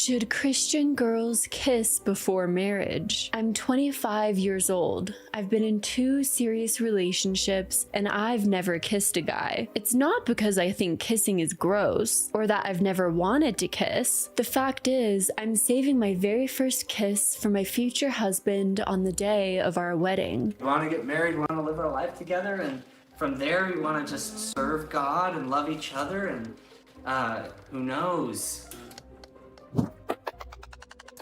Should Christian girls kiss before marriage? I'm 25 years old. I've been in 2 serious relationships and I've never kissed a guy. It's not because I think kissing is gross or that I've never wanted to kiss. The fact is, I'm saving my very first kiss for my future husband on the day of our wedding. We want to get married, we want to live our life together, and from there we want to just serve God and love each other, and who knows?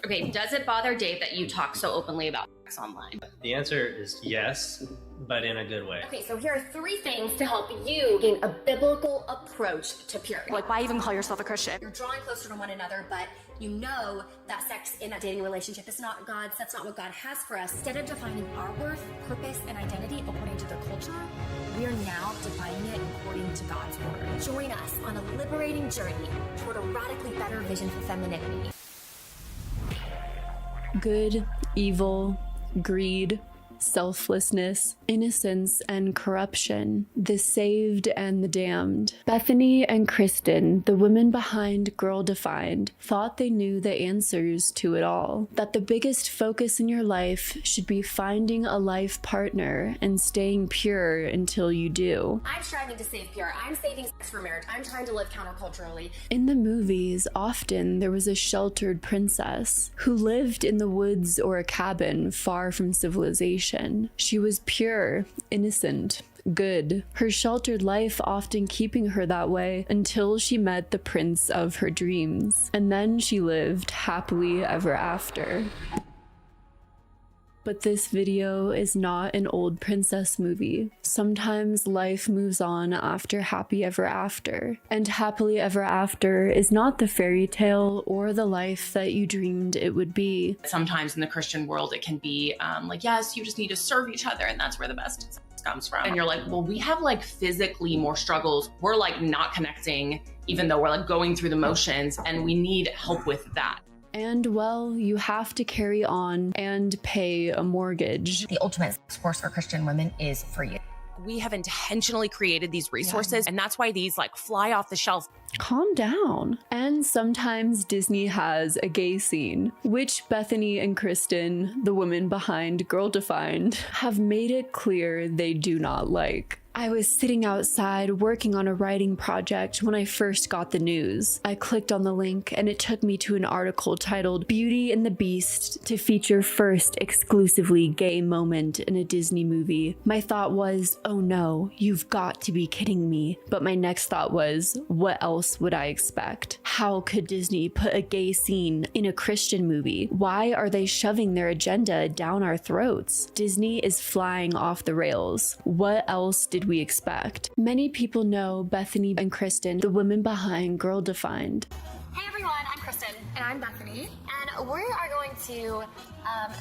Okay, does it bother Dave that you talk so openly about sex online? The answer is yes, but in a good way. Okay, so here are 3 things to help you gain a biblical approach to purity. Like, why even call yourself a Christian? You're drawing closer to one another, but you know that sex in that dating relationship is not God's. That's not what God has for us. Instead of defining our worth, purpose, and identity according to the culture, we are now defining it according to God's word. Join us on a liberating journey toward a radically better vision for femininity. Good, evil, greed, selflessness, innocence, and corruption, the saved and the damned. Bethany and Kristen, the women behind Girl Defined, thought they knew the answers to it all. That the biggest focus in your life should be finding a life partner and staying pure until you do. I'm striving to stay pure. I'm saving sex for marriage. I'm trying to live counterculturally. In the movies, often there was a sheltered princess who lived in the woods or a cabin far from civilization. She was pure, innocent, good. Her sheltered life often keeping her that way until she met the prince of her dreams. And then she lived happily ever after. But this video is not an old princess movie. Sometimes life moves on after happy ever after. And happily ever after is not the fairy tale or the life that you dreamed it would be. Sometimes in the Christian world, it can be like, yes, you just need to serve each other, and that's where the best comes from. And you're like, well, we have like physically more struggles. We're like not connecting, even though we're like going through the motions, and we need help with that. And well, you have to carry on and pay a mortgage. The ultimate course for Christian women is free. We have intentionally created these resources, and that's why these like fly off the shelf. Calm down. And sometimes Disney has a gay scene, which Bethany and Kristen, the women behind Girl Defined, have made it clear they do not like. I was sitting outside working on a writing project when I first got the news. I clicked on the link and it took me to an article titled Beauty and the Beast to feature first exclusively gay moment in a Disney movie. My thought was, oh no, you've got to be kidding me. But my next thought was, what else would I expect? How could Disney put a gay scene in a Christian movie? Why are they shoving their agenda down our throats? Disney is flying off the rails. What else did we expect? Many people know Bethany and Kristen, the women behind Girl Defined. Hey everyone, I'm Kristen. And I'm Bethany. And we are going to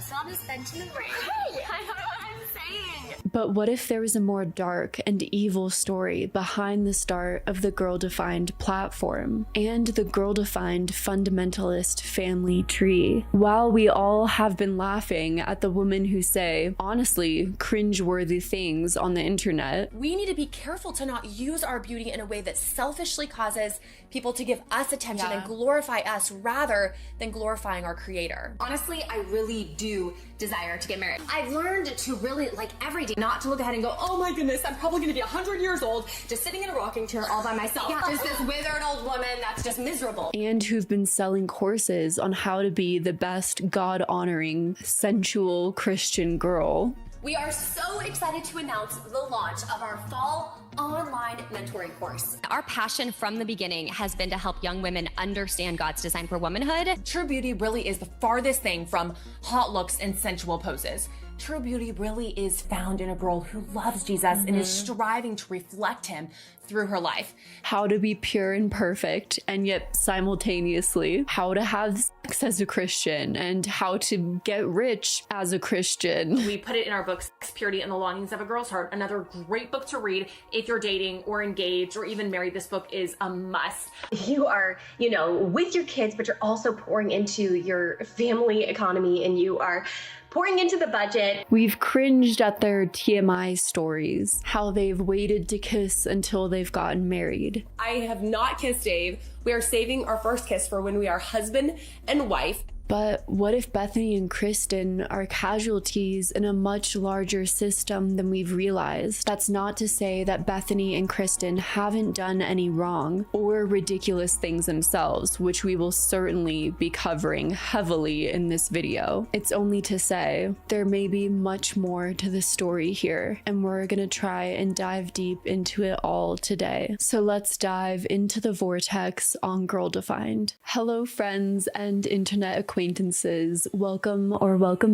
sell this Benjamin ring. Hey, I know what I'm saying. But what if there was a more dark and evil story behind the start of the Girl Defined platform and the Girl Defined fundamentalist family tree? While we all have been laughing at the women who say, honestly, cringeworthy things on the internet, We need to be careful to not use our beauty in a way that selfishly causes people to give us attention and glorify us rather than glorifying our creator. Honestly, I really do desire to get married. I've learned to really, like every day, not to look ahead and go, oh my goodness, I'm probably gonna be 100 years old, just sitting in a rocking chair all by myself. Yeah. Just this withered old woman that's just miserable. and who've been selling courses on how to be the best God-honoring, sensual Christian girl. We are so excited to announce the launch of our fall online mentoring course. Our passion from the beginning has been to help young women understand God's design for womanhood. True beauty really is the farthest thing from hot looks and sensual poses. True beauty really is found in a girl who loves Jesus and is striving to reflect him through her life. How to be pure and perfect, and yet simultaneously how to have sex as a Christian and how to get rich as a Christian. We put it in our book, Sex, Purity, and the Longings of a Girl's Heart. Another great book to read if you're dating or engaged or even married. This book is a must. You are, with your kids, but you're also pouring into your family economy and you are pouring into the budget. We've cringed at their TMI stories, how they've waited to kiss until they they've gotten married. I have not kissed Dave. We are saving our first kiss for when we are husband and wife. But what if Bethany and Kristen are casualties in a much larger system than we've realized? That's not to say that Bethany and Kristen haven't done any wrong or ridiculous things themselves, which we will certainly be covering heavily in this video. It's only to say there may be much more to the story here, and we're gonna try and dive deep into it all today. So let's dive into the vortex on Girl Defined. Hello friends and internet acquaintances. Welcome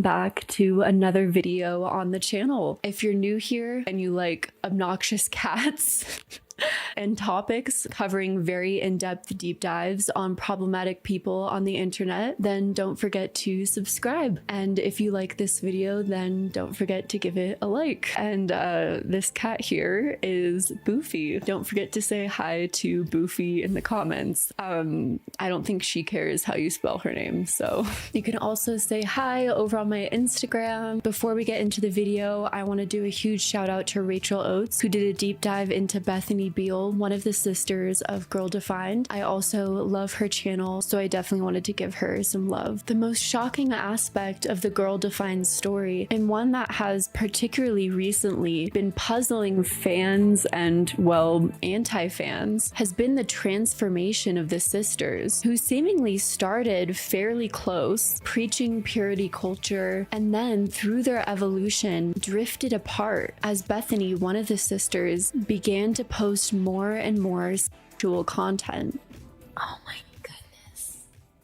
back to another video on the channel. If you're new here and you like obnoxious cats and topics covering very in-depth deep dives on problematic people on the internet, then don't forget to subscribe. And if you like this video, then don't forget to give it a like. And this cat here is Boofy. Don't forget to say hi to Boofy in the comments. I don't think she cares how you spell her name, so you can also say hi over on my Instagram. Before we get into the video, I want to do a huge shout out to Rachel Oates, who did a deep dive into Bethany Beal, one of the sisters of Girl Defined. I also love her channel, so I definitely wanted to give her some love. The most shocking aspect of the Girl Defined story, and one that has particularly recently been puzzling fans and, well, anti-fans, has been the transformation of the sisters, who seemingly started fairly close, preaching purity culture, and then through their evolution drifted apart as Bethany, one of the sisters, began to post more and more sexual content. Oh my goodness.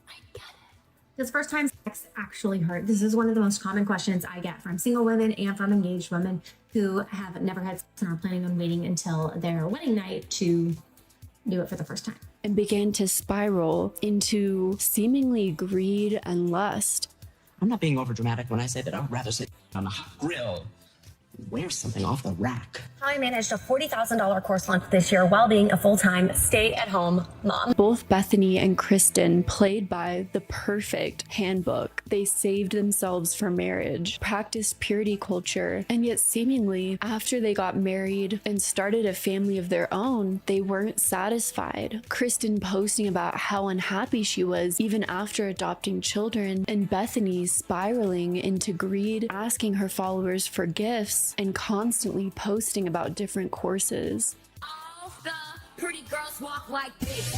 I get it. Does first time sex actually hurt? This is one of the most common questions I get from single women and from engaged women who have never had sex and are planning on waiting until their wedding night to do it for the first time. And began to spiral into seemingly greed and lust. I'm not being overdramatic when I say that I would rather sit on a hot grill. Wear something off the rack. I managed a $40,000 course launch this year while being a full-time stay-at-home mom. Both Bethany and Kristen played by the perfect handbook. They saved themselves for marriage, practiced purity culture, and yet seemingly after they got married and started a family of their own, they weren't satisfied. Kristen posting about how unhappy she was even after adopting children, and Bethany spiraling into greed, asking her followers for gifts and constantly posting about different courses. All the pretty girls walk like this.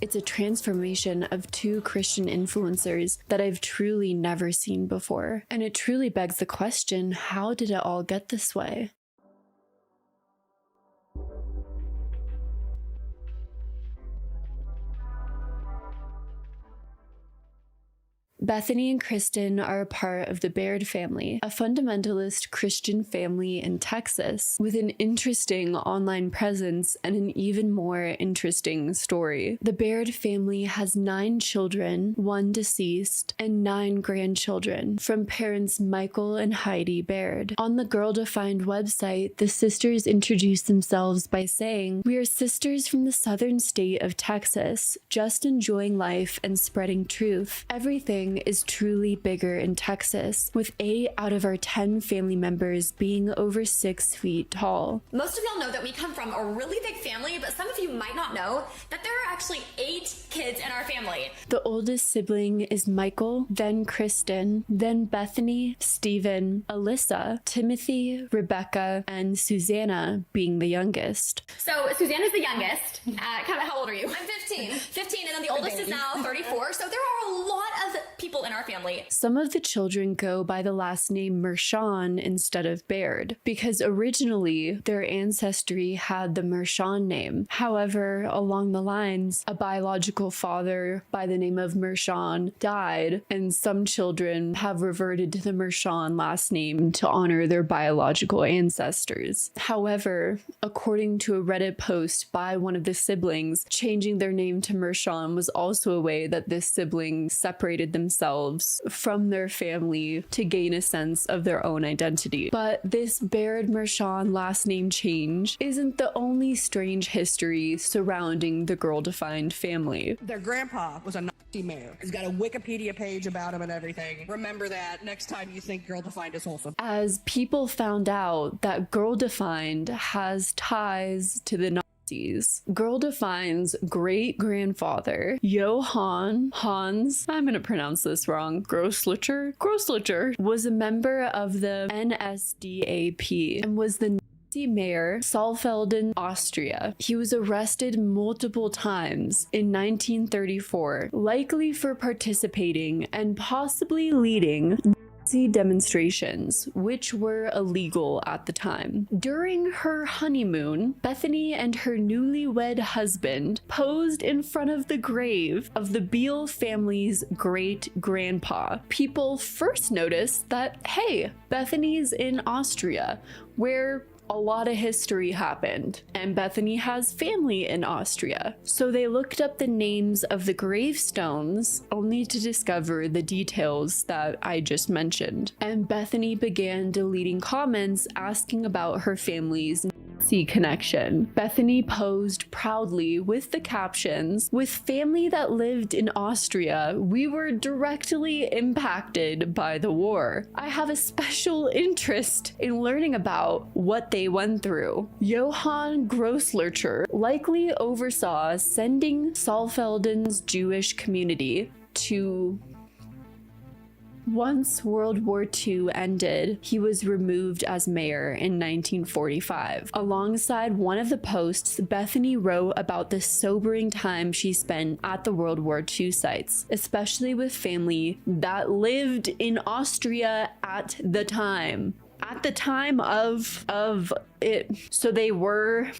It's a transformation of two Christian influencers that I've truly never seen before. And it truly begs the question, how did it all get this way? Bethany and Kristen are a part of the Baird family, a fundamentalist Christian family in Texas with an interesting online presence and an even more interesting story. The Baird family has 9 children, 1 deceased, and 9 grandchildren from parents Michael and Heidi Baird. On the Girl Defined website, the sisters introduce themselves by saying, "We are sisters from the southern state of Texas, just enjoying life and spreading truth. Everything is truly bigger in Texas, with 8 out of our 10 family members being over 6 feet tall." Most of y'all know that we come from a really big family, but some of you might not know that there are actually 8 kids in our family. The oldest sibling is Michael, then Kristen, then Bethany, Stephen, Alyssa, Timothy, Rebecca, and Susanna being the youngest. So Susanna's the youngest. How old are you? I'm 15. 15, and then the oldest is now 34. So there are a lot of people in our family. Some of the children go by the last name Mershon instead of Baird, because originally their ancestry had the Mershon name. However, along the lines, a biological father by the name of Mershon died, and some children have reverted to the Mershon last name to honor their biological ancestors. However, according to a Reddit post by one of the siblings, changing their name to Mershon was also a way that this sibling separated themselves from their family to gain a sense of their own identity. But this Baird Mershon last name change isn't the only strange history surrounding the Girl Defined family. history. Their grandpa was a Nazi mayor. He's got a Wikipedia page about him and everything. Remember that next time you think Girl Defined is wholesome. As people found out that Girl Defined has ties to the Nazis, Girl Defined's great-grandfather, Hans, I'm gonna pronounce this wrong, Grosslicher, was a member of the NSDAP and was the Nazi mayor Saalfelden, Austria. He was arrested multiple times in 1934, likely for participating and possibly leading Nazi demonstrations, which were illegal at the time. During her honeymoon, Bethany and her newlywed husband posed in front of the grave of the Beal family's great-grandpa. People first noticed that, hey, Bethany's in Austria, where a lot of history happened, and Bethany has family in Austria. So they looked up the names of the gravestones, only to discover the details that I just mentioned. And Bethany began deleting comments asking about her family's Nazi connection. Bethany posed proudly with the captions, "With family that lived in Austria, we were directly impacted by the war. I have a special interest in learning about what they went through." Johann Grosslicher likely oversaw sending Saalfelden's Jewish community to. Once World War II ended, he was removed as mayor in 1945. Alongside one of the posts, Bethany wrote about the sobering time she spent at the World War II sites, especially with family that lived in Austria at the time. At the time of it. So they were,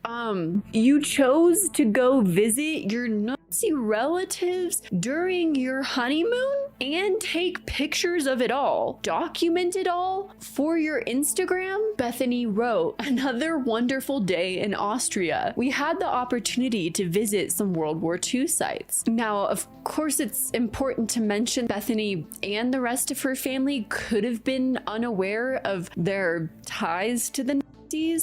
you chose to go visit your Nazi relatives during your honeymoon and take pictures of it all, document it all for your Instagram? Bethany wrote, "Another wonderful day in Austria. We had the opportunity to visit some World War II sites." Now, of course, it's important to mention Bethany and the rest of her family could have been unaware of their ties to the Nazis.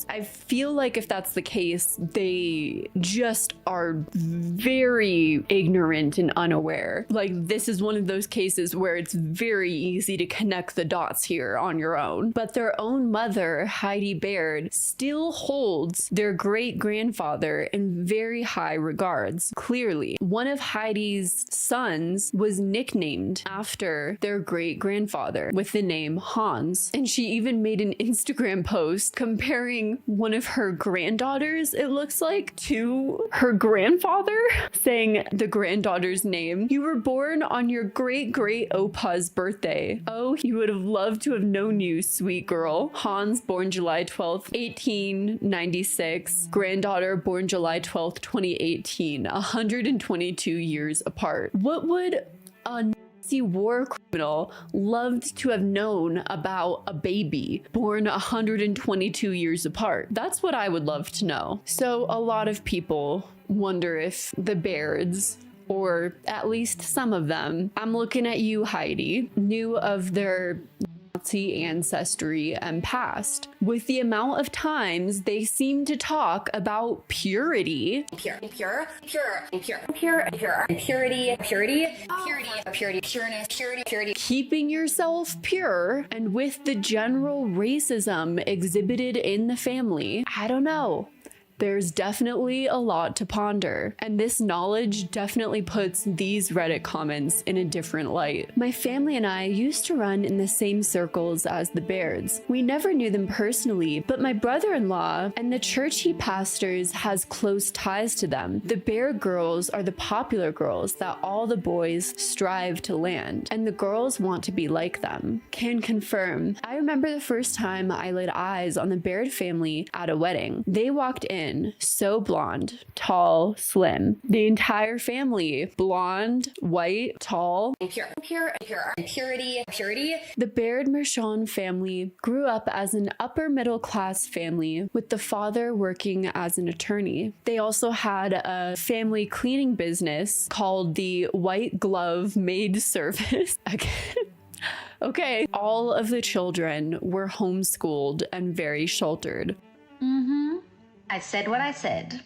I feel like if that's the case, they just are very ignorant and unaware. Like, this is one of those cases where it's very easy to connect the dots here on your own. But their own mother, Heidi Baird, still holds their great-grandfather in very high regards. Clearly, one of Heidi's sons was nicknamed after their great-grandfather with the name Hans. And she even made an Instagram post comparing one of her granddaughters, it looks like, to her grandfather, saying the granddaughter's name. "You were born on your great-great-opa's birthday. Oh, he would have loved to have known you, sweet girl. Hans, born July 12th, 1896. Granddaughter, born July 12th, 2018. 122 years apart." What would a Nazi war criminal loved to have known about a baby born 122 years apart? That's what I would love to know. So a lot of people wonder if the Bairds, or at least some of them, I'm looking at you, Heidi, knew of their Nazi ancestry and past. With the amount of times they seem to talk about purity. Purity. Keeping yourself pure, and with the general racism exhibited in the family, I don't know. There's definitely a lot to ponder, and this knowledge definitely puts these Reddit comments in a different light. "My family and I used to run in the same circles as the Bairds. We never knew them personally, but my brother-in-law and the church he pastors has close ties to them. The Baird girls are the popular girls that all the boys strive to land, and the girls want to be like them. Can confirm. I remember the first time I laid eyes on the Baird family at a wedding. They walked in, so blonde, tall, slim. The entire family, blonde, white, tall. Purity. The Baird Mershon family grew up as an upper middle class family, with the father working as an attorney. They also had a family cleaning business called the White Glove Maid Service." Again. Okay. All of the children were homeschooled and very sheltered. I said what I said.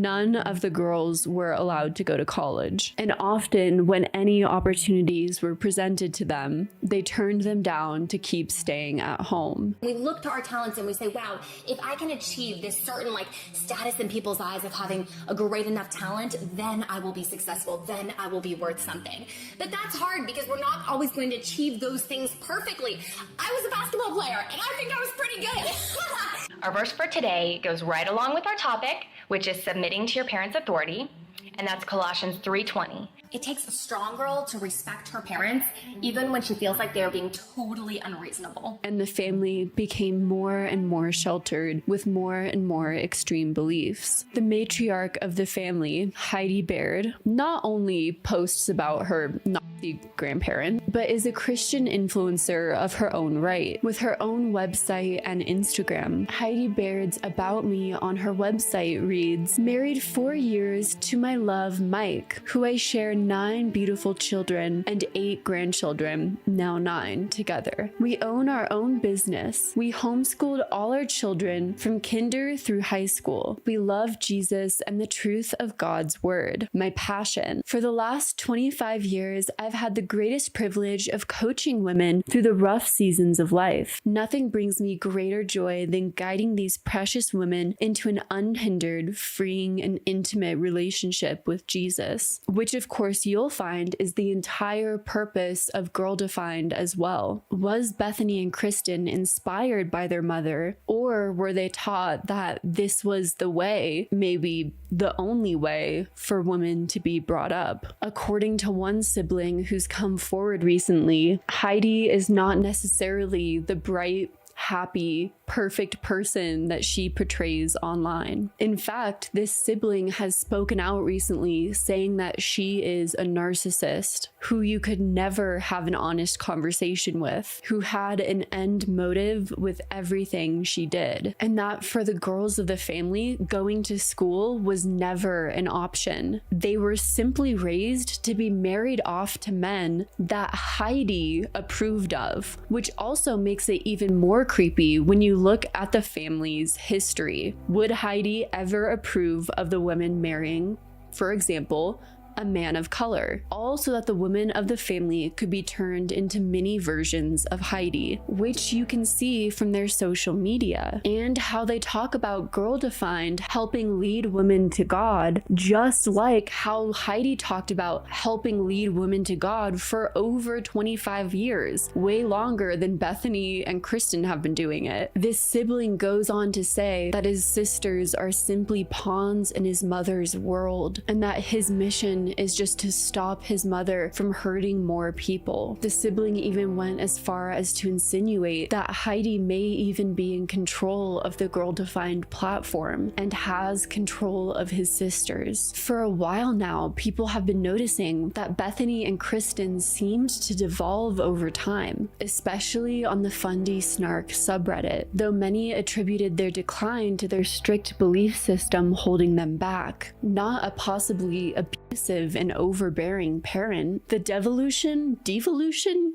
none of the girls were allowed to go to college. And often when any opportunities were presented to them, they turned them down to keep staying at home. We look to our talents and we say, wow, if I can achieve this certain status in people's eyes of having a great enough talent, then I will be successful, then I will be worth something. But that's hard because we're not always going to achieve those things perfectly. I was a basketball player and I think I was pretty good. Our verse for today goes right along with our topic, which is submitting to your parents' authority, and that's Colossians 3:20. It takes a strong girl to respect her parents, even when she feels like they're being totally unreasonable. And the family became more and more sheltered with more and more extreme beliefs. The matriarch of the family, Heidi Baird, not only posts about her Nazi grandparent, but is a Christian influencer of her own right. With her own website and Instagram, Heidi Baird's About Me on her website reads, "Married 4 years to my love Mike, who I share 9 beautiful children and 8 grandchildren, now 9 together. We own our own business. We homeschooled all our children from kinder through high school. We love Jesus and the truth of God's word, my passion. For the last 25 years, I've had the greatest privilege of coaching women through the rough seasons of life. Nothing brings me greater joy than guiding these precious women into an unhindered, freeing, and intimate relationship with Jesus," which of course you'll find is the entire purpose of Girl Defined as well. Was Bethany and Kristen inspired by their mother, or were they taught that this was the way, maybe the only way, for women to be brought up? According to one sibling who's come forward recently, Heidi is not necessarily the bright, happy, perfect person that she portrays online. In fact, this sibling has spoken out recently saying that she is a narcissist who you could never have an honest conversation with, who had an end motive with everything she did, and that for the girls of the family, going to school was never an option. They were simply raised to be married off to men that Heidi approved of, which also makes it even more creepy when you look at the family's history. Would Heidi ever approve of the women marrying, for example, a man of color, all so that the women of the family could be turned into mini versions of Heidi, which you can see from their social media, and how they talk about Girl Defined helping lead women to God, just like how Heidi talked about helping lead women to God for over 25 years, way longer than Bethany and Kristen have been doing it. This sibling goes on to say that his sisters are simply pawns in his mother's world, and that his mission is just to stop his mother from hurting more people. The sibling even went as far as to insinuate that Heidi may even be in control of the Girl Defined platform and has control of his sisters. For a while now, people have been noticing that Bethany and Kristen seemed to devolve over time, especially on the Fundy Snark subreddit, though many attributed their decline to their strict belief system holding them back, not a possibly abusive and overbearing parent. The devolution?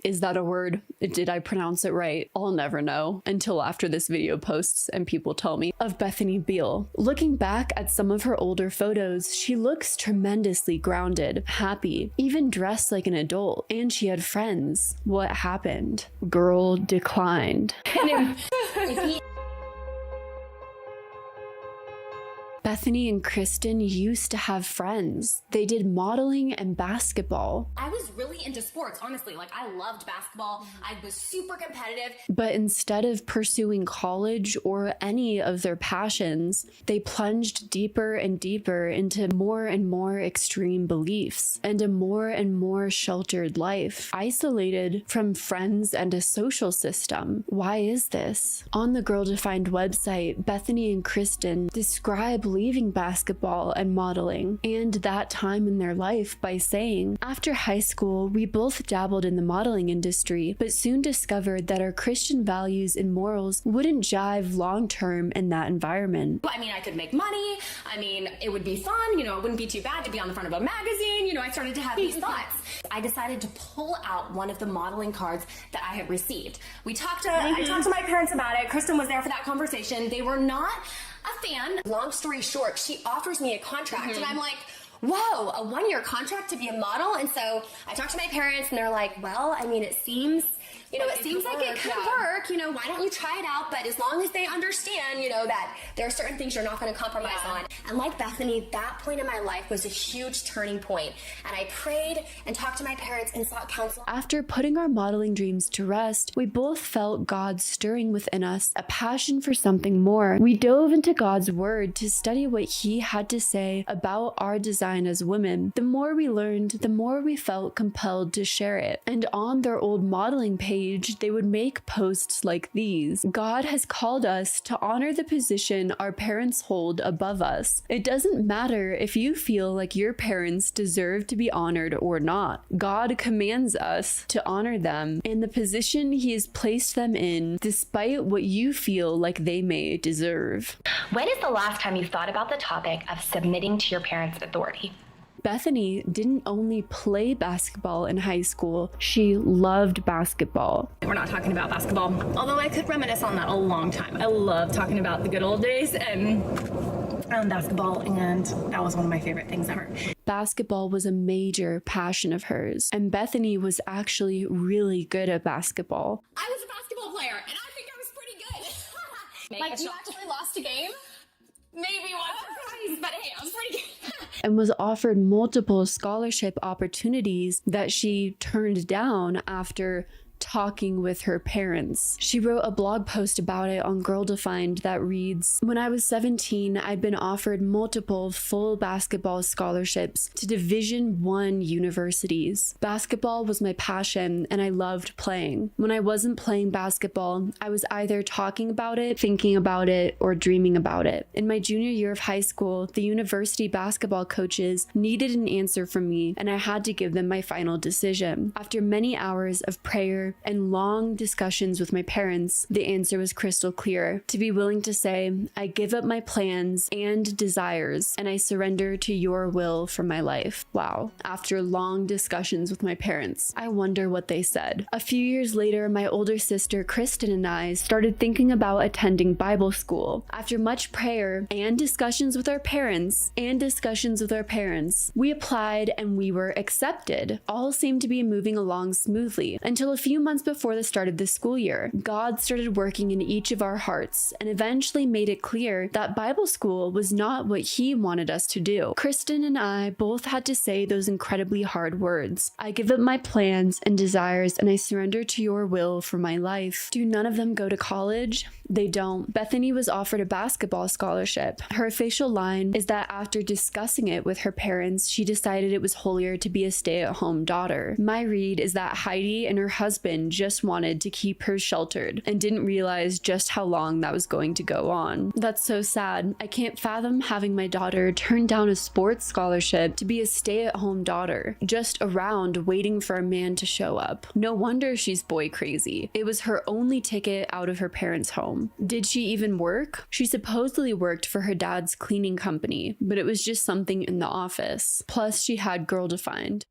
Is that a word? Did I pronounce it right? I'll never know until after this video posts and people tell me. Of Bethany Beal. Looking back at some of her older photos, she looks tremendously grounded, happy, even dressed like an adult, and she had friends. What happened? Girl declined. Bethany and Kristen used to have friends. They did modeling and basketball. I was really into sports, honestly. I loved basketball. I was super competitive. But instead of pursuing college or any of their passions, they plunged deeper and deeper into more and more extreme beliefs and a more and more sheltered life, isolated from friends and a social system. Why is this? On the Girl Defined website, Bethany and Kristen describe leaving basketball and modeling and that time in their life by saying, "After high school, we both dabbled in the modeling industry, but soon discovered that our Christian values and morals wouldn't jive long-term in that environment." I mean, I could make money. I mean, it would be fun. It wouldn't be too bad to be on the front of a magazine. I started to have these thoughts. I decided to pull out one of the modeling cards that I had received. I talked to my parents about it. Kristen was there for that conversation. They were not a fan. Long story short, she offers me a contract and I'm like, whoa, a 1-year contract to be a model? And so I talked to my parents and they're like, well, I mean, it seems like it could work, why don't you try it out? But as long as they understand, that there are certain things you're not going to compromise on. And like Bethany, that point in my life was a huge turning point. And I prayed and talked to my parents and sought counsel. After putting our modeling dreams to rest, we both felt God stirring within us a passion for something more. We dove into God's word to study what he had to say about our design as women. The more we learned, the more we felt compelled to share it. And on their old modeling page, they would make posts like these. God has called us to honor the position our parents hold above us. It doesn't matter if you feel like your parents deserve to be honored or not. God commands us to honor them in the position he has placed them in, despite what you feel like they may deserve. When is the last time you thought about the topic of submitting to your parents' authority? Bethany didn't only play basketball in high school, she loved basketball. We're not talking about basketball, although I could reminisce on that a long time. I love talking about the good old days and basketball, and that was one of my favorite things ever. Basketball was a major passion of hers, and Bethany was actually really good at basketball. I was a basketball player, and I think I was pretty good. Like, you actually lost a game? Maybe once or twice, but hey, I was pretty good. And was offered multiple scholarship opportunities that she turned down after talking with her parents. She wrote a blog post about it on Girl Defined that reads, "When I was 17, I'd been offered multiple full basketball scholarships to Division I universities. Basketball was my passion and I loved playing. When I wasn't playing basketball, I was either talking about it, thinking about it, or dreaming about it. In my junior year of high school, the university basketball coaches needed an answer from me and I had to give them my final decision. After many hours of prayer and long discussions with my parents, the answer was crystal clear. To be willing to say, I give up my plans and desires and I surrender to your will for my life." Wow. After long discussions with my parents, I wonder what they said. A few years later, my older sister Kristen and I started thinking about attending Bible school. After much prayer and discussions with our parents, we applied and we were accepted. All seemed to be moving along smoothly until a few months before the start of the school year. God started working in each of our hearts and eventually made it clear that Bible school was not what he wanted us to do. Kristen and I both had to say those incredibly hard words. I give up my plans and desires and I surrender to your will for my life. Do none of them go to college? They don't. Bethany was offered a basketball scholarship. Her official line is that after discussing it with her parents, she decided it was holier to be a stay-at-home daughter. My read is that Heidi and her husband just wanted to keep her sheltered and didn't realize just how long that was going to go on. That's so sad. I can't fathom having my daughter turn down a sports scholarship to be a stay-at-home daughter, just around waiting for a man to show up. No wonder she's boy crazy. It was her only ticket out of her parents' home. Did she even work? She supposedly worked for her dad's cleaning company, but it was just something in the office. Plus, she had Girl Defined.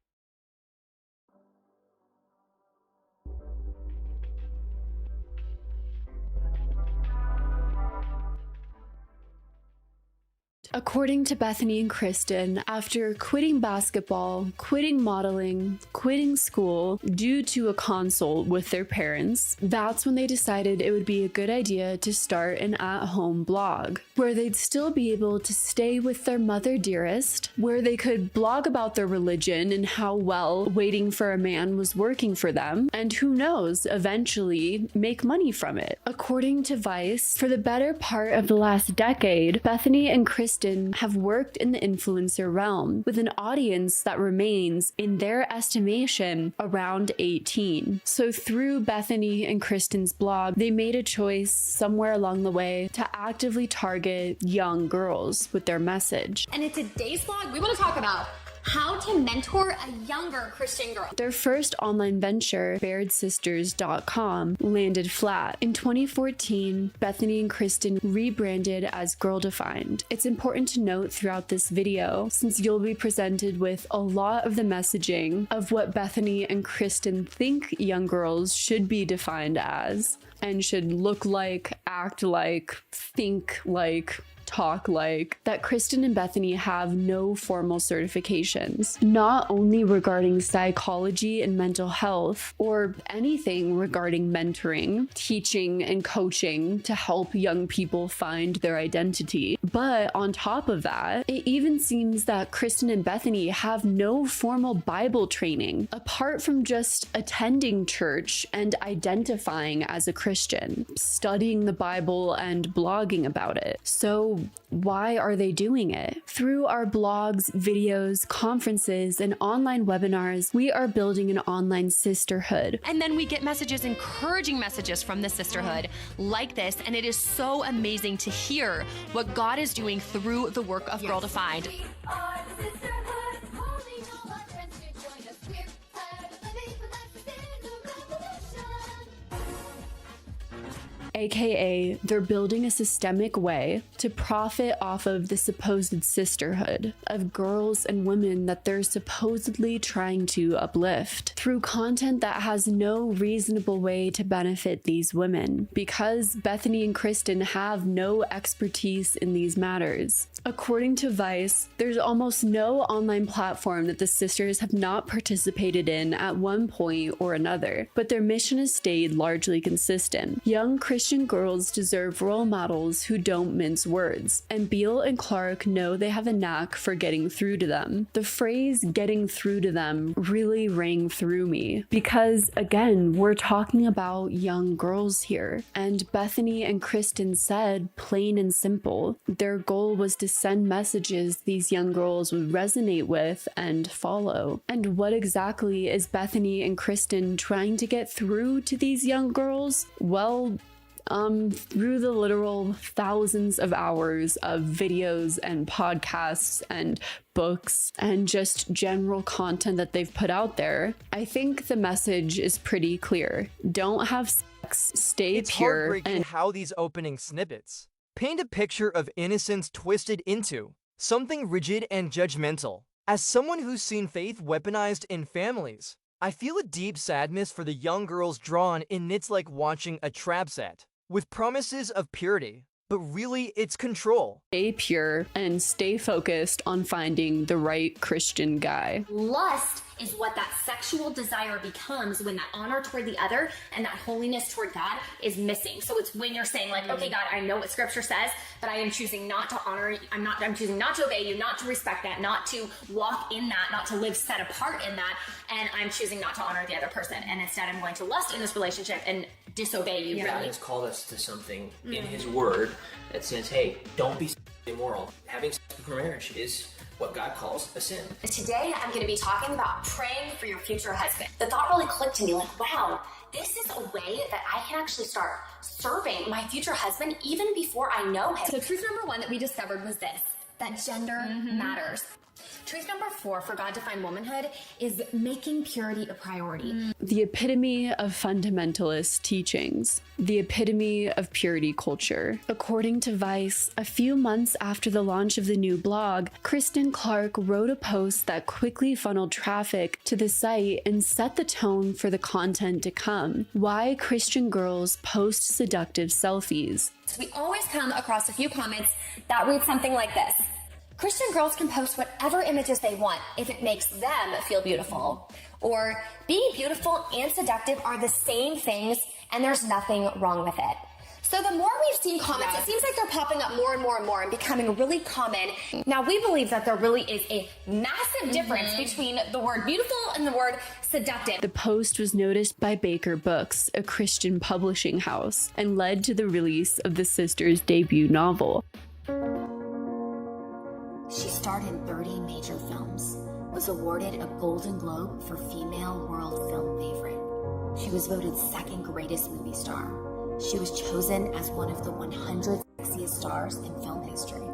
According to Bethany and Kristen, after quitting basketball, quitting modeling, quitting school due to a consult with their parents, that's when they decided it would be a good idea to start an at-home blog, where they'd still be able to stay with their mother dearest, where they could blog about their religion and how well waiting for a man was working for them, and who knows, eventually make money from it. According to Vice, for the better part of the last decade, Bethany and Kristen have worked in the influencer realm with an audience that remains, in their estimation, around 18. So through Bethany and Kristen's blog, they made a choice somewhere along the way to actively target young girls with their message. And in today's vlog, we want to talk about how to mentor a younger Christian girl. Their first online venture, BairdSisters.com, landed flat. In 2014, Bethany and Kristen rebranded as Girl Defined. It's important to note throughout this video, since you'll be presented with a lot of the messaging of what Bethany and Kristen think young girls should be defined as, and should look like, act like, think like, talk like that Kristen and Bethany have no formal certifications, not only regarding psychology and mental health, or anything regarding mentoring, teaching, and coaching to help young people find their identity. But on top of that, it even seems that Kristen and Bethany have no formal Bible training, apart from just attending church and identifying as a Christian, studying the Bible and blogging about it. So why are they doing it? Through our blogs, videos, conferences, and online webinars, we are building an online sisterhood. And then we get messages, encouraging messages from the sisterhood like this, and it is so amazing to hear what God is doing through the work of Girl Defined. AKA, they're building a systemic way to profit off of the supposed sisterhood of girls and women that they're supposedly trying to uplift through content that has no reasonable way to benefit these women, because Bethany and Kristen have no expertise in these matters. According to Vice, there's almost no online platform that the sisters have not participated in at one point or another, but their mission has stayed largely consistent. Young Christian girls deserve role models who don't mince words, and Beal and Clark know they have a knack for getting through to them. The phrase "getting through to them" really rang through me, because again, we're talking about young girls here, and Bethany and Kristen said plain and simple, their goal was to send messages these young girls would resonate with and follow. And what exactly is Bethany and Kristen trying to get through to these young girls? Well, through the literal thousands of hours of videos and podcasts and books and just general content that they've put out there, I think the message is pretty clear. Don't have sex, stay it's pure. Heartbreaking how these opening snippets paint a picture of innocence twisted into something rigid and judgmental. As someone who's seen faith weaponized in families, I feel a deep sadness for the young girls drawn in it's like watching a trap set with promises of purity, but really it's control. Stay pure and stay focused on finding the right Christian guy. Lust is what that sexual desire becomes when that honor toward the other and that holiness toward God is missing. So it's when you're saying like, okay, God, I know what scripture says, but I am choosing not to honor you. I'm choosing not to obey you, not to respect that, not to walk in that, not to live set apart in that. And I'm choosing not to honor the other person. And instead I'm going to lust in this relationship and disobey you. God Really. has called us to something in his word that says, hey, don't be immoral. Having sex before marriage is what God calls a sin. Today, I'm going to be talking about praying for your future husband. The thought really clicked to me like, wow, this is a way that I can actually start serving my future husband even before I know him. So truth number one that we discovered was this, that gender matters. Truth number 4 for God defined womanhood is making purity a priority. The epitome of fundamentalist teachings, the epitome of purity culture. According to Vice, a few months after the launch of the new blog, Kristen Clark wrote a post that quickly funneled traffic to the site and set the tone for the content to come. Why Christian girls post seductive selfies. So we always come across a few comments that read something like this. Christian girls can post whatever images they want if it makes them feel beautiful. Or being beautiful and seductive are the same things and there's nothing wrong with it. So the more we've seen comments, it seems like they're popping up more and more and more and becoming really common. Now we believe that there really is a massive difference between the word beautiful and the word seductive. The post was noticed by Baker Books, a Christian publishing house, and led to the release of the sisters' debut novel. She starred in 30 major films, was awarded a Golden Globe for Female World Film Favorite. She was voted second greatest movie star. She was chosen as one of the 100 sexiest stars in film history.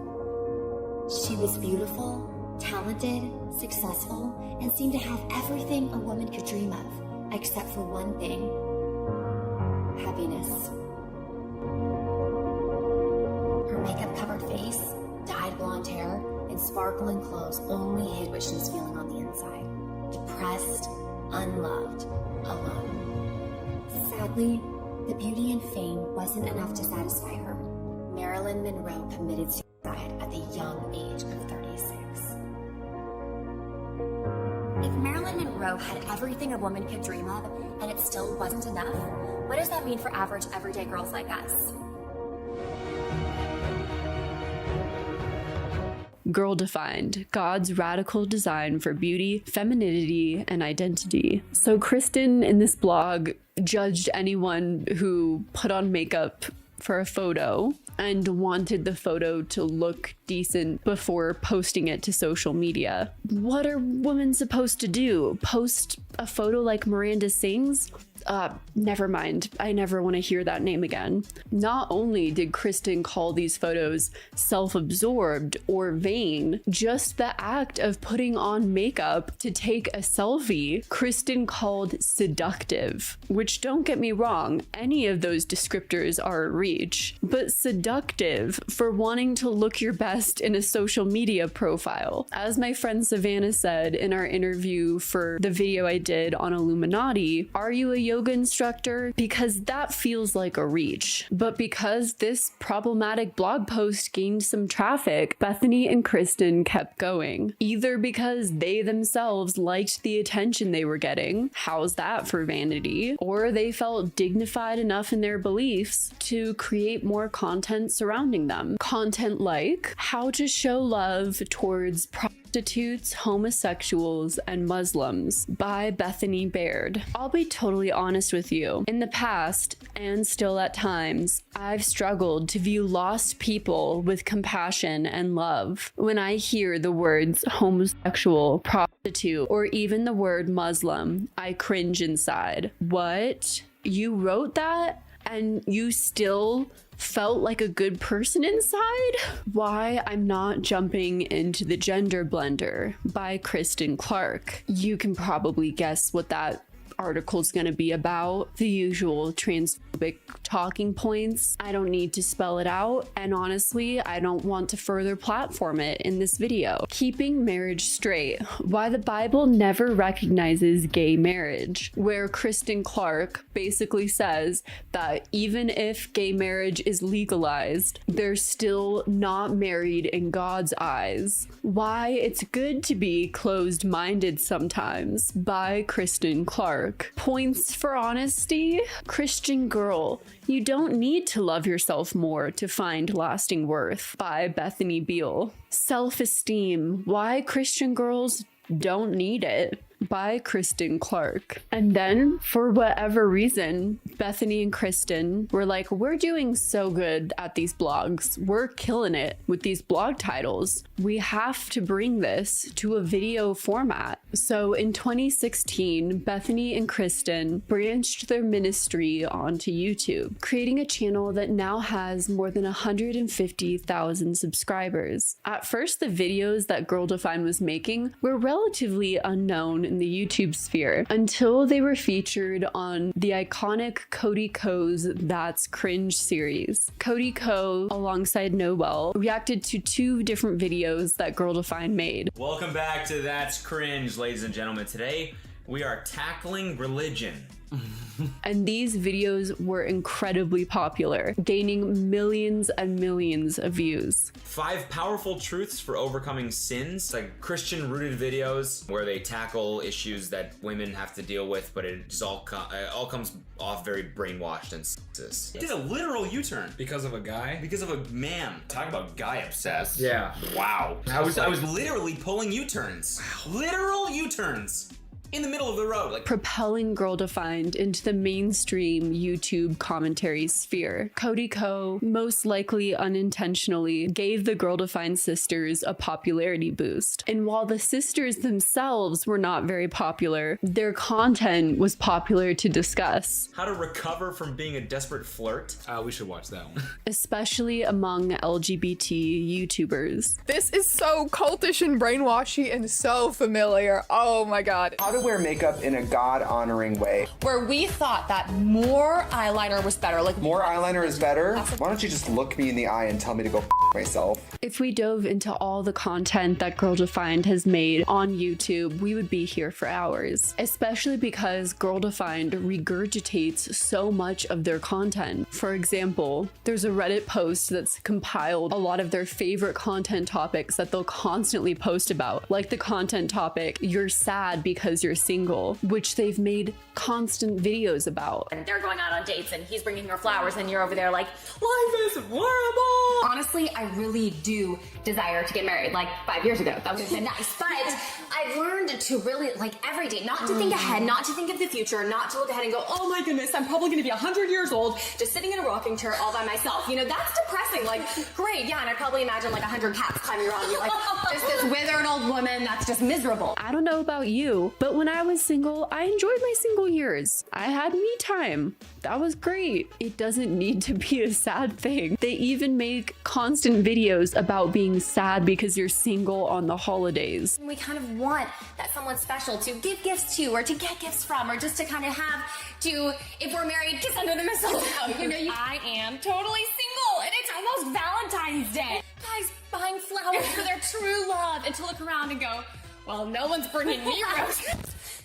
She was beautiful, talented, successful, and seemed to have everything a woman could dream of, except for one thing: happiness. Her makeup-covered face, dyed blonde hair, and sparkling clothes only hid what she was feeling on the inside. Depressed, unloved, alone. Sadly, the beauty and fame wasn't enough to satisfy her. Marilyn Monroe committed suicide died at the young age of 36. If Marilyn Monroe had everything a woman could dream of and it still wasn't enough, what does that mean for average everyday girls like us? Girl Defined, God's radical design for beauty, femininity, and identity. So Kristen in this blog judged anyone who put on makeup for a photo and wanted the photo to look decent before posting it to social media. What are women supposed to do? Post a photo like Miranda Sings? Never mind. I never want to hear that name again. Not only did Kristen call these photos self-absorbed or vain, just the act of putting on makeup to take a selfie, Kristen called seductive. Which, don't get me wrong, any of those descriptors are a reach, but seductive for wanting to look your best in a social media profile. As my friend Savannah said in our interview for the video I did on Illuminati, are you a yoga instructor? Because that feels like a reach. But because this problematic blog post gained some traffic, Bethany and Kristen kept going. Either because they themselves liked the attention they were getting, how's that for vanity? Or they felt dignified enough in their beliefs to create more content surrounding them. Content like how to show love towards prostitutes, homosexuals, and Muslims by Bethany Baird. I'll be totally honest with you. In the past, and still at times, I've struggled to view lost people with compassion and love. When I hear the words homosexual, prostitute, or even the word Muslim, I cringe inside. What? You wrote that? And you still felt like a good person inside? Why I'm Not Jumping into the Gender Blender by Kristen Clark. You can probably guess what that article's gonna be about. The usual transphobic talking points. I don't need to spell it out, and honestly, I don't want to further platform it in this video. Keeping marriage straight. Why the Bible never recognizes gay marriage, where Kristen Clark basically says that even if gay marriage is legalized, they're still not married in God's eyes. Why it's good to be closed-minded sometimes by Kristen Clark. Points for honesty. Christian girl, you don't need to love yourself more to find lasting worth by Bethany Beal. Self-esteem. Why Christian girls don't need it by Kristen Clark. And then, for whatever reason, Bethany and Kristen were like, we're doing so good at these blogs. We're killing it with these blog titles. We have to bring this to a video format. So in 2016, Bethany and Kristen branched their ministry onto YouTube, creating a channel that now has more than 150,000 subscribers. At first, the videos that Girl Defined was making were relatively unknown in the YouTube sphere until they were featured on the iconic Cody Ko's That's Cringe series. Cody Ko, alongside Noel, reacted to 2 different videos that Girl Defined made. Welcome back to That's Cringe, ladies and gentlemen. Today, we are tackling religion. And these videos were incredibly popular, gaining millions and millions of views. 5 powerful truths for overcoming sins, like Christian-rooted videos where they tackle issues that women have to deal with, but it just all comes off very brainwashed and sexist. It did a literal U-turn because of a guy, because of a man. Talk about guy obsessed. Yeah. Wow. I was literally pulling U-turns. Wow. Literal U-turns. In the middle of the road, like propelling Girl Defined into the mainstream YouTube commentary sphere. Cody Ko, most likely unintentionally, gave the Girl Defined sisters a popularity boost. And while the sisters themselves were not very popular, their content was popular to discuss. How to recover from being a desperate flirt? We should watch that one. Especially among LGBT YouTubers. This is so cultish and brainwashy and so familiar. Oh my god. How do wear makeup in a God-honoring way. Where we thought that more eyeliner was better. Like more eyeliner is better? Why don't you just look me in the eye and tell me to go f myself? If we dove into all the content that Girl Defined has made on YouTube, we would be here for hours, especially because Girl Defined regurgitates so much of their content. For example, there's a Reddit post that's compiled a lot of their favorite content topics that they'll constantly post about, like the content topic, "You're sad because you're single," which they've made constant videos about. And they're going out on dates and he's bringing her flowers and you're over there like, life is horrible. Honestly, I really do desire to get married. Like 5 years ago, that would have been nice. But I've learned to really, like every day, not to think ahead, not to think of the future, not to look ahead and go, oh my goodness, I'm probably gonna be 100 years old, just sitting in a rocking chair all by myself. You know, that's depressing. Like, great, yeah, and I probably imagine like 100 cats climbing around me, like just this withered old woman that's just miserable. I don't know about you, but when I was single, I enjoyed my single years. I had me time. That was great. It doesn't need to be a sad thing. They even make constant videos about being sad because you're single on the holidays. We kind of want that someone special to give gifts to or to get gifts from or just to kind of have to, if we're married, kiss under the mistletoe. You know, I am totally single and it's almost Valentine's Day. Guys buying flowers for their true love and to look around and go, well, no one's bringing me roses.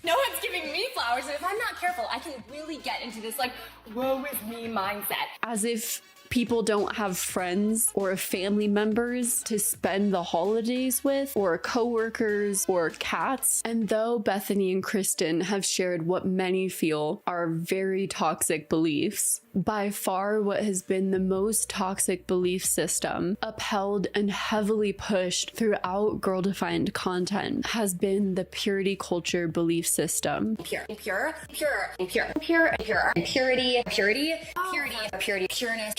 No one's giving me flowers. And if I'm not careful, I can really get into this like, woe is me mindset. As if people don't have friends or family members to spend the holidays with, or coworkers or cats. And though Bethany and Kristen have shared what many feel are very toxic beliefs, by far what has been the most toxic belief system upheld and heavily pushed throughout Girl Defined content has been the purity culture belief system. Purity, pureness,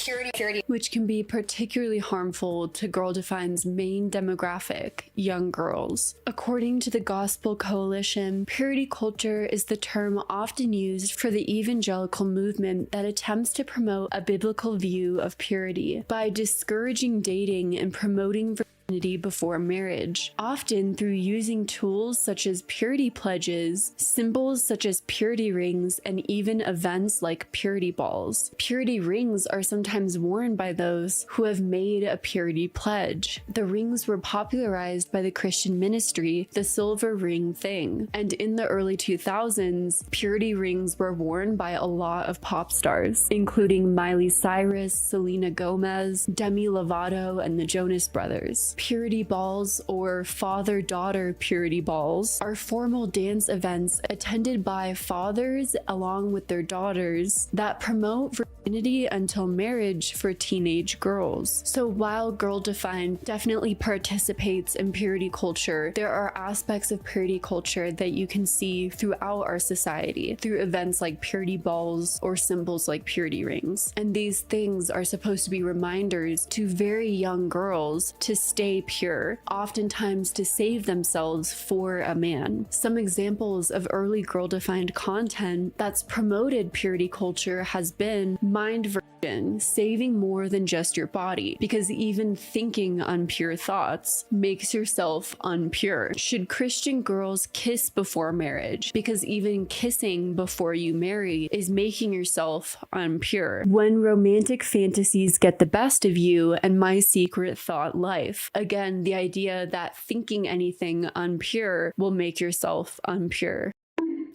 which can be particularly harmful to Girl Defined's main demographic, young girls. According to the Gospel Coalition, purity culture is the term often used for the evangelical movement that attempts to promote a biblical view of purity by discouraging dating and promoting virginity before marriage, often through using tools such as purity pledges, symbols such as purity rings, and even events like purity balls. Purity rings are sometimes worn by those who have made a purity pledge. The rings were popularized by the Christian ministry, the silver ring thing, and in the early 2000s, purity rings were worn by a lot of pop stars, including Miley Cyrus, Selena Gomez, Demi Lovato, and the Jonas Brothers. Purity balls, or father-daughter purity balls, are formal dance events attended by fathers along with their daughters that promote virginity until marriage for teenage girls. So while Girl Defined definitely participates in purity culture, there are aspects of purity culture that you can see throughout our society through events like purity balls or symbols like purity rings. And these things are supposed to be reminders to very young girls to stay pure, oftentimes to save themselves for a man. Some examples of early Girl Defined content that's promoted purity culture has been mind virgin, saving more than just your body, because even thinking unpure thoughts makes yourself unpure. Should Christian girls kiss before marriage? Because even kissing before you marry is making yourself unpure. When romantic fantasies get the best of you, and my secret thought life. Again, the idea that thinking anything unpure will make yourself unpure.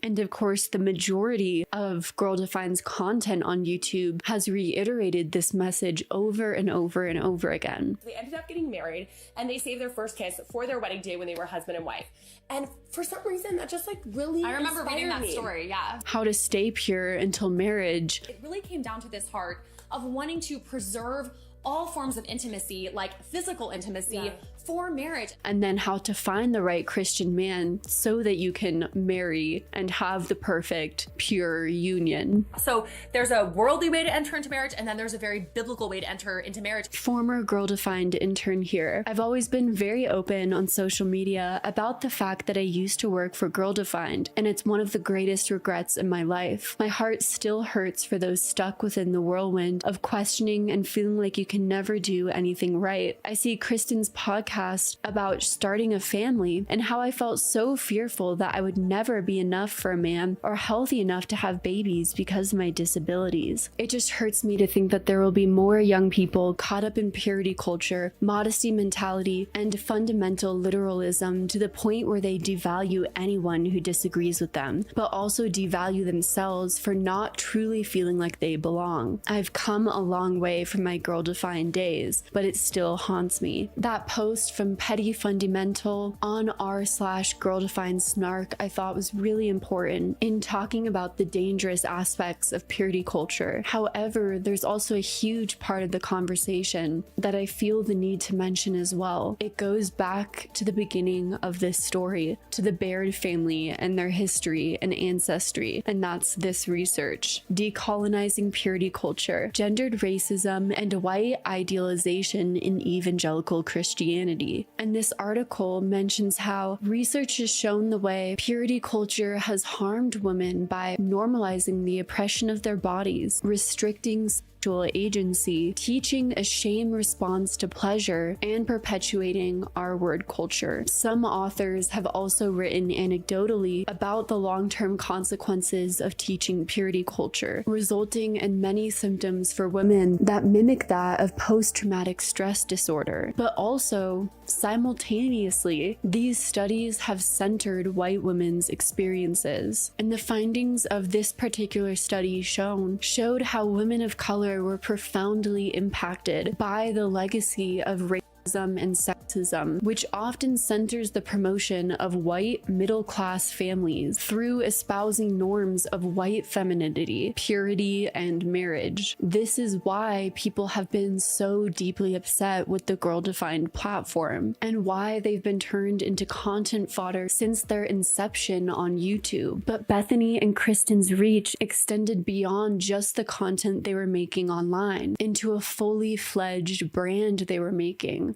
And of course, the majority of Girl Defined's content on YouTube has reiterated this message over and over and over again. They ended up getting married and they saved their first kiss for their wedding day when they were husband and wife. And for some reason, that just like really I remember reading that me. story, yeah. How to stay pure until marriage. It really came down to this heart of wanting to preserve all forms of intimacy, like physical intimacy, for marriage. And then how to find the right Christian man so that you can marry and have the perfect, pure union. So there's a worldly way to enter into marriage, and then there's a very biblical way to enter into marriage. Former Girl Defined intern here. I've always been very open on social media about the fact that I used to work for Girl Defined, and it's one of the greatest regrets in my life. My heart still hurts for those stuck within the whirlwind of questioning and feeling like you can never do anything right. I see Kristen's podcast about starting a family and how I felt so fearful that I would never be enough for a man or healthy enough to have babies because of my disabilities. It just hurts me to think that there will be more young people caught up in purity culture, modesty mentality, and fundamental literalism to the point where they devalue anyone who disagrees with them, but also devalue themselves for not truly feeling like they belong. I've come a long way from my girl-defined days, but it still haunts me. That post from Petty Fundamental on r/girl-defined snark I thought was really important in talking about the dangerous aspects of purity culture. However, there's also a huge part of the conversation that I feel the need to mention as well. It goes back to the beginning of this story, to the Baird family and their history and ancestry, and that's this research: decolonizing purity culture, gendered racism, and white idealization in evangelical Christianity. And this article mentions how research has shown the way purity culture has harmed women by normalizing the oppression of their bodies, restricting sexual agency, teaching a shame response to pleasure, and perpetuating R-word culture. Some authors have also written anecdotally about the long-term consequences of teaching purity culture, resulting in many symptoms for women that mimic that of post-traumatic stress disorder. But also, simultaneously, these studies have centered white women's experiences. And the findings of this particular study showed how women of color were profoundly impacted by the legacy of racism and sexism, which often centers the promotion of white middle-class families through espousing norms of white femininity, purity, and marriage. This is why people have been so deeply upset with the girl-defined platform, and why they've been turned into content fodder since their inception on YouTube. But Bethany and Kristen's reach extended beyond just the content they were making online into a fully fledged brand they were making.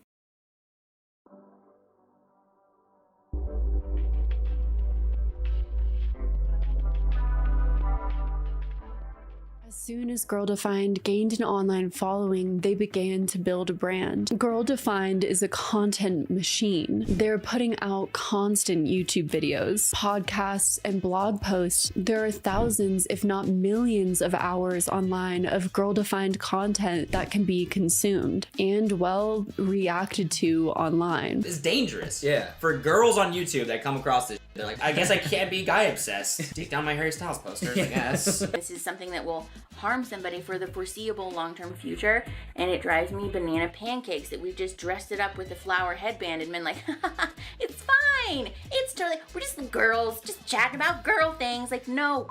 As soon as Girl Defined gained an online following, they began to build a brand. Girl Defined is a content machine. They're putting out constant YouTube videos, podcasts, and blog posts. There are thousands, if not millions, of hours online of Girl Defined content that can be consumed and, well, reacted to online. It's dangerous. Yeah. For girls on YouTube that come across this, they're like, I guess I can't be guy obsessed. Take down my Harry Styles posters, I guess. This is something that will harm somebody for the foreseeable long-term future, and it drives me banana pancakes that we've just dressed it up with a flower headband and been like, it's fine, it's totally, we're just girls just chatting about girl things. Like, no,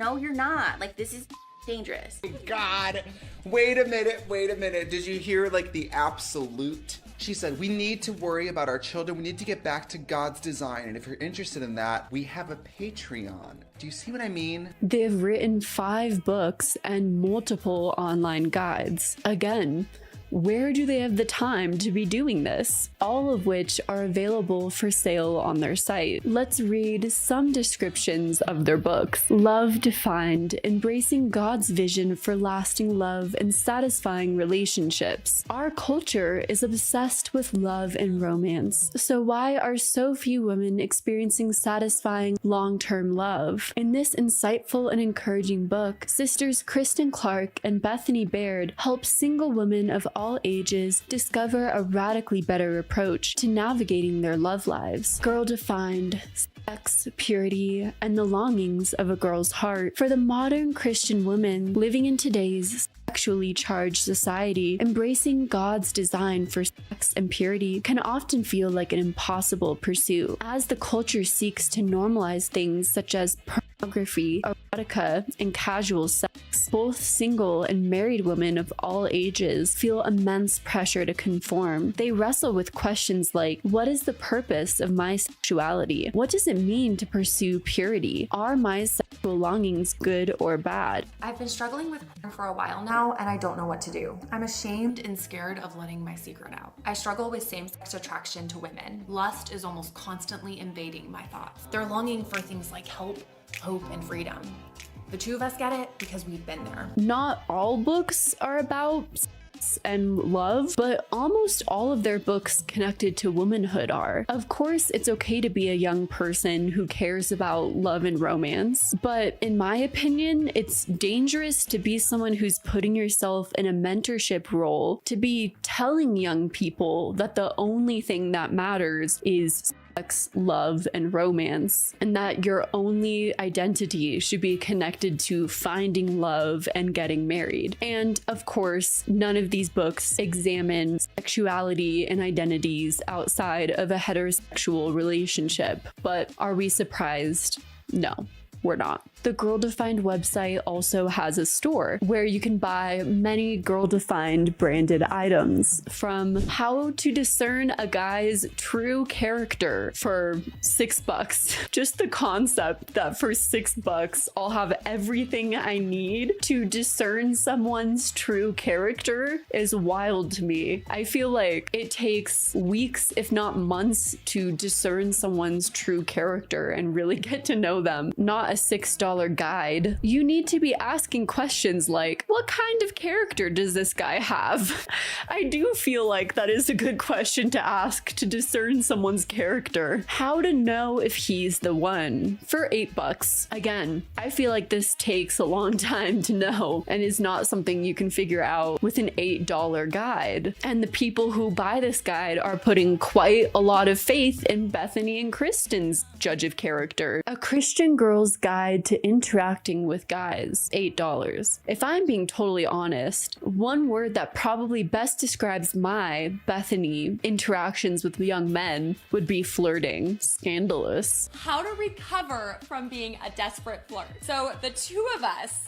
you're not. Like, this is dangerous. God, wait a minute. Did you hear like the absolute? She said, we need to worry about our children. We need to get back to God's design. And if you're interested in that, we have a Patreon. Do you see what I mean? They've written 5 books and multiple online guides. Again, where do they have the time to be doing this? All of which are available for sale on their site. Let's read some descriptions of their books. Love Defined, Embracing God's Vision for Lasting Love and Satisfying Relationships. Our culture is obsessed with love and romance. So why are so few women experiencing satisfying long-term love? In this insightful and encouraging book, sisters Kristen Clark and Bethany Baird help single women of all ages discover a radically better approach to navigating their love lives. Girl Defined, Sex, Purity, and the Longings of a Girl's Heart. For the modern Christian woman living in today's sexually charged society, embracing God's design for sex and purity can often feel like an impossible pursuit, as the culture seeks to normalize things such as pornography, erotica, and casual sex. Both single and married women of all ages feel immense pressure to conform. They wrestle with questions like, what is the purpose of my sexuality? What does it mean to pursue purity? Are my sexual longings good or bad? I've been struggling with porn for a while now, and I don't know what to do. I'm ashamed and scared of letting my secret out. I struggle with same-sex attraction to women. Lust is almost constantly invading my thoughts. They're longing for things like help, hope, and freedom. The two of us get it because we've been there. Not all books are about and love, but almost all of their books connected to womanhood are. Of course, it's okay to be a young person who cares about love and romance, but in my opinion, it's dangerous to be someone who's putting yourself in a mentorship role, to be telling young people that the only thing that matters is sex, love, and romance, and that your only identity should be connected to finding love and getting married. And of course, none of these books examine sexuality and identities outside of a heterosexual relationship. But are we surprised? No, we're not. The Girl Defined website also has a store where you can buy many Girl Defined branded items, from how to discern a guy's true character for $6. Just the concept that for $6 I'll have everything I need to discern someone's true character is wild to me. I feel like it takes weeks, if not months, to discern someone's true character and really get to know them, not a $6 guide. You need to be asking questions like, what kind of character does this guy have? I do feel like that is a good question to ask to discern someone's character. How to know if he's the one for $8. Again, I feel like this takes a long time to know and is not something you can figure out with an $8 guide. And the people who buy this guide are putting quite a lot of faith in Bethany and Kristen's judge of character. A Christian girl's guide to interacting with guys, $8. If I'm being totally honest, one word that probably best describes my, Bethany, interactions with young men would be flirting. Scandalous. How to recover from being a desperate flirt. So the two of us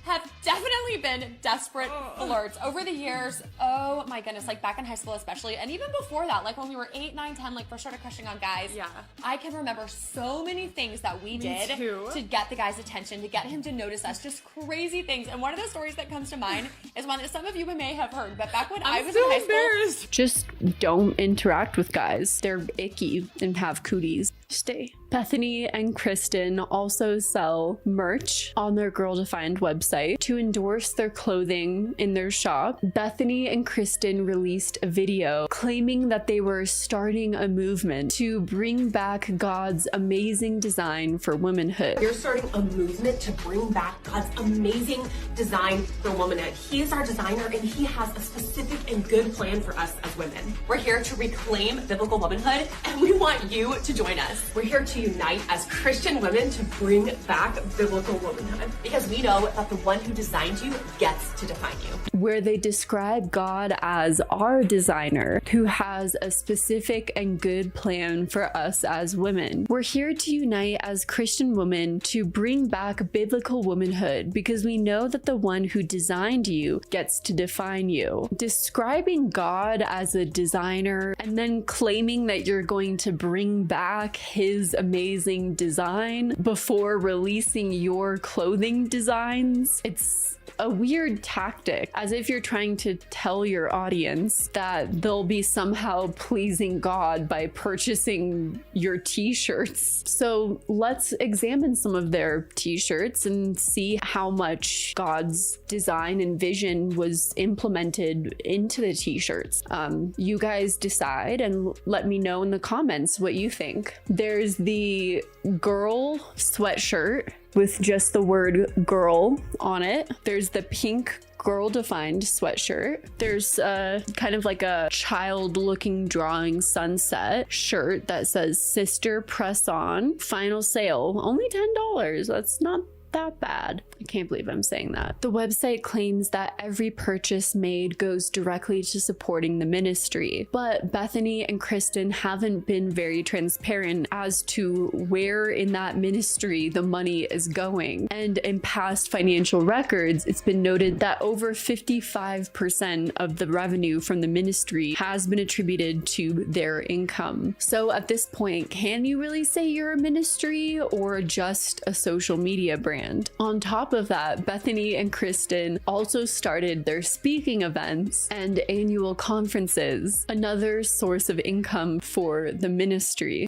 have definitely been desperate flirts over the years. Oh my goodness, like back in high school especially, and even before that, like when we were 8, 9, 10, like first started crushing on guys. Yeah. I can remember so many things that we did to get the guy's attention, to get him to notice us, just crazy things. And one of the stories that comes to mind is one that some of you may have heard, but back when I was in high school. Just don't interact with guys. They're icky and have cooties. Stay. Bethany and Kristen also sell merch on their Girl Defined website to endorse their clothing in their shop. Bethany and Kristen released a video claiming that they were starting a movement to bring back God's amazing design for womanhood. You're starting a movement to bring back God's amazing design for womanhood. He is our designer and he has a specific and good plan for us as women. We're here to reclaim biblical womanhood and we want you to join us. We're here to unite as Christian women to bring back biblical womanhood because we know that the one who designed you gets to define you. Where they describe God as our designer who has a specific and good plan for us as women. We're here to unite as Christian women to bring back biblical womanhood because we know that the one who designed you gets to define you. Describing God as a designer and then claiming that you're going to bring back his amazing design before releasing your clothing designs, it's a weird tactic, as if you're trying to tell your audience that they'll be somehow pleasing God by purchasing your t-shirts. So let's examine some of their t-shirts and see how much God's design and vision was implemented into the t-shirts. You guys decide and let me know in the comments what you think. There's the girl sweatshirt with just the word girl on it. There's the pink Girl Defined sweatshirt. There's kind of like a child looking drawing sunset shirt that says sister press on, final sale, only $10. That's not that bad. I can't believe I'm saying that. The website claims that every purchase made goes directly to supporting the ministry, but Bethany and Kristen haven't been very transparent as to where in that ministry the money is going. And in past financial records, it's been noted that over 55% of the revenue from the ministry has been attributed to their income. So at this point, can you really say you're a ministry or just a social media brand? On top of that, Bethany and Kristen also started their speaking events and annual conferences, another source of income for the ministry.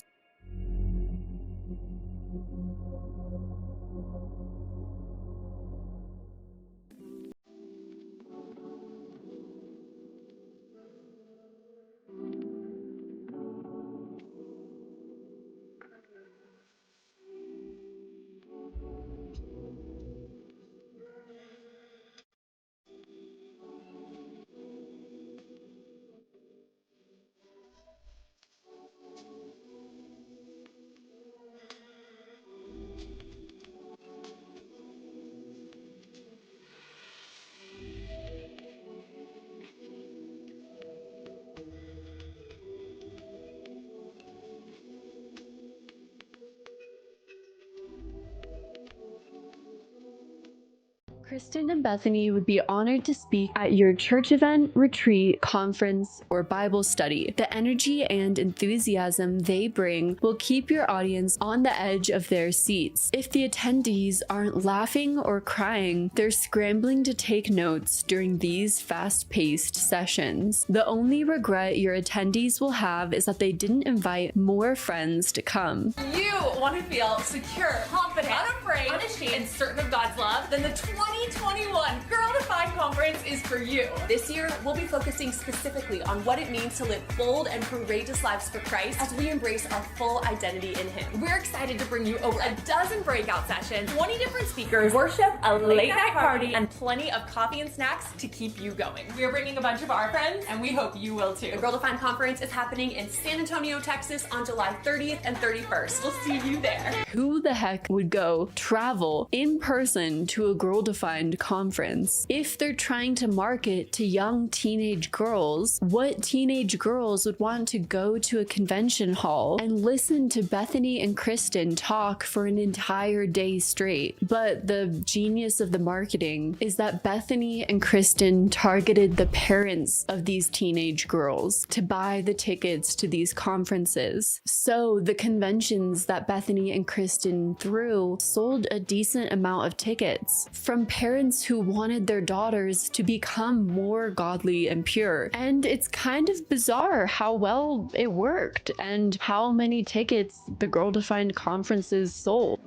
Kristen and Bethany would be honored to speak at your church event, retreat, conference, or Bible study. The energy and enthusiasm they bring will keep your audience on the edge of their seats. If the attendees aren't laughing or crying, they're scrambling to take notes during these fast-paced sessions. The only regret your attendees will have is that they didn't invite more friends to come. You want to feel secure, confident, unafraid, unashamed, and certain of God's love? Then the 2021 Girl Defined Conference is for you. This year, we'll be focusing specifically on what it means to live bold and courageous lives for Christ as we embrace our full identity in Him. We're excited to bring you over a dozen breakout sessions, 20 different speakers, worship, a late night party, and plenty of coffee and snacks to keep you going. We're bringing a bunch of our friends, and we hope you will too. The Girl Defined Conference is happening in San Antonio, Texas on July 30th and 31st. We'll see you there. Who the heck would go travel in person to a Girl Defined conference? If they're trying to market to young teenage girls, what teenage girls would want to go to a convention hall and listen to Bethany and Kristen talk for an entire day straight? But the genius of the marketing is that Bethany and Kristen targeted the parents of these teenage girls to buy the tickets to these conferences. So the conventions that Bethany and Kristen threw sold a decent amount of tickets from parents who wanted their daughters to become more godly and pure. And it's kind of bizarre how well it worked and how many tickets the Girl Defined conferences sold.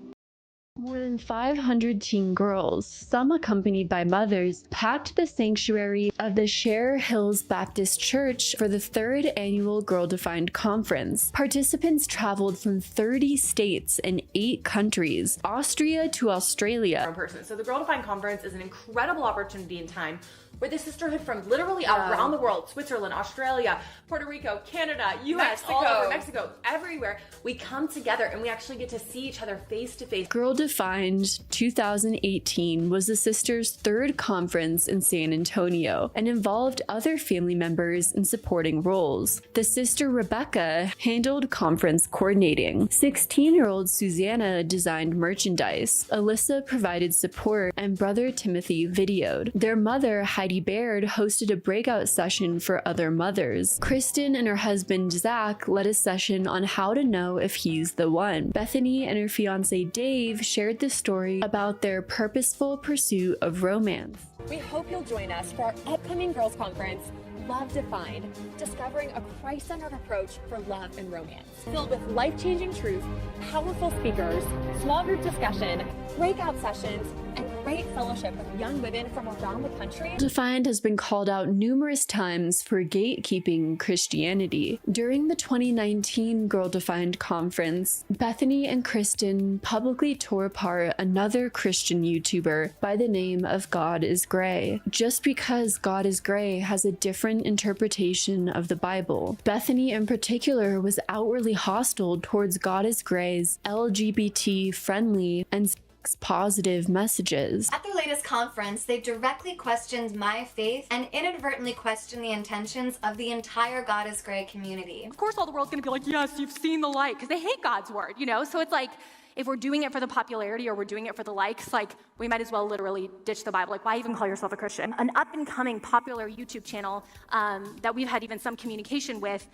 More than 500 teen girls, some accompanied by mothers, packed the sanctuary of the Cher Hills Baptist Church for the 3rd annual Girl Defined Conference. Participants traveled from 30 states and 8 countries, Austria to Australia. So the Girl Defined Conference is an incredible opportunity in time where the sisterhood from literally around the world, Switzerland, Australia, Puerto Rico, Canada, US, all over Mexico, everywhere, we come together and we actually get to see each other face to face. Girl Defined 2018 was the sisters' 3rd conference in San Antonio and involved other family members in supporting roles. The sister Rebecca handled conference coordinating. 16-year-old Susanna designed merchandise. Alyssa provided support, and brother Timothy videoed. Their mother, Heidi Baird, hosted a breakout session for other mothers. Kristen and her husband Zach led a session on how to know if he's the one. Bethany and her fiance Dave shared the story about their purposeful pursuit of romance. We hope you'll join us for our upcoming Girls Conference, Love Defined, discovering a Christ-centered approach for love and romance, filled with life-changing truth, powerful speakers, small group discussion, breakout sessions, and great fellowship with young women from around the country. Defined has been called out numerous times for gatekeeping Christianity. During the 2019 Girl Defined conference, Bethany and Kristen publicly tore apart another Christian YouTuber by the name of God is Gray, just because God is Gray has a different interpretation of the Bible. Bethany in particular was outwardly hostile towards God is Gray's LGBT-friendly and positive messages. At their latest conference, they directly questioned my faith and inadvertently questioned the intentions of the entire God is Gray community. Of course all the world's gonna be like, yes, you've seen the light, because they hate God's word, you know? So it's like, if we're doing it for the popularity or we're doing it for the likes, like, we might as well literally ditch the Bible. Like, why even call yourself a Christian? An up-and-coming popular YouTube channel that we've had even some communication with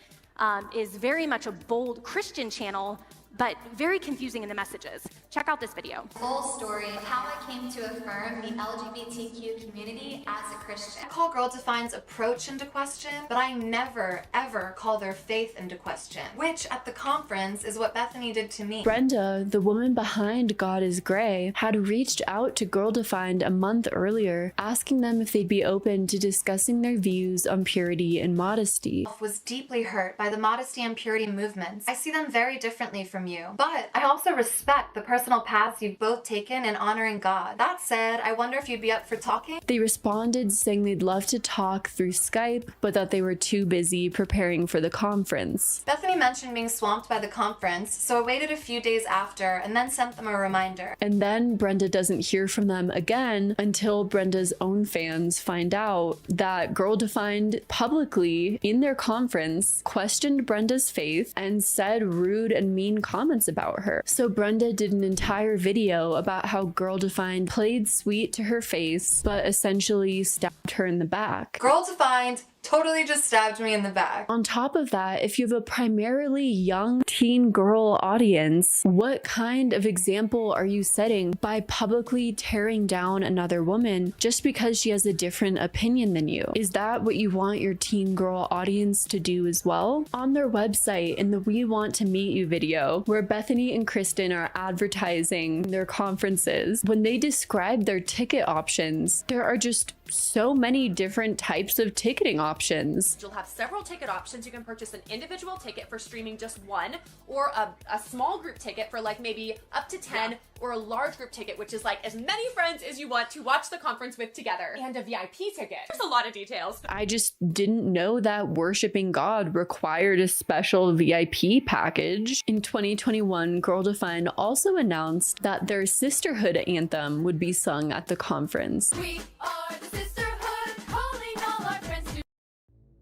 is very much a bold Christian channel, but very confusing in the messages. Check out this video. Full story of how I came to affirm the LGBTQ community as a Christian. I call Girl Defined's approach into question, but I never, ever call their faith into question, which at the conference is what Bethany did to me. Brenda, the woman behind God is Gray, had reached out to Girl Defined a month earlier, asking them if they'd be open to discussing their views on purity and modesty. I was deeply hurt by the modesty and purity movements. I see them very differently from you, but I also respect the personal paths you've both taken in honoring God. That said, I wonder if you'd be up for talking? They responded saying they'd love to talk through Skype, but that they were too busy preparing for the conference. Bethany mentioned being swamped by the conference, so I waited a few days after and then sent them a reminder. And then Brenda doesn't hear from them again until Brenda's own fans find out that Girl Defined publicly in their conference questioned Brenda's faith and said rude and mean comments about her. So Brenda did an entire video about how Girl Defined played sweet to her face, but essentially stabbed her in the back. Girl Defined totally just stabbed me in the back. On top of that, if you have a primarily young teen girl audience, what kind of example are you setting by publicly tearing down another woman just because she has a different opinion than you? Is that what you want your teen girl audience to do as well? On their website, in the We Want to Meet You video, where Bethany and Kristen are advertising their conferences, when they describe their ticket options, there are just so many different types of ticketing options. You'll have several ticket options. You can purchase an individual ticket for streaming just one, or a small group ticket for like maybe up to 10, or a large group ticket, which is like as many friends as you want to watch the conference with together, and a VIP ticket. There's a lot of details. I just didn't know that worshiping God required a special VIP package. In 2021, Girl Defined also announced that their sisterhood anthem would be sung at the conference. We are the sisterhood, calling all our friends to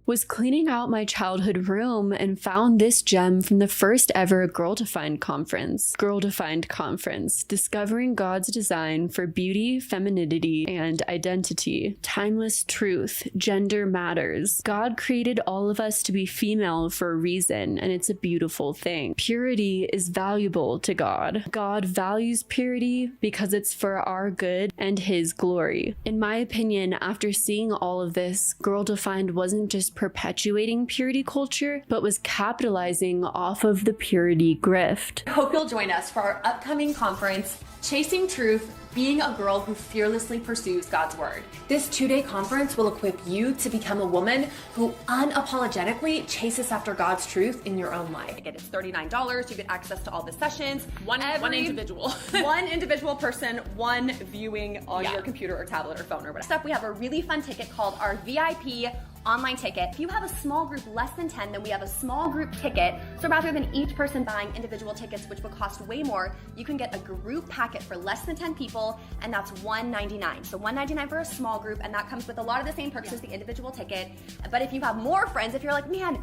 Was cleaning out my childhood room and found this gem from the first ever Girl Defined conference. Girl Defined Conference, Discovering God's Design for Beauty, Femininity, and Identity. Timeless truth, gender matters. God created all of us to be female for a reason, and it's a beautiful thing. Purity is valuable to God. God values purity because it's for our good and His glory. In my opinion, after seeing all of this, Girl Defined wasn't just perpetuating purity culture, but was capitalizing off of the purity grift. I hope you'll join us for our upcoming conference, Chasing Truth, Being a Girl Who Fearlessly Pursues God's Word. This 2-day conference will equip you to become a woman who unapologetically chases after God's truth in your own life. Again, it's $39. You get access to all the sessions. One individual. One individual person, one viewing on your computer or tablet or phone or whatever. Next up, we have a really fun ticket called our VIP online ticket. If you have a small group less than 10, then we have a small group ticket. So rather than each person buying individual tickets, which would cost way more, you can get a group packet for less than 10 people, and that's $199. So $199 for a small group, and that comes with a lot of the same perks as the individual ticket. But if you have more friends, if you're like, man,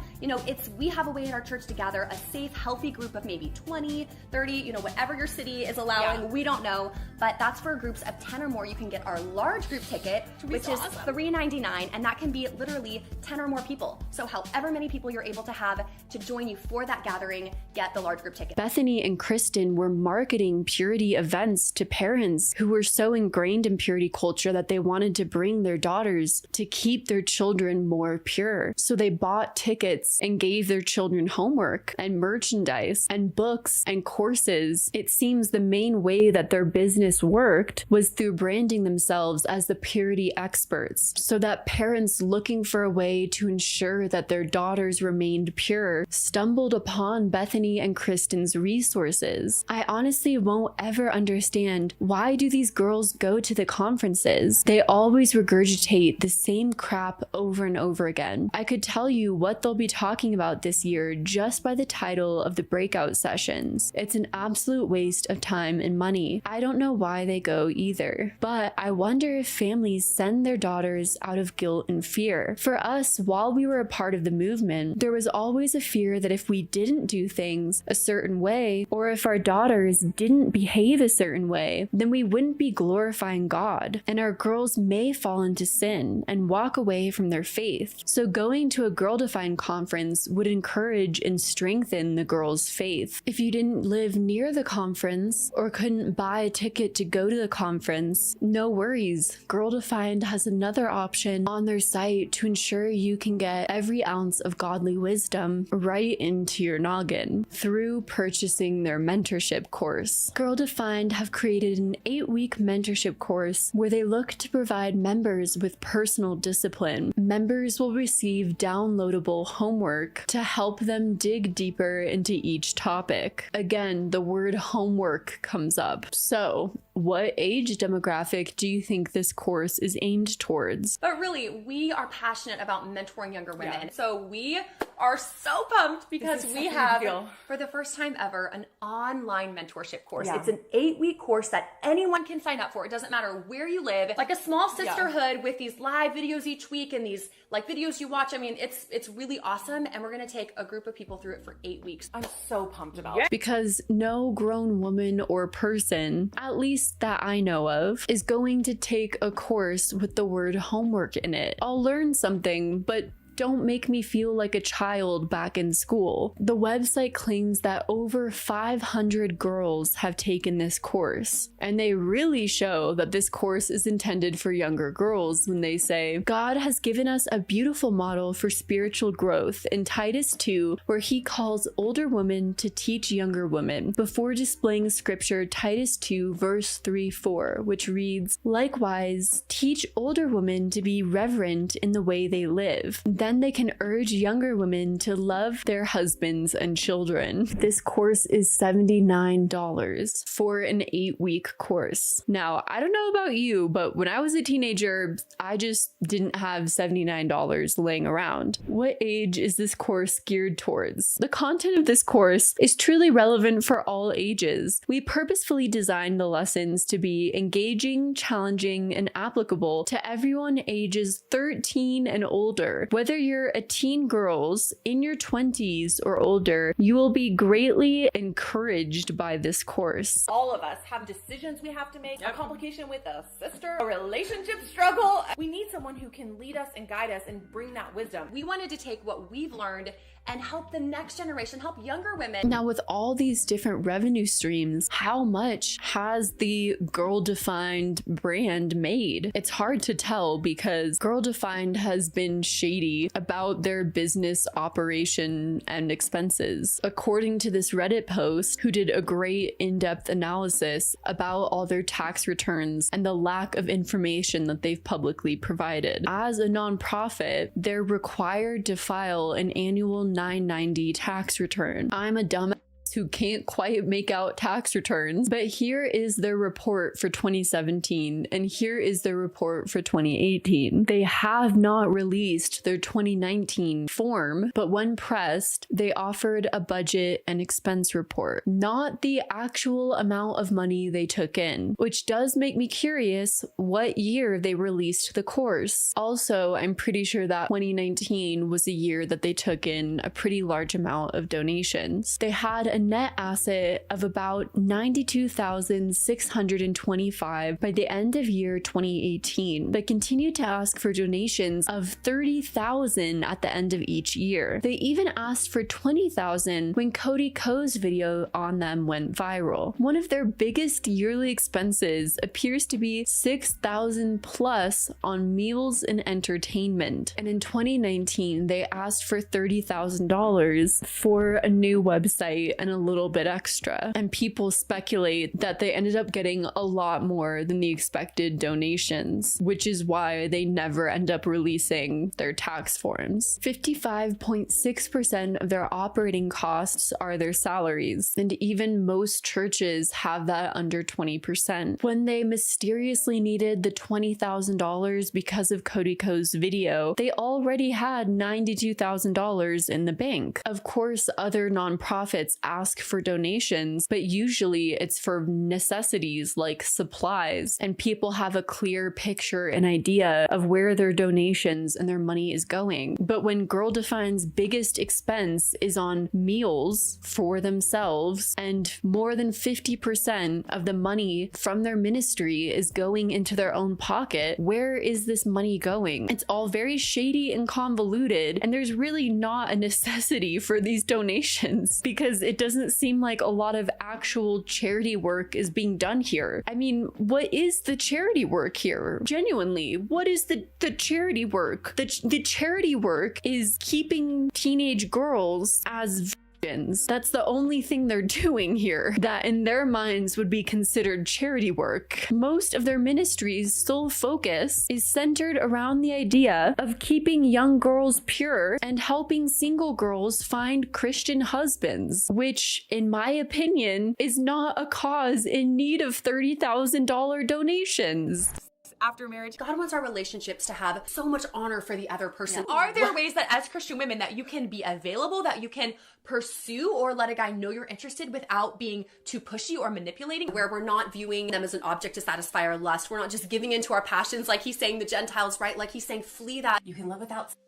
we have a way at our church to gather a safe, healthy group of maybe 20, 30, whatever your city is allowing, we don't know. But that's for groups of 10 or more. You can get our large group ticket, which is $399, and that can be literally 10 or more people. So however many people you're able to have to join you for that gathering, get the large group ticket. Bethany and Kristen were marketing purity events to parents who were so ingrained in purity culture that they wanted to bring their daughters to keep their children more pure. So they bought tickets and gave their children homework and merchandise and books and courses. It seems the main way that their business worked was through branding themselves as the purity experts, so that parents looking for a way to ensure that their daughters remained pure stumbled upon Bethany and Kristen's resources. I honestly won't ever understand, why do these girls go to the conferences? They always regurgitate the same crap over and over again. I could tell you what they'll be talking about this year just by the title of the breakout sessions. It's an absolute waste of time and money. I don't know why they go either, but I wonder if families send their daughters out of guilt and fear. For us, while we were a part of the movement, there was always a fear that if we didn't do things a certain way, or if our daughters didn't behave a certain way, then we wouldn't be glorifying God, and our girls may fall into sin and walk away from their faith. So going to a Girl Defined conference would encourage and strengthen the girls' faith. If you didn't live near the conference or couldn't buy a ticket to go to the conference, no worries. Girl Defined has another option on their site to ensure you can get every ounce of godly wisdom right into your noggin through purchasing their mentorship course. Girl Defined have created an 8-week mentorship course where they look to provide members with personal discipline. Members will receive downloadable homework to help them dig deeper into each topic. Again, the word homework comes up. So, what age demographic do you think this course is aimed towards? But really, we are passionate passionate about mentoring younger women. So we are so pumped because we have, for the first time ever, an online mentorship course. It's an 8-week course that anyone can sign up for. It doesn't matter where you live. Like a small sisterhood with these live videos each week and these like videos you watch. I mean, it's really awesome. And we're going to take a group of people through it for 8 weeks. I'm so pumped about it. Because no grown woman or person, at least that I know of, is going to take a course with the word homework in it. I'll learn something, but don't make me feel like a child back in school. The website claims that over 500 girls have taken this course, and they really show that this course is intended for younger girls when they say, God has given us a beautiful model for spiritual growth in Titus 2, where he calls older women to teach younger women, before displaying scripture Titus 2 verse 3-4, which reads, likewise, teach older women to be reverent in the way they live. Then they can urge younger women to love their husbands and children. This course is $79 for an 8-week course. Now, I don't know about you, but when I was a teenager, I just didn't have $79 laying around. What age is this course geared towards? The content of this course is truly relevant for all ages. We purposefully designed the lessons to be engaging, challenging, and applicable to everyone ages 13 and older. Whether you're a teen girls in your 20s or older, you will be greatly encouraged by this course. All of us have decisions we have to make, a complication with a sister, a relationship struggle. We need someone who can lead us and guide us and bring that wisdom. We wanted to take what we've learned and help the next generation, help younger women. Now, with all these different revenue streams, how much has the Girl Defined brand made? It's hard to tell because Girl Defined has been shady about their business operation and expenses. According to this Reddit post, who did a great in-depth analysis about all their tax returns and the lack of information that they've publicly provided. As a nonprofit, they're required to file an annual 990 tax return. I'm a dumb who can't quite make out tax returns, but here is their report for 2017 and here is their report for 2018. They have not released their 2019 form, but when pressed, they offered a budget and expense report, not the actual amount of money they took in, which does make me curious what year they released the course. Also, I'm pretty sure that 2019 was a year that they took in a pretty large amount of donations. They had a net asset of about $92,625 by the end of year 2018, but continued to ask for donations of $30,000 at the end of each year. They even asked for $20,000 when Cody Ko's video on them went viral. One of their biggest yearly expenses appears to be $6,000 plus on meals and entertainment. And in 2019, they asked for $30,000 for a new website and a little bit extra. And people speculate that they ended up getting a lot more than the expected donations, which is why they never end up releasing their tax forms. 55.6% of their operating costs are their salaries, and even most churches have that under 20%. When they mysteriously needed the $20,000 because of Cody Ko's video, they already had $92,000 in the bank. Of course, other nonprofits ask for donations, but usually it's for necessities like supplies, and people have a clear picture and idea of where their donations and their money is going. But when Girl Defined's biggest expense is on meals for themselves, and more than 50% of the money from their ministry is going into their own pocket, where is this money going? It's all very shady and convoluted, and there's really not a necessity for these donations because it doesn't seem like a lot of actual charity work is being done here. I mean, what is the charity work here? Genuinely, what is the charity work? The charity work is keeping teenage girls as virgins. That's the only thing they're doing here that in their minds would be considered charity work. Most of their ministry's sole focus is centered around the idea of keeping young girls pure and helping single girls find Christian husbands, which, in my opinion, is not a cause in need of $30,000 donations. after marriage. God wants our relationships to have so much honor for the other person. Yeah. Are there ways that as Christian women that you can be available, that you can pursue or let a guy know you're interested without being too pushy or manipulating? Where we're not viewing them as an object to satisfy our lust. We're not just giving into our passions like he's saying the Gentiles, right? Like he's saying flee that. You can live without sex,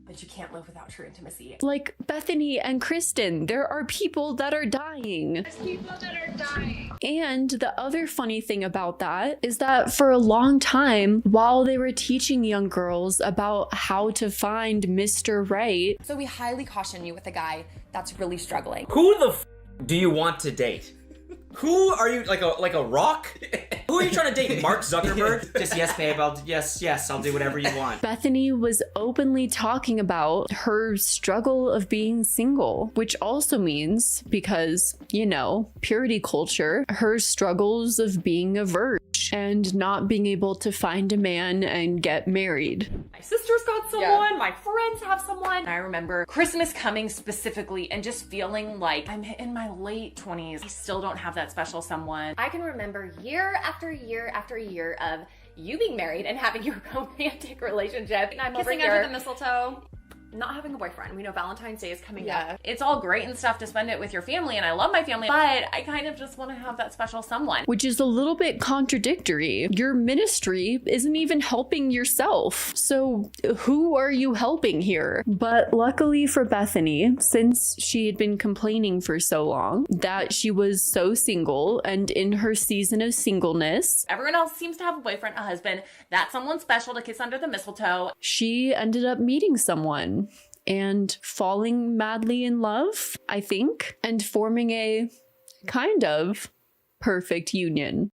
but you can't live without true intimacy. Like Bethany and Kristen, there are people that are dying. There's people that are dying. And the other funny thing about that is that for a long time, while they were teaching young girls about how to find Mr. Right. So we highly caution you with a guy that's really struggling. Who the do you want to date? Who are you, like a rock? Who are you trying to date? Mark Zuckerberg? Just yes, babe. I'll do whatever you want. Bethany was openly talking about her struggle of being single, which also means, because, you know, purity culture, her struggles of being a virgin and not being able to find a man and get married. My sister's got someone, my friends have someone. I remember Christmas coming specifically and just feeling like I'm in my late 20s. I still don't have that special someone. I can remember year after year after year of you being married and having your romantic relationship. And I'm kissing over here, under the mistletoe. not having a boyfriend. We know Valentine's Day is coming up. It's all great and stuff to spend it with your family, and I love my family, but I kind of just want to have that special someone. Which is a little bit contradictory. Your ministry isn't even helping yourself. So who are you helping here? But luckily for Bethany, since she had been complaining for so long that she was so single and in her season of singleness, everyone else seems to have a boyfriend, a husband, that's someone special to kiss under the mistletoe. She ended up meeting someone and falling madly in love, I think, and forming a kind of perfect union.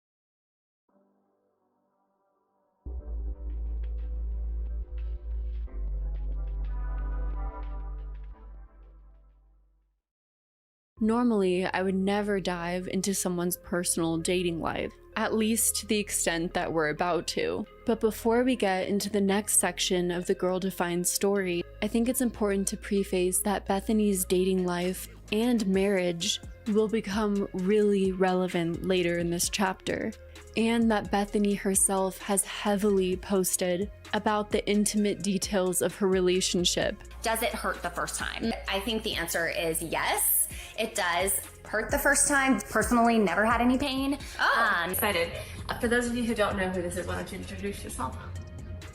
Normally, I would never dive into someone's personal dating life, at least to the extent that we're about to. But before we get into the next section of the Girl Defined story, I think it's important to preface that Bethany's dating life and marriage will become really relevant later in this chapter, and that Bethany herself has heavily posted about the intimate details of her relationship. Does it hurt the first time? I think the answer is yes. It does hurt the first time. Personally, never had any pain. Excited. For those of you who don't know who this is, why don't you introduce yourself?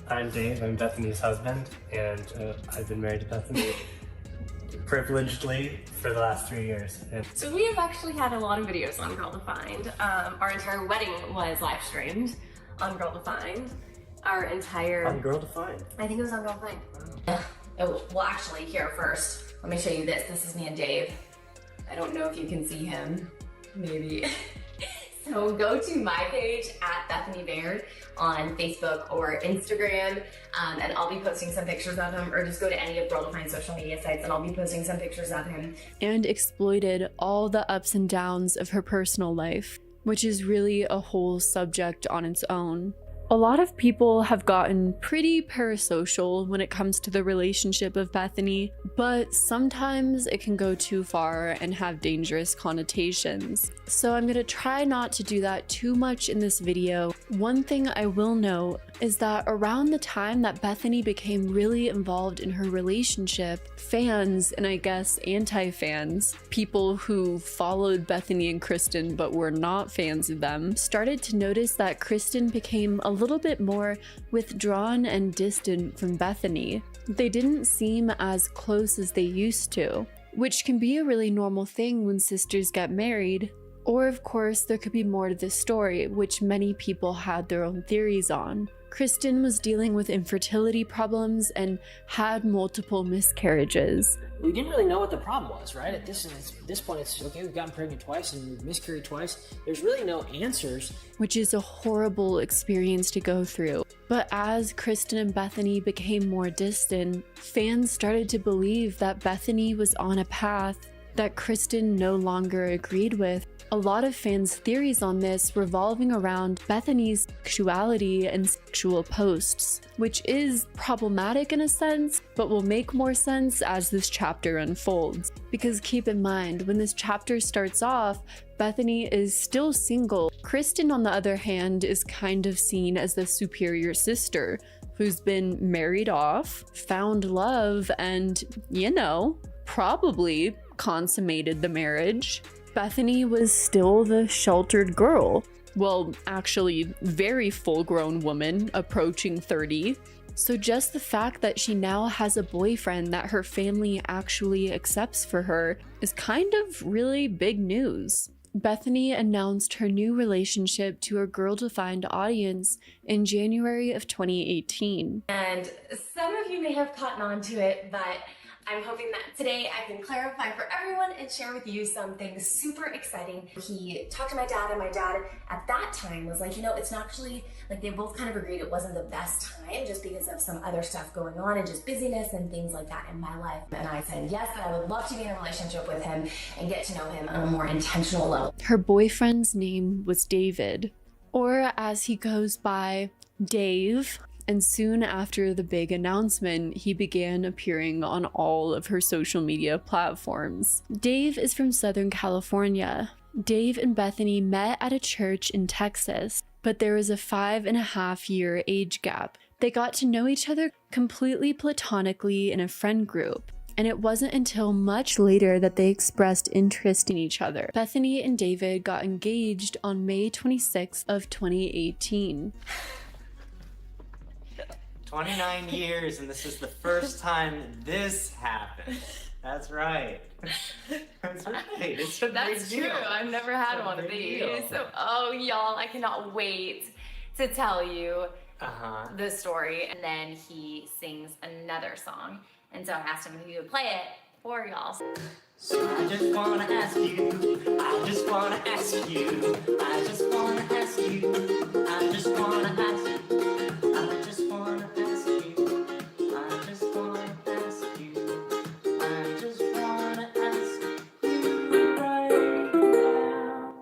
I'm Dave. I'm Bethany's husband, and I've been married to Bethany privilegedly for the last 3 years. So we have actually had a lot of videos on Girl Defined. Our entire wedding was live streamed on Girl Defined. Our entire... On Girl Defined? I think it was on Girl Defined. Oh, well, actually, here first, let me show you this. This is me and Dave. I don't know if you can see him. Maybe. So go to my page at Bethany Baird on Facebook or Instagram, and I'll be posting some pictures of him, or just go to any of Girl Defined social media sites and I'll be posting some pictures of him. And exploited all the ups and downs of her personal life, which is really a whole subject on its own. A lot of people have gotten pretty parasocial when it comes to the relationship of Bethany, but sometimes it can go too far and have dangerous connotations. So I'm gonna try not to do that too much in this video. One thing I will note is that around the time that Bethany became really involved in her relationship, fans, and I guess anti-fans, people who followed Bethany and Kristen but were not fans of them, started to notice that Kristen became a little bit more withdrawn and distant from Bethany. They didn't seem as close as they used to, which can be a really normal thing when sisters get married. Or of course, there could be more to this story, which many people had their own theories on. Kristen was dealing with infertility problems and had multiple miscarriages. We didn't really know what the problem was, right? At this point, it's okay, we've gotten pregnant twice and we've miscarried twice. There's really no answers. Which is a horrible experience to go through. But as Kristen and Bethany became more distant, fans started to believe that Bethany was on a path that Kristen no longer agreed with. A lot of fans' theories on this revolving around Bethany's sexuality and sexual posts, which is problematic in a sense, but will make more sense as this chapter unfolds. Because keep in mind, when this chapter starts off, Bethany is still single. Kristen, on the other hand, is kind of seen as the superior sister who's been married off, found love, and, you know, probably consummated the marriage. Bethany was still the sheltered girl. Well, actually, very full-grown woman, approaching 30. So just the fact that she now has a boyfriend that her family actually accepts for her is kind of really big news. Bethany announced her new relationship to her girl-defined audience in January of 2018. And some of you may have caught on to it, but I'm hoping that today I can clarify for everyone and share with you something super exciting. He talked to my dad, and my dad at that time was like, you know, it's not actually, like, they both kind of agreed it wasn't the best time just because of some other stuff going on and just busyness and things like that in my life. And I said yes, that I would love to be in a relationship with him and get to know him on a more intentional level. Her boyfriend's name was David, or as he goes by, Dave. And soon after the big announcement, he began appearing on all of her social media platforms. Dave is from Southern California. Dave and Bethany met at a church in Texas, but there was a 5.5-year age gap. They got to know each other completely platonically in a friend group, and it wasn't until much later that they expressed interest in each other. Bethany and David got engaged on May 26th of 2018. 29 years, and this is the first time this happened. That's right. That's right. It's a That's big deal. true. I've never had It's a one of big these. deal. So, oh, y'all, I cannot wait to tell you Uh-huh. the story. And then he sings another song. And so I asked him if he would play it for y'all. So I just wanna ask you, I just wanna ask you, I just wanna ask you, I just wanna ask you, I just wanna ask you, I just wanna ask you, I just wanna ask you right now.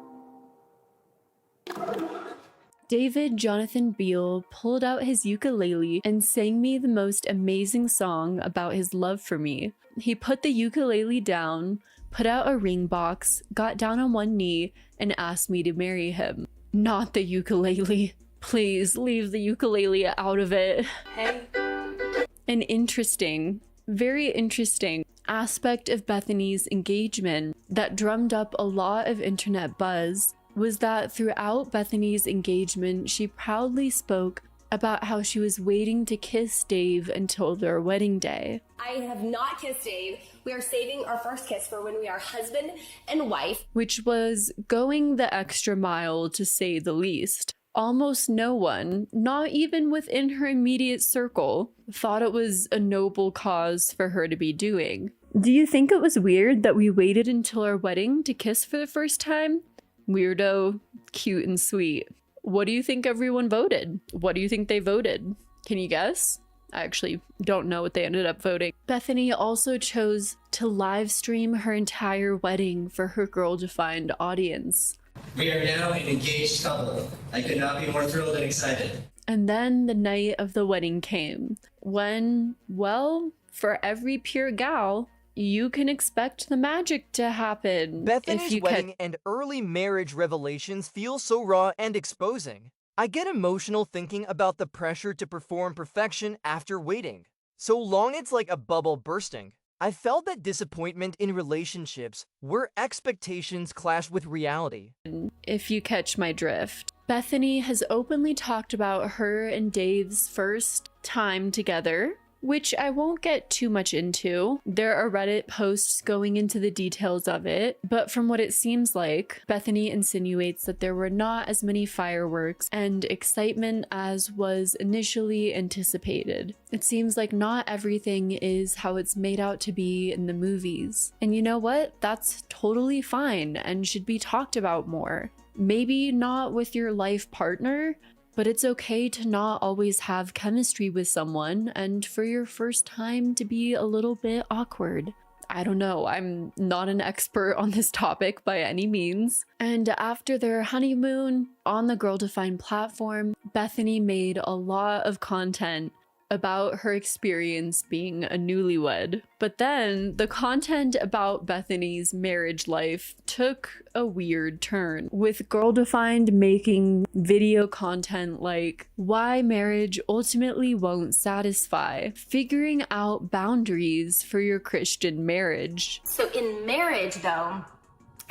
David Jonathan Beal pulled out his ukulele and sang me the most amazing song about his love for me. He put the ukulele down, put out a ring box, got down on one knee, and asked me to marry him. Not the ukulele. Please leave the ukulele out of it. Hey. An interesting, very interesting aspect of Bethany's engagement that drummed up a lot of internet buzz was that throughout Bethany's engagement, she proudly spoke about how she was waiting to kiss Dave until their wedding day. I have not kissed Dave. We are saving our first kiss for when we are husband and wife. Which was going the extra mile, to say the least. Almost no one, not even within her immediate circle, thought it was a noble cause for her to be doing. Do you think it was weird that we waited until our wedding to kiss for the first time? Weirdo, cute and sweet. What do you think everyone voted? What do you think they voted? Can you guess? I actually don't know what they ended up voting. Bethany also chose to live stream her entire wedding for her girl-defined audience. We are now an engaged couple. I could not be more thrilled and excited. And then the night of the wedding came, when, well, for every pure gal, you can expect the magic to happen. Bethany's wedding and early marriage revelations feel so raw and exposing. I get emotional thinking about the pressure to perform perfection after waiting. So long it's like a bubble bursting. I felt that disappointment in relationships where expectations clash with reality. If you catch my drift. Bethany has openly talked about her and Dave's first time together, which I won't get too much into. There are Reddit posts going into the details of it, but from what it seems like, Bethany insinuates that there were not as many fireworks and excitement as was initially anticipated. It seems like not everything is how it's made out to be in the movies. And you know what? That's totally fine and should be talked about more. Maybe not with your life partner, but it's okay to not always have chemistry with someone and for your first time to be a little bit awkward. I don't know. I'm not an expert on this topic by any means. And after their honeymoon on the Girl Defined platform, Bethany made a lot of content about her experience being a newlywed. But then the content about Bethany's marriage life took a weird turn, with Girl Defined making video content like why marriage ultimately won't satisfy, figuring out boundaries for your Christian marriage. So in marriage, though,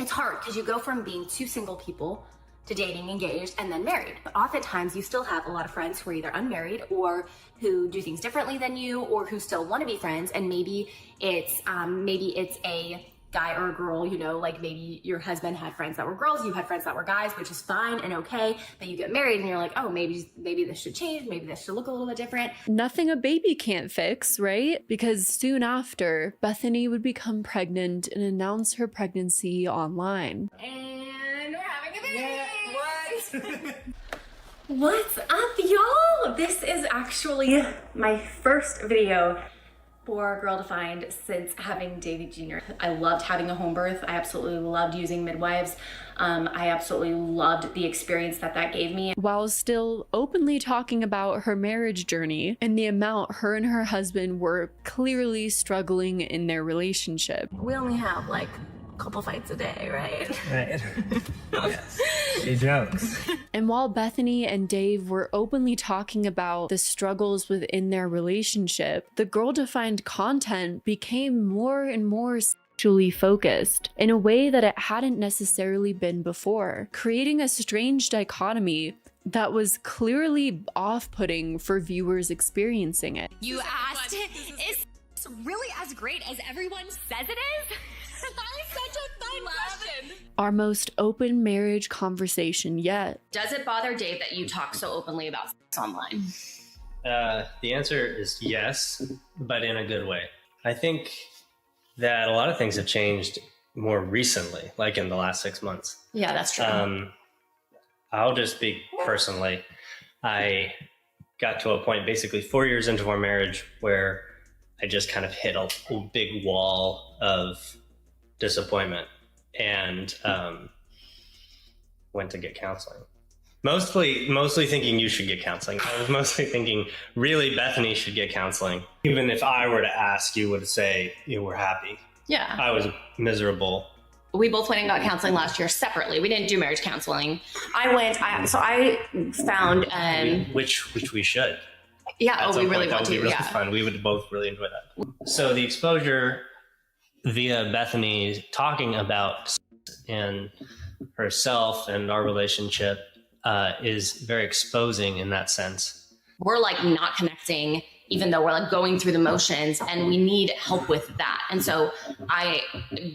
it's hard because you go from being two single people to dating, engaged, and then married. But oftentimes you still have a lot of friends who are either unmarried or who do things differently than you, or who still want to be friends. And maybe it's a guy or a girl, you know, like maybe your husband had friends that were girls, you had friends that were guys, which is fine and okay. But you get married and you're like, oh, maybe this should change. Maybe this should look a little bit different. Nothing a baby can't fix, right? Because soon after, Bethany would become pregnant and announce her pregnancy online. And we're having a baby. What? What's up, y'all? This is actually my first video for Girl Defined since having David Jr. I loved having a home birth. I absolutely loved using midwives. I absolutely loved the experience that gave me. While still openly talking about her marriage journey and the amount her and her husband were clearly struggling in their relationship. We only have like a couple fights a day, right? Right. Yes. She jokes. And while Bethany and Dave were openly talking about the struggles within their relationship, the Girl Defined content became more and more sexually focused in a way that it hadn't necessarily been before, creating a strange dichotomy that was clearly off-putting for viewers experiencing it. You asked, is this really as great as everyone says it is? That is such a fun question. Our most open marriage conversation yet. Does it bother Dave that you talk so openly about sex online? The answer is yes, but in a good way. I think that a lot of things have changed more recently, like in the last 6 months. Yeah, that's true. I'll just speak personally. I got to a point basically 4 years into our marriage where I just kind of hit a big wall of disappointment and went to get counseling. Mostly thinking you should get counseling. I was mostly thinking really Bethany should get counseling. Even if I were to ask, you would say you were happy. Yeah. I was miserable. We both went and got counseling last year separately. We didn't do marriage counseling. I found which we should. Yeah, At we some really point, want that would to. be really Yeah. fun. We would both really enjoy that. So the exposure via Bethany talking about and herself and our relationship is very exposing in that sense. We're like not connecting, even though we're like going through the motions, and we need help with that. And so I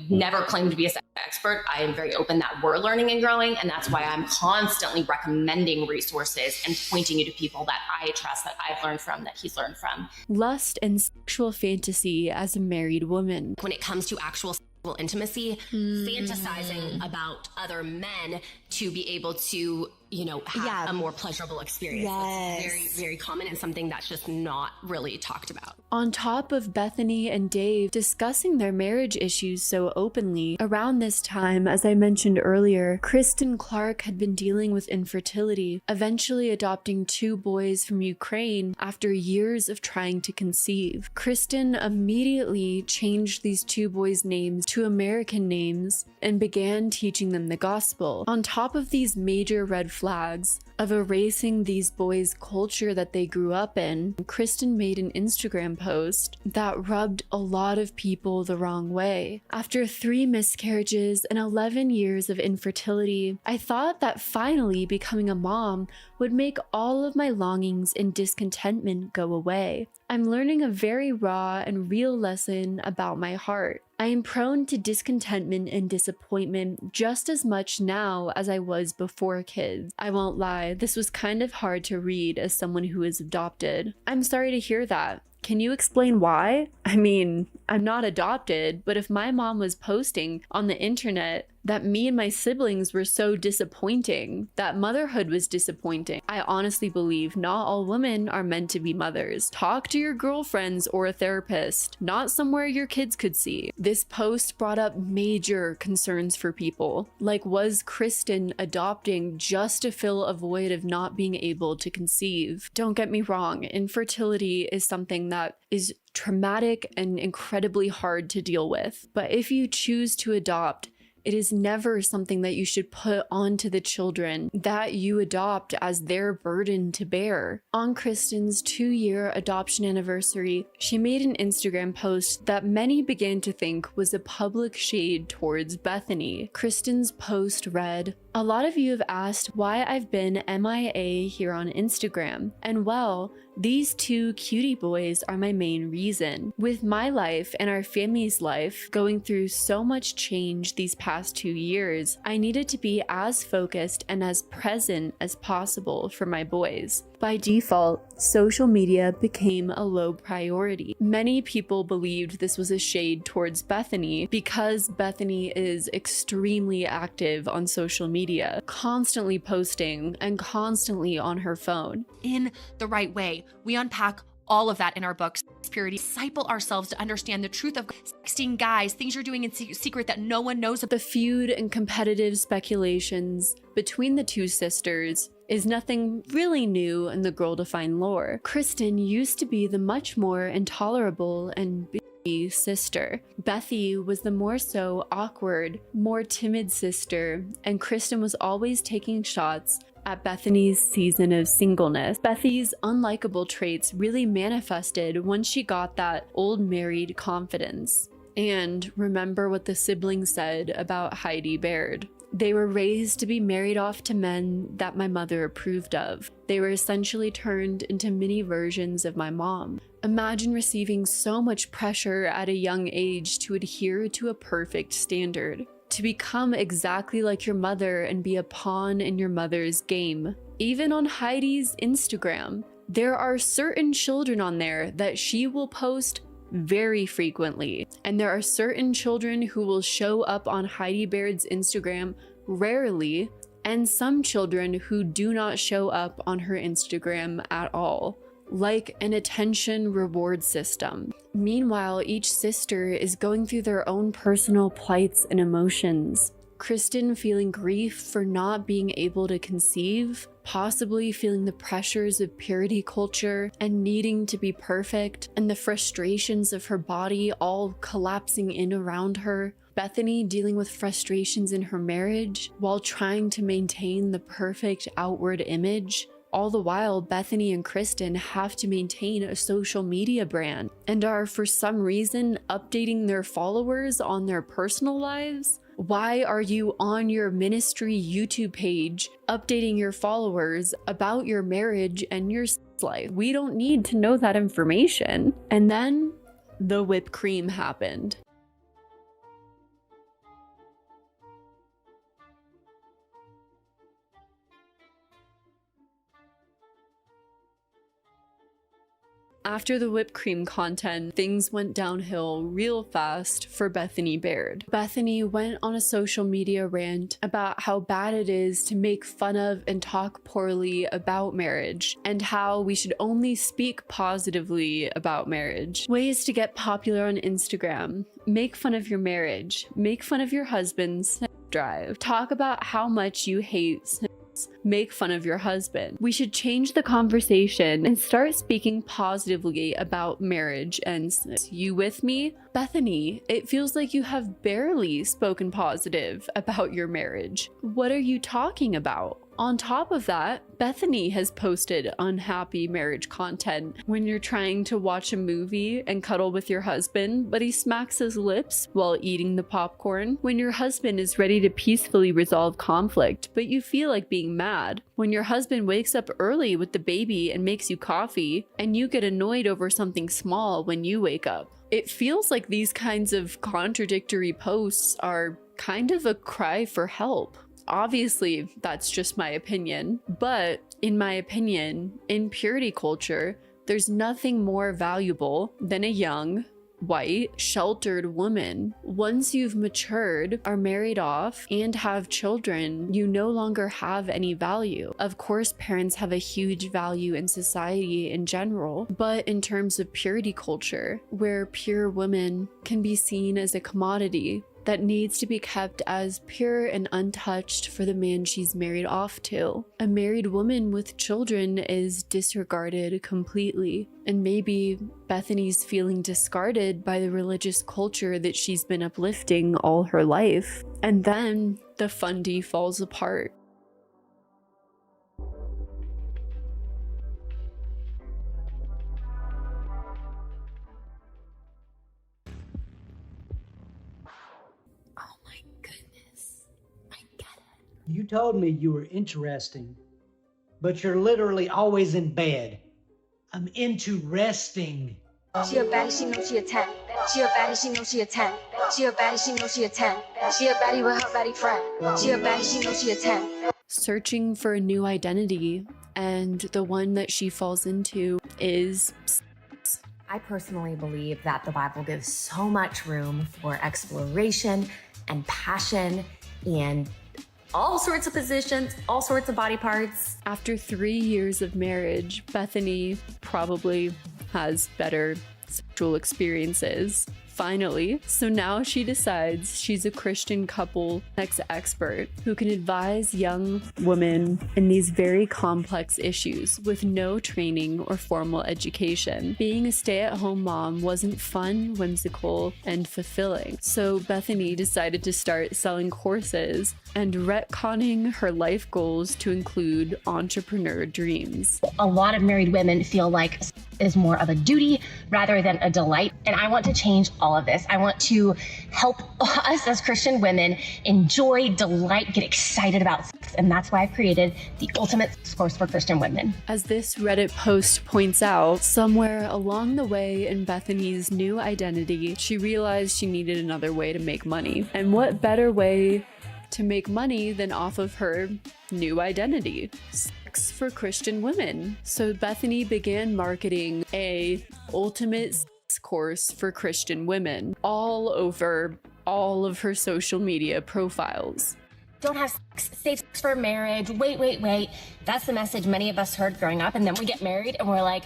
never claim to be a sex expert. I am very open that we're learning and growing. And that's why I'm constantly recommending resources and pointing you to people that I trust, that I've learned from, that he's learned from. Lust and sexual fantasy as a married woman. When it comes to actual sexual intimacy, fantasizing about other men to be able to, you know, have a more pleasurable experience. Yes. It's very, very common and something that's just not really talked about. On top of Bethany and Dave discussing their marriage issues so openly, around this time, as I mentioned earlier, Kristen Clark had been dealing with infertility, eventually adopting 2 boys from Ukraine after years of trying to conceive. Kristen immediately changed these 2 boys' names to American names and began teaching them the gospel. On top of these major red flags of erasing these boys' culture that they grew up in, Kristen made an Instagram post that rubbed a lot of people the wrong way. After 3 miscarriages and 11 years of infertility, I thought that finally becoming a mom would make all of my longings and discontentment go away. I'm learning a very raw and real lesson about my heart. I am prone to discontentment and disappointment just as much now as I was before kids. I won't lie, this was kind of hard to read as someone who is adopted. I'm sorry to hear that. Can you explain why? I mean, I'm not adopted, but if my mom was posting on the internet that me and my siblings were so disappointing, that motherhood was disappointing, I honestly believe not all women are meant to be mothers. Talk to your girlfriends or a therapist, not somewhere your kids could see. This post brought up major concerns for people. Like, was Kristen adopting just to fill a void of not being able to conceive? Don't get me wrong, infertility is something that is traumatic and incredibly hard to deal with. But if you choose to adopt, it is never something that you should put onto the children that you adopt as their burden to bear. On Kristen's 2-year adoption anniversary, she made an Instagram post that many began to think was a public shade towards Bethany. Kristen's post read, "A lot of you have asked why I've been MIA here on Instagram, and well, these 2 cutie boys are my main reason. With my life and our family's life going through so much change these past 2 years, I needed to be as focused and as present as possible for my boys. By default, social media became a low priority. Many people believed this was a shade towards Bethany because Bethany is extremely active on social media, constantly posting and constantly on her phone." In the right way. We unpack all of that in our books, Purity. Disciple ourselves to understand the truth of sexting guys, things you're doing in secret that no one knows about. The feud and competitive speculations between the 2 sisters is nothing really new in the Girl Defined lore. Kristen used to be the much more intolerable and bitchy sister. Bethy was the more so awkward, more timid sister, and Kristen was always taking shots at Bethany's season of singleness. Bethy's unlikable traits really manifested once she got that old married confidence. And remember what the siblings said about Heidi Baird. They were raised to be married off to men that my mother approved of. They were essentially turned into mini versions of my mom. Imagine receiving so much pressure at a young age to adhere to a perfect standard, to become exactly like your mother and be a pawn in your mother's game. Even on Heidi's Instagram, there are certain children on there that she will post very frequently, and there are certain children who will show up on Heidi Baird's Instagram rarely, and some children who do not show up on her Instagram at all, like an attention reward system. Meanwhile, each sister is going through their own personal plights and emotions. Kristen feeling grief for not being able to conceive, possibly feeling the pressures of purity culture and needing to be perfect, and the frustrations of her body all collapsing in around her. Bethany dealing with frustrations in her marriage while trying to maintain the perfect outward image. All the while, Bethany and Kristen have to maintain a social media brand and are for some reason updating their followers on their personal lives. Why are you on your ministry YouTube page updating your followers about your marriage and your life? We don't need to know that information. And then the whipped cream happened. After the whipped cream content, things went downhill real fast for Bethany Baird. Bethany went on a social media rant about how bad it is to make fun of and talk poorly about marriage, and how we should only speak positively about marriage. Ways to get popular on Instagram: make fun of your marriage, make fun of your husband's sex drive, talk about how much you hate sex, make fun of your husband. We should change the conversation and start speaking positively about marriage and sex. You with me? Bethany, it feels like you have barely spoken positive about your marriage. What are you talking about? On top of that, Bethany has posted unhappy marriage content when you're trying to watch a movie and cuddle with your husband, but he smacks his lips while eating the popcorn. When your husband is ready to peacefully resolve conflict, but you feel like being mad. When your husband wakes up early with the baby and makes you coffee, and you get annoyed over something small when you wake up. It feels like these kinds of contradictory posts are kind of a cry for help. Obviously, that's just my opinion, but in my opinion, in purity culture, There's nothing more valuable than a young, white, sheltered woman. Once you've matured, are married off, and have children, you no longer have any value. Of course, parents have a huge value in society in general, but in terms of purity culture, where pure women can be seen as a commodity that needs to be kept as pure and untouched for the man she's married off to. A married woman with children is disregarded completely. And maybe Bethany's feeling discarded by the religious culture that she's been uplifting all her life. And then the fundy falls apart. You told me you were interesting, but you're literally always in bed. I'm into resting. She a baddie, she know she a 10. She a baddie, she know she a 10. She a baddie, she know she a 10. She a baddie with her baddie friend. She a baddie, she know she a 10. Searching for a new identity, and the one that she falls into is I personally believe that the Bible gives so much room for exploration and passion and all sorts of positions, all sorts of body parts. After 3 years of marriage, Bethany probably has better sexual experiences. Finally, so now she decides she's a Christian couple sex expert who can advise young women in these very complex issues with no training or formal education. Being a stay-at-home mom wasn't fun, whimsical, and fulfilling. So Bethany decided to start selling courses and retconning her life goals to include entrepreneur dreams. A lot of married women feel like is more of a duty rather than a delight. And I want to change all of this. I want to help us as Christian women enjoy, delight, get excited about sex. And that's why I've created the ultimate sex course for Christian women. As this Reddit post points out, somewhere along the way in Bethany's new identity, she realized she needed another way to make money. And what better way to make money than off of her new identity? Sex for Christian women. So Bethany began marketing a ultimate sex course for Christian women all over all of her social media profiles. Don't have sex, save sex for marriage. Wait. That's the message many of us heard growing up. And then we get married and we're like,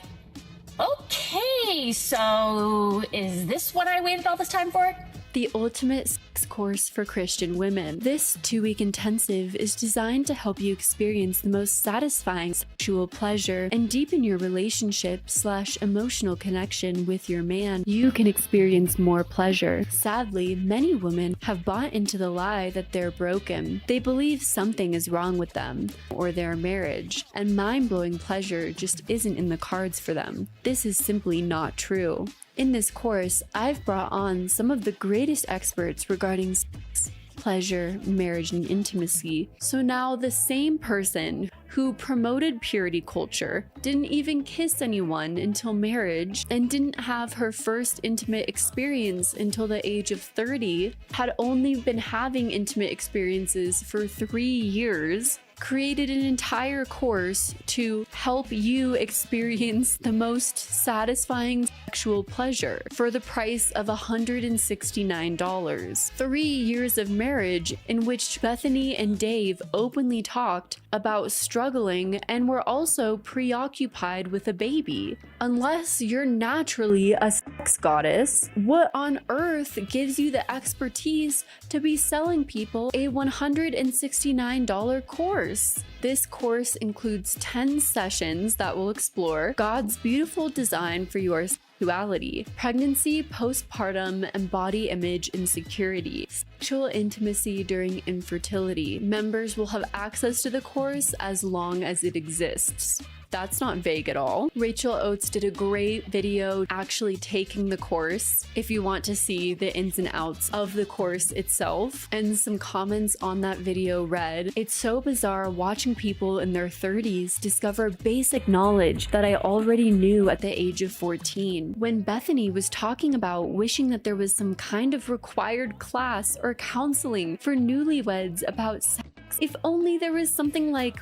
okay, so is this what I waited all this time for? The ultimate sex course for Christian women. This 2-week intensive is designed to help you experience the most satisfying sexual pleasure and deepen your relationship/emotional connection with your man. You can experience more pleasure. Sadly, many women have bought into the lie that they're broken. They believe something is wrong with them or their marriage, and mind-blowing pleasure just isn't in the cards for them. This is simply not true. In this course, I've brought on some of the greatest experts regarding sex, pleasure, marriage, and intimacy. So now the same person who promoted purity culture, didn't even kiss anyone until marriage, and didn't have her first intimate experience until the age of 30, had only been having intimate experiences for 3 years, created an entire course to help you experience the most satisfying sexual pleasure for the price of $169. 3 years of marriage in which Bethany and Dave openly talked about struggling and were also preoccupied with a baby. Unless you're naturally a sex goddess, what on earth gives you the expertise to be selling people a $169 course? This course includes 10 sessions that will explore God's beautiful design for your sexuality, pregnancy, postpartum, and body image insecurity, sexual intimacy during infertility. Members will have access to the course as long as it exists. That's not vague at all. Rachel Oates did a great video actually taking the course if you want to see the ins and outs of the course itself. And some comments on that video read, "It's so bizarre watching people in their 30s discover basic knowledge that I already knew at the age of 14. When Bethany was talking about wishing that there was some kind of required class or counseling for newlyweds about sex, if only there was something like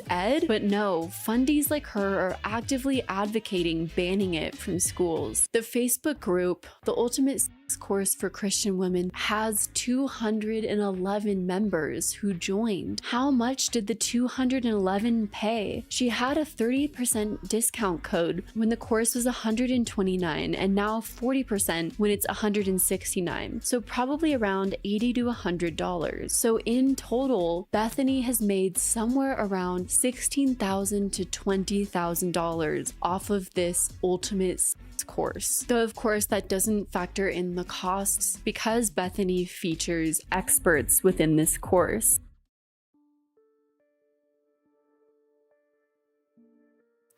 ed, but no, fundies like her are actively advocating banning it from schools. The Facebook group, The Ultimate Sex Course for Christian Women, has 211 members who joined. How much did the 211 pay? She had a 30% discount code when the course was $129 and now 40% when it's $169. So probably around $80 to $100. So in total, Bethany has made somewhere around $16,000 to $20,000 off of this ultimate course. Though of course that doesn't factor in the costs because Bethany features experts within this course.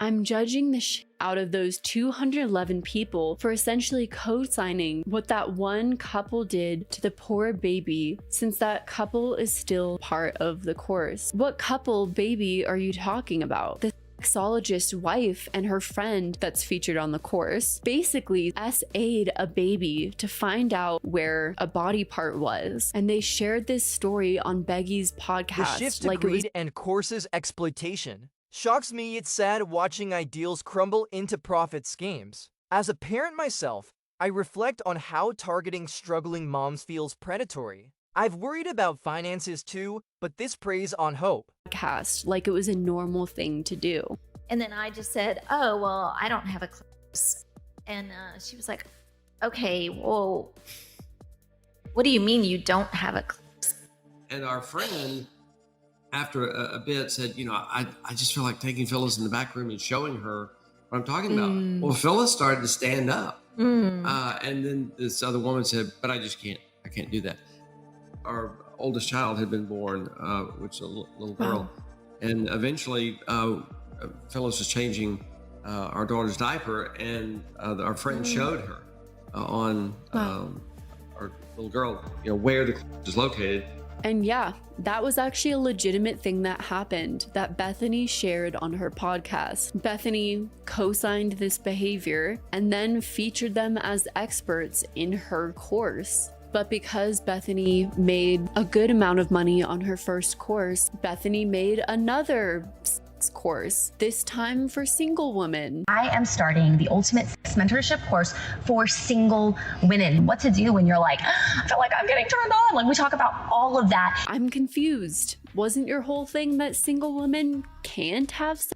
I'm judging the shit out of those 211 people for essentially co-signing what that one couple did to the poor baby, since that couple is still part of the course. What couple baby are you talking about? The sexologist's wife and her friend that's featured on the course basically SA'd a baby to find out where a body part was, and they shared this story on Beggy's podcast. The shift to greed and courses exploitation. Shocks me, it's sad watching ideals crumble into profit schemes. As a parent myself, I reflect on how targeting struggling moms feels predatory. I've worried about finances too, but this preys on hope. Like it was a normal thing to do. And then I just said, oh, well, I don't have a clips. And she was like, okay, well, what do you mean you don't have a clips? And our friend, after a bit, said, you know, I just feel like taking Phyllis in the back room and showing her what I'm talking about. Well, Phyllis started to stand up. And then this other woman said, but I just can't. I can't do that. Our oldest child had been born, which is a little girl. And eventually, Phyllis was changing our daughter's diaper, and our friend showed her on our little girl, you know, where the is located. And yeah, that was actually a legitimate thing that happened that Bethany shared on her podcast. Bethany co-signed this behavior and then featured them as experts in her course. But because Bethany made a good amount of money on her first course, Bethany made another course, this time for single women. I am starting the Ultimate Sex Mentorship course for single women. What to do when you're like, I feel like I'm getting turned on. Like, we talk about all of that. I'm confused. Wasn't your whole thing that single women can't have sex?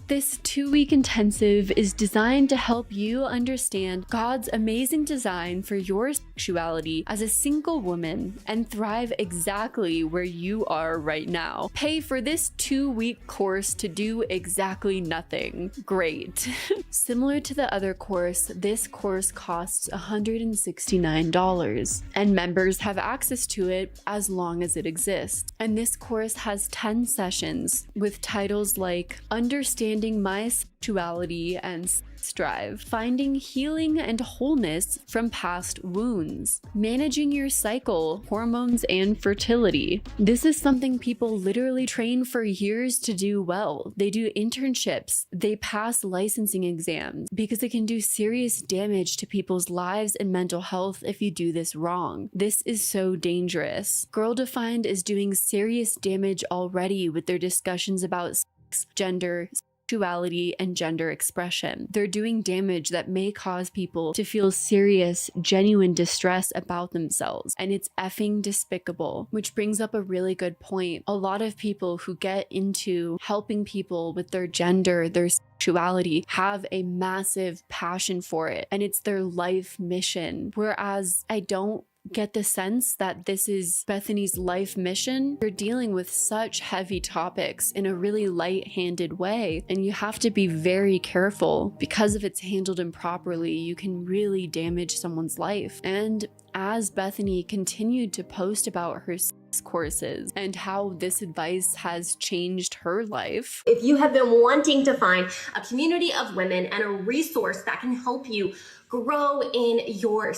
This 2-week intensive is designed to help you understand God's amazing design for your sexuality as a single woman and thrive exactly where you are right now. Pay for this 2-week course to do exactly nothing. Great. Similar to the other course, this course costs $169, and members have access to it as long as it exists. And this course has 10 sessions with titles like Understanding My Sexuality and Strive, Finding Healing and Wholeness from Past Wounds, Managing Your Cycle, Hormones and Fertility. This is something people literally train for years to do well. They do internships, they pass licensing exams, because it can do serious damage to people's lives and mental health if you do this wrong. This is so dangerous. Girl Defined is doing serious damage already with their discussions about sex, gender, sexuality, and gender expression. They're doing damage that may cause people to feel serious, genuine distress about themselves, and it's effing despicable. Which brings up a really good point. A lot of people who get into helping people with their gender, their sexuality, have a massive passion for it, and it's their life mission. Whereas I don't get the sense that this is Bethany's life mission. You're dealing with such heavy topics in a really light-handed way, and you have to be very careful because if it's handled improperly, you can really damage someone's life. And as Bethany continued to post about her courses and how this advice has changed her life. If you have been wanting to find a community of women and a resource that can help you grow in your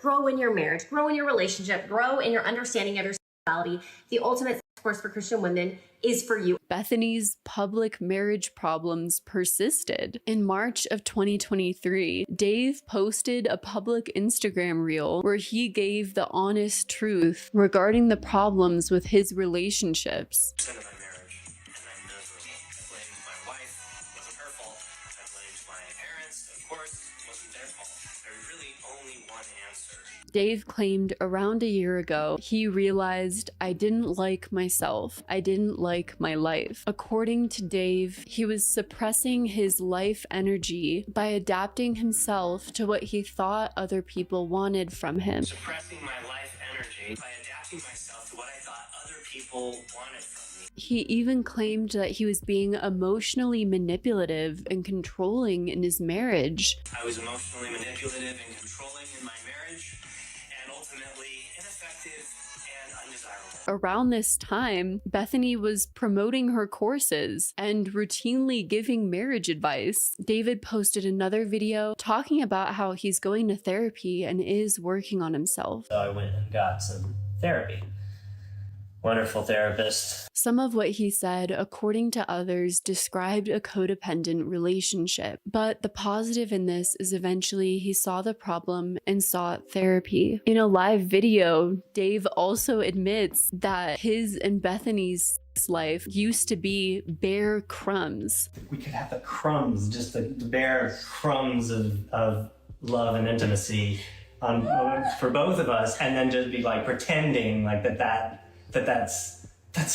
grow in your marriage, grow in your relationship, grow in your understanding of your sexuality, the Ultimate Sex Course for Christian Women is for you. Bethany's public marriage problems persisted. In March of 2023, Dave posted a public Instagram reel where he gave the honest truth regarding the problems with his relationships. Dave claimed around a year ago, he realized, I didn't like myself. I didn't like my life. According to Dave, he was suppressing his life energy by adapting himself to what he thought other people wanted from him. Suppressing my life energy by adapting myself to what I thought other people wanted from me. He even claimed that he was being emotionally manipulative and controlling in his marriage. I was emotionally manipulative and controlling in my marriage, and ultimately ineffective and undesirable. Around this time, Bethany was promoting her courses and routinely giving marriage advice. David posted another video talking about how he's going to therapy and is working on himself. So I went and got some therapy. Wonderful therapist. Some of what he said, according to others, described a codependent relationship. But the positive in this is eventually he saw the problem and sought therapy. In a live video, Dave also admits that his and Bethany's life used to be bare crumbs. We could have the crumbs, just the bare crumbs of love and intimacy for both of us, and then just be like pretending like that's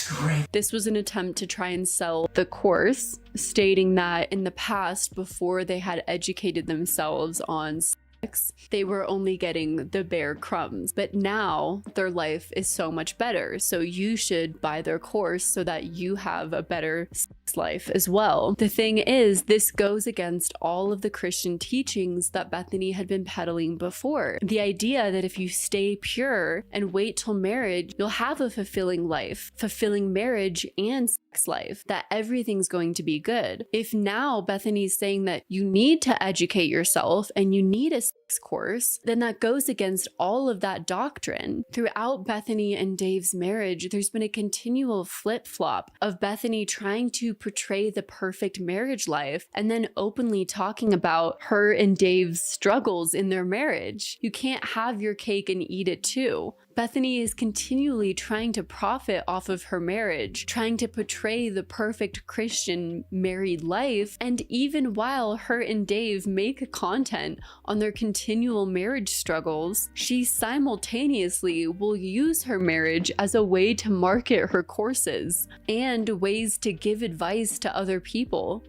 great. This was an attempt to try and sell the course, stating that in the past, before they had educated themselves on sex, they were only getting the bare crumbs. But now their life is so much better. So you should buy their course so that you have a better sex life as well. The thing is, this goes against all of the Christian teachings that Bethany had been peddling before. The idea that if you stay pure and wait till marriage, you'll have a fulfilling life, fulfilling marriage and sex life, that everything's going to be good. If now Bethany's saying that you need to educate yourself and you need a sex course, then that goes against all of that doctrine. Throughout Bethany and Dave's marriage, there's been a continual flip-flop of Bethany trying to portray the perfect marriage life and then openly talking about her and Dave's struggles in their marriage. You can't have your cake and eat it too. Bethany is continually trying to profit off of her marriage, trying to portray the perfect Christian married life, and even while her and Dave make content on their continual marriage struggles, she simultaneously will use her marriage as a way to market her courses and ways to give advice to other people.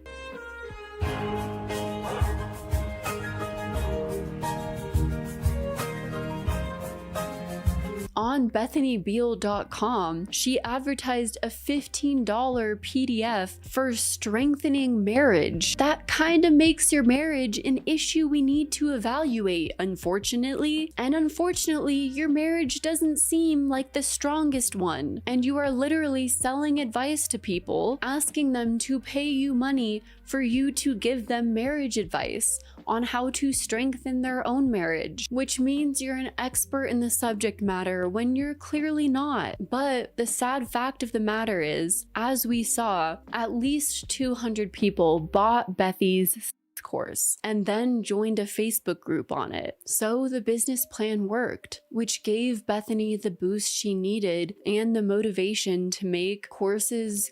On BethanyBeal.com, she advertised a $15 PDF for strengthening marriage. That kind of makes your marriage an issue we need to evaluate, unfortunately. And unfortunately, your marriage doesn't seem like the strongest one. And you are literally selling advice to people, asking them to pay you money for you to give them marriage advice on how to strengthen their own marriage, which means you're an expert in the subject matter when you're clearly not. But the sad fact of the matter is, as we saw, at least 200 people bought Bethy's course and then joined a Facebook group on it. So the business plan worked, which gave Bethany the boost she needed and the motivation to make courses,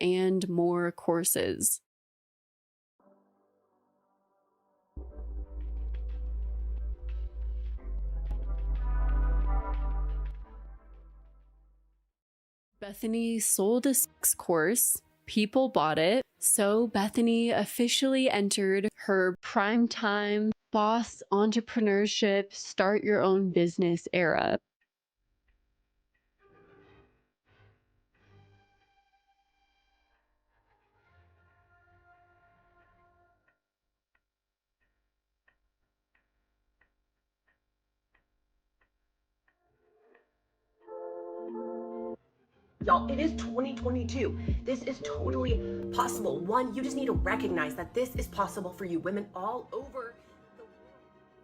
and more courses. Bethany sold a sex course, people bought it, so Bethany officially entered her primetime boss entrepreneurship, start your own business era. Y'all, it is 2022. This is totally possible. One, you just need to recognize that this is possible for you, women all over.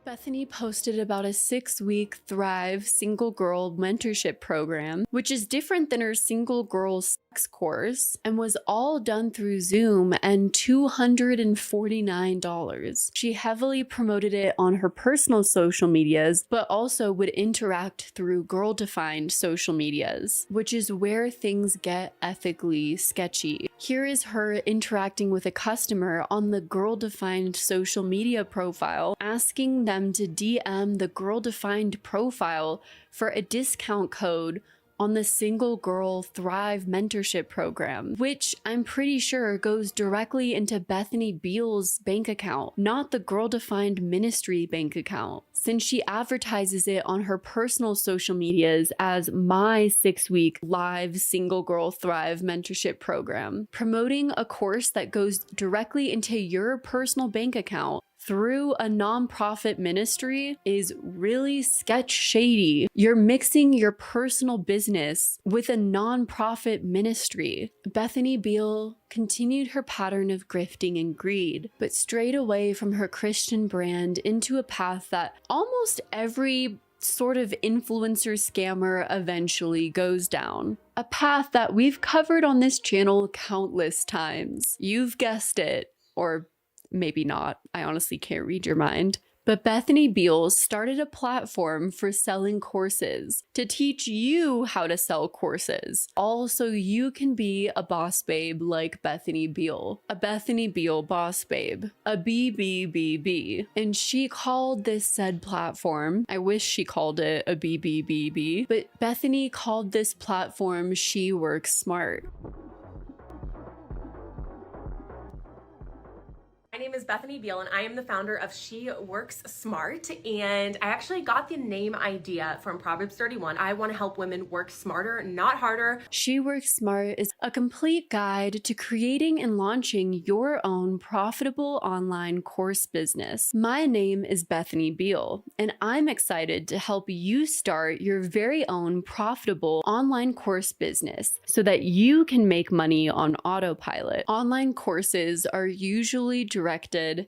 Bethany posted about a 6-week Thrive single girl mentorship program, which is different than her single girl sex course, and was all done through Zoom and $249. She heavily promoted it on her personal social medias, but also would interact through girl-defined social medias, which is where things get ethically sketchy. Here is her interacting with a customer on the Girl Defined social media profile, asking them to DM the Girl Defined profile for a discount code on the Single Girl Thrive mentorship program, which I'm pretty sure goes directly into Bethany Beal's bank account, not the Girl Defined Ministry bank account, since she advertises it on her personal social medias as my 6-week live Single Girl Thrive mentorship program, promoting a course that goes directly into your personal bank account through a nonprofit ministry is really sketch shady. You're mixing your personal business with a nonprofit ministry. Bethany Beal continued her pattern of grifting and greed, but strayed away from her Christian brand into a path that almost every sort of influencer scammer eventually goes down. A path that we've covered on this channel countless times. You've guessed it, or maybe not. I honestly can't read your mind. But Bethany Beal started a platform for selling courses to teach you how to sell courses. Also, you can be a boss babe like Bethany Beal. A Bethany Beal boss babe. A BBBB. And she called this said platform, I wish she called it a BBBB, but Bethany called this platform She Works Smart. My name is Bethany Beal and I am the founder of She Works Smart, and I actually got the name idea from Proverbs 31. I want to help women work smarter, not harder. She Works Smart is a complete guide to creating and launching your own profitable online course business. My name is Bethany Beal and I'm excited to help you start your very own profitable online course business so that you can make money on autopilot. Online courses are usually directed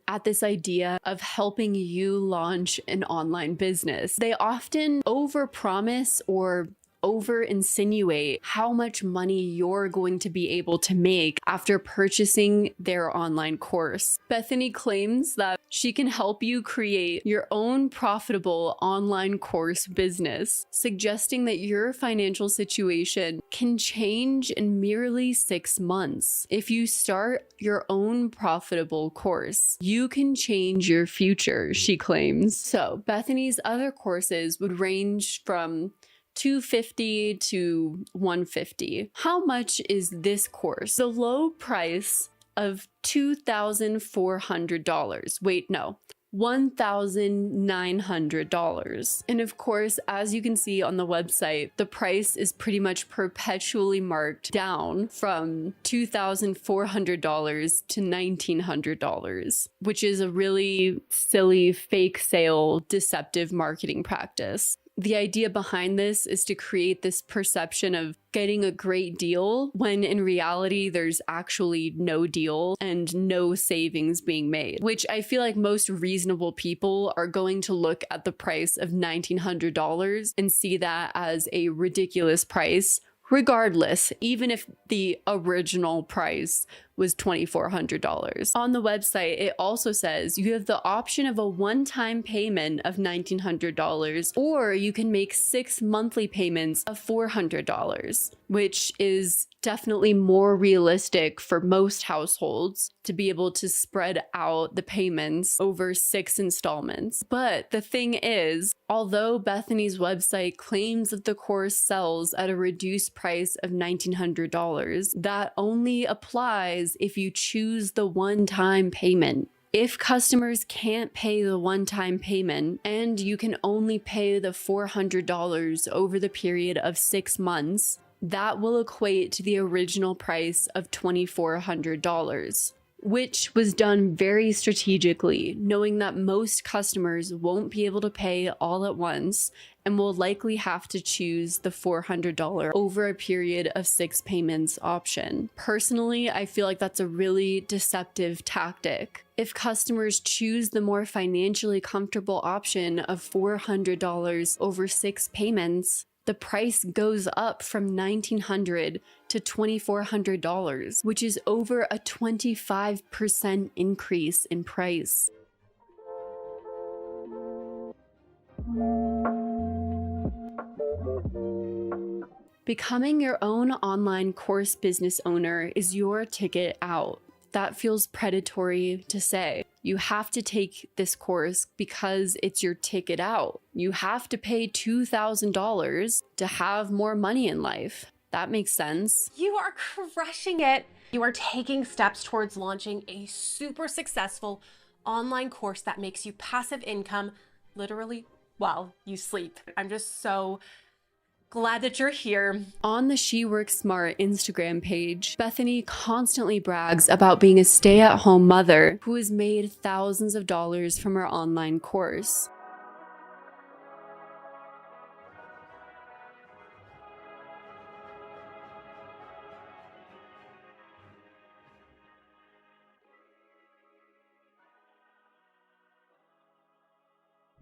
at this idea of helping you launch an online business. They often overpromise or over insinuate how much money you're going to be able to make after purchasing their online course. Bethany claims that she can help you create your own profitable online course business, suggesting that your financial situation can change in merely 6 months. If you start your own profitable course, you can change your future, she claims. So Bethany's other courses would range from $250 to $150. How much is this course? The low price of $2,400. Wait, no. $1,900. And of course, as you can see on the website, the price is pretty much perpetually marked down from $2,400 to $1,900, which is a really silly fake sale, deceptive marketing practice. The idea behind this is to create this perception of getting a great deal when in reality there's actually no deal and no savings being made, which I feel like most reasonable people are going to look at the price of $1,900 and see that as a ridiculous price, regardless, even if the original price was $2,400. On the website, it also says you have the option of a one-time payment of $1,900, or you can make 6 monthly payments of $400, which is definitely more realistic for most households to be able to spread out the payments over 6 installments. But the thing is, although Bethany's website claims that the course sells at a reduced price of $1,900, that only applies if you choose the one-time payment. If customers can't pay the one-time payment and you can only pay the $400 over the period of 6 months, that will equate to the original price of $2,400, which was done very strategically, knowing that most customers won't be able to pay all at once and will likely have to choose the $400 over a period of 6 payments option. Personally, I feel like that's a really deceptive tactic. If customers choose the more financially comfortable option of $400 over 6 payments, the price goes up from $1,900 to $2,400, which is over a 25% increase in price. Becoming your own online course business owner is your ticket out. That feels predatory to say. You have to take this course because it's your ticket out. You have to pay $2,000 to have more money in life. That makes sense. You are crushing it. You are taking steps towards launching a super successful online course that makes you passive income literally while you sleep. I'm just so glad that you're here. On the She Works Smart Instagram page, Bethany constantly brags about being a stay-at-home mother who has made thousands of dollars from her online course.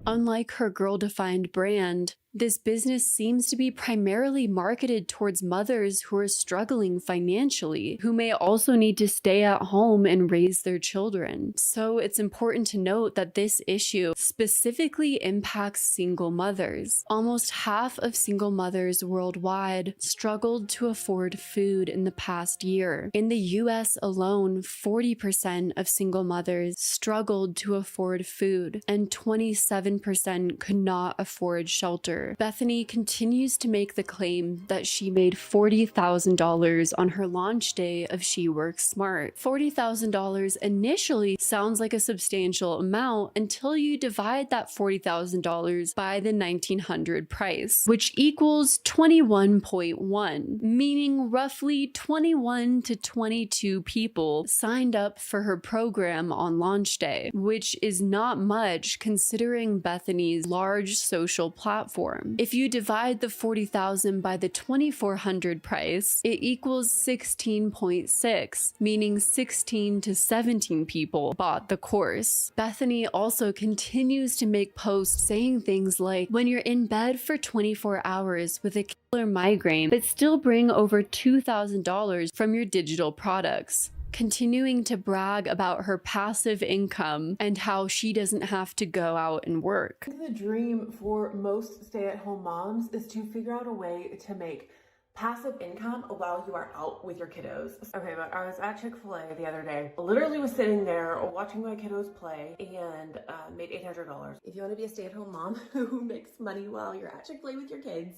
Unlike her girl-defined brand, this business seems to be primarily marketed towards mothers who are struggling financially, who may also need to stay at home and raise their children. So it's important to note that this issue specifically impacts single mothers. Almost half of single mothers worldwide struggled to afford food in the past year. In the US alone, 40% of single mothers struggled to afford food, and 27% could not afford shelter. Bethany continues to make the claim that she made $40,000 on her launch day of She Works Smart. $40,000 initially sounds like a substantial amount until you divide that $40,000 by the $1,900 price, which equals 21.1, meaning roughly 21 to 22 people signed up for her program on launch day, which is not much considering Bethany's large social platform. If you divide the $40,000 by the $2,400 price, it equals 16.6, meaning 16 to 17 people bought the course. Bethany also continues to make posts saying things like, when you're in bed for 24 hours with a killer migraine, but still bring over $2,000 from your digital products, continuing to brag about her passive income and how she doesn't have to go out and work. The dream for most stay-at-home moms is to figure out a way to make passive income while you are out with your kiddos. Okay, but I was at Chick-fil-A the other day, literally was sitting there watching my kiddos play and made $800. If you want to be a stay-at-home mom who makes money while you're at Chick-fil-A with your kids,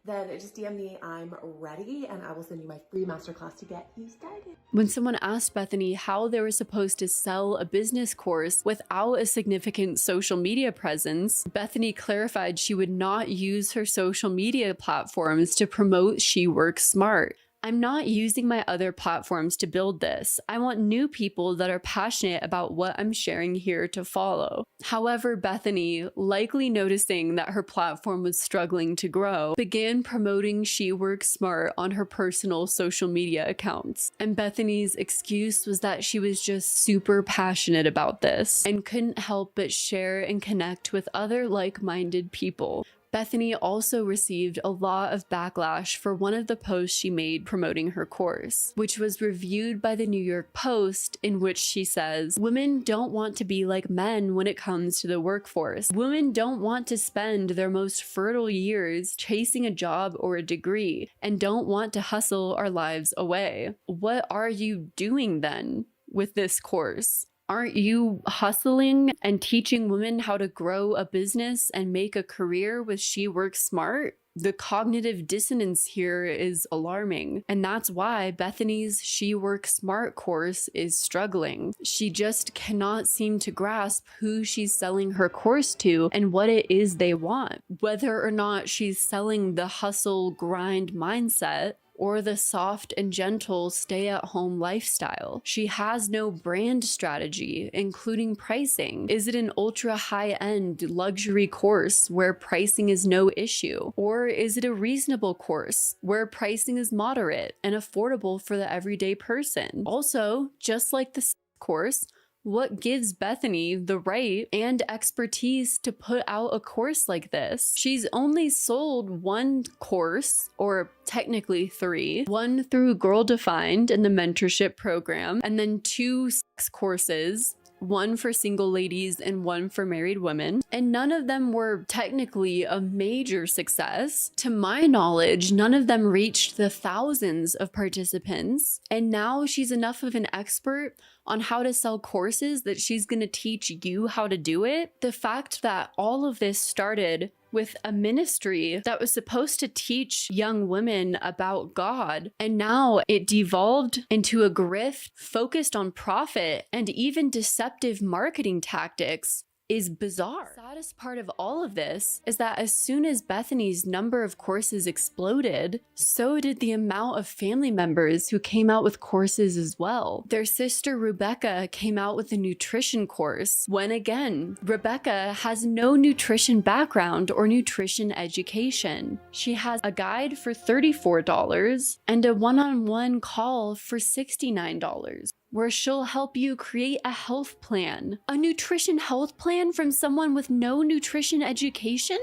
then just DM me, I'm ready, and I will send you my free masterclass to get you started. When someone asked Bethany how they were supposed to sell a business course without a significant social media presence, Bethany clarified she would not use her social media platforms to promote She Works Smart. I'm not using my other platforms to build this. I want new people that are passionate about what I'm sharing here to follow. However, Bethany, likely noticing that her platform was struggling to grow, began promoting She Works Smart on her personal social media accounts. And Bethany's excuse was that she was just super passionate about this and couldn't help but share and connect with other like-minded people. Bethany also received a lot of backlash for one of the posts she made promoting her course, which was reviewed by the New York Post, in which she says, "Women don't want to be like men when it comes to the workforce. Women don't want to spend their most fertile years chasing a job or a degree, and don't want to hustle our lives away. What are you doing then with this course? Aren't you hustling and teaching women how to grow a business and make a career with She Works Smart?" The cognitive dissonance here is alarming, and that's why Bethany's She Works Smart course is struggling. She just cannot seem to grasp who she's selling her course to and what it is they want, whether or not she's selling the hustle grind mindset or the soft and gentle stay-at-home lifestyle. She has no brand strategy, including pricing. Is it an ultra high-end luxury course where pricing is no issue? Or is it a reasonable course where pricing is moderate and affordable for the everyday person? Also, just like the course, what gives Bethany the right and expertise to put out a course like this? She's only sold one course, or technically 3, one through Girl Defined in the mentorship program, and then 2 sex courses one for single ladies and one for married women, and none of them were technically a major success. To my knowledge, none of them reached the thousands of participants, and now she's enough of an expert on how to sell courses that she's going to teach you how to do it. The fact that all of this started with a ministry that was supposed to teach young women about God, and now it devolved into a grift focused on profit and even deceptive marketing tactics, is bizarre. The saddest part of all of this is that as soon as Bethany's number of courses exploded, so did the amount of family members who came out with courses as well. Their sister Rebecca came out with a nutrition course, when again, Rebecca has no nutrition background or nutrition education. She has a guide for $34 and a one-on-one call for $69. Where she'll help you create a health plan. A nutrition health plan from someone with no nutrition education?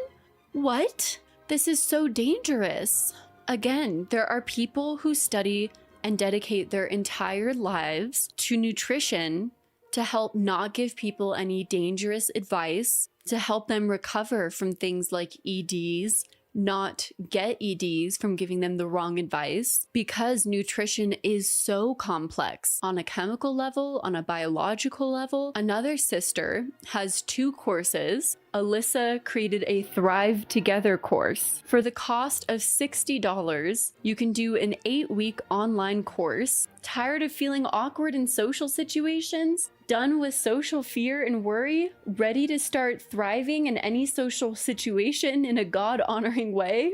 What? This is so dangerous. Again, there are people who study and dedicate their entire lives to nutrition to help not give people any dangerous advice, to help them recover from things like EDs, not get EDs from giving them the wrong advice, because nutrition is so complex on a chemical level, on a biological level. Another sister has 2 courses. Alyssa created a Thrive Together course. For the cost of $60, you can do an 8-week online course. Tired of feeling awkward in social situations? Done with social fear and worry? Ready to start thriving in any social situation in a God-honoring way?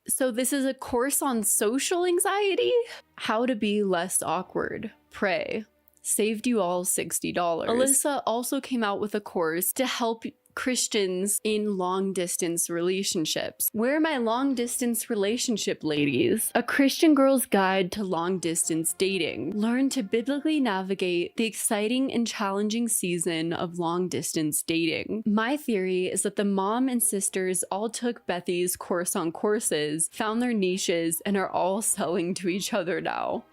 So this is a course on social anxiety? How to be less awkward. Pray. Saved you all $60. Alyssa also came out with a course to help Christians in long-distance relationships. Where are my long-distance relationship ladies? A Christian girl's guide to long-distance dating. Learn to biblically navigate the exciting and challenging season of long-distance dating. My theory is that the mom and sisters all took Bethy's course on courses, found their niches, and are all selling to each other now.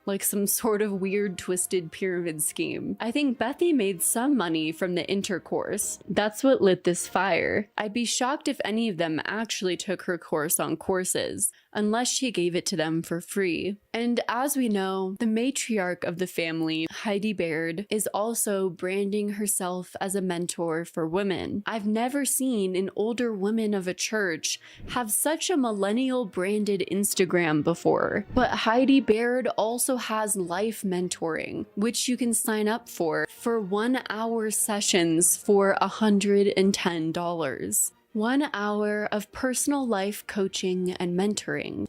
Like some sort of weird twisted pyramid scheme. I think Bethy made some money from the intercourse. That's what lit this fire. I'd be shocked if any of them actually took her course on courses, unless she gave it to them for free. And as we know, the matriarch of the family, Heidi Baird, is also branding herself as a mentor for women. I've never seen an older woman of a church have such a millennial branded Instagram before. But Heidi Baird also has life mentoring, which you can sign up for 1-hour sessions for $110. 1 hour of personal life coaching and mentoring.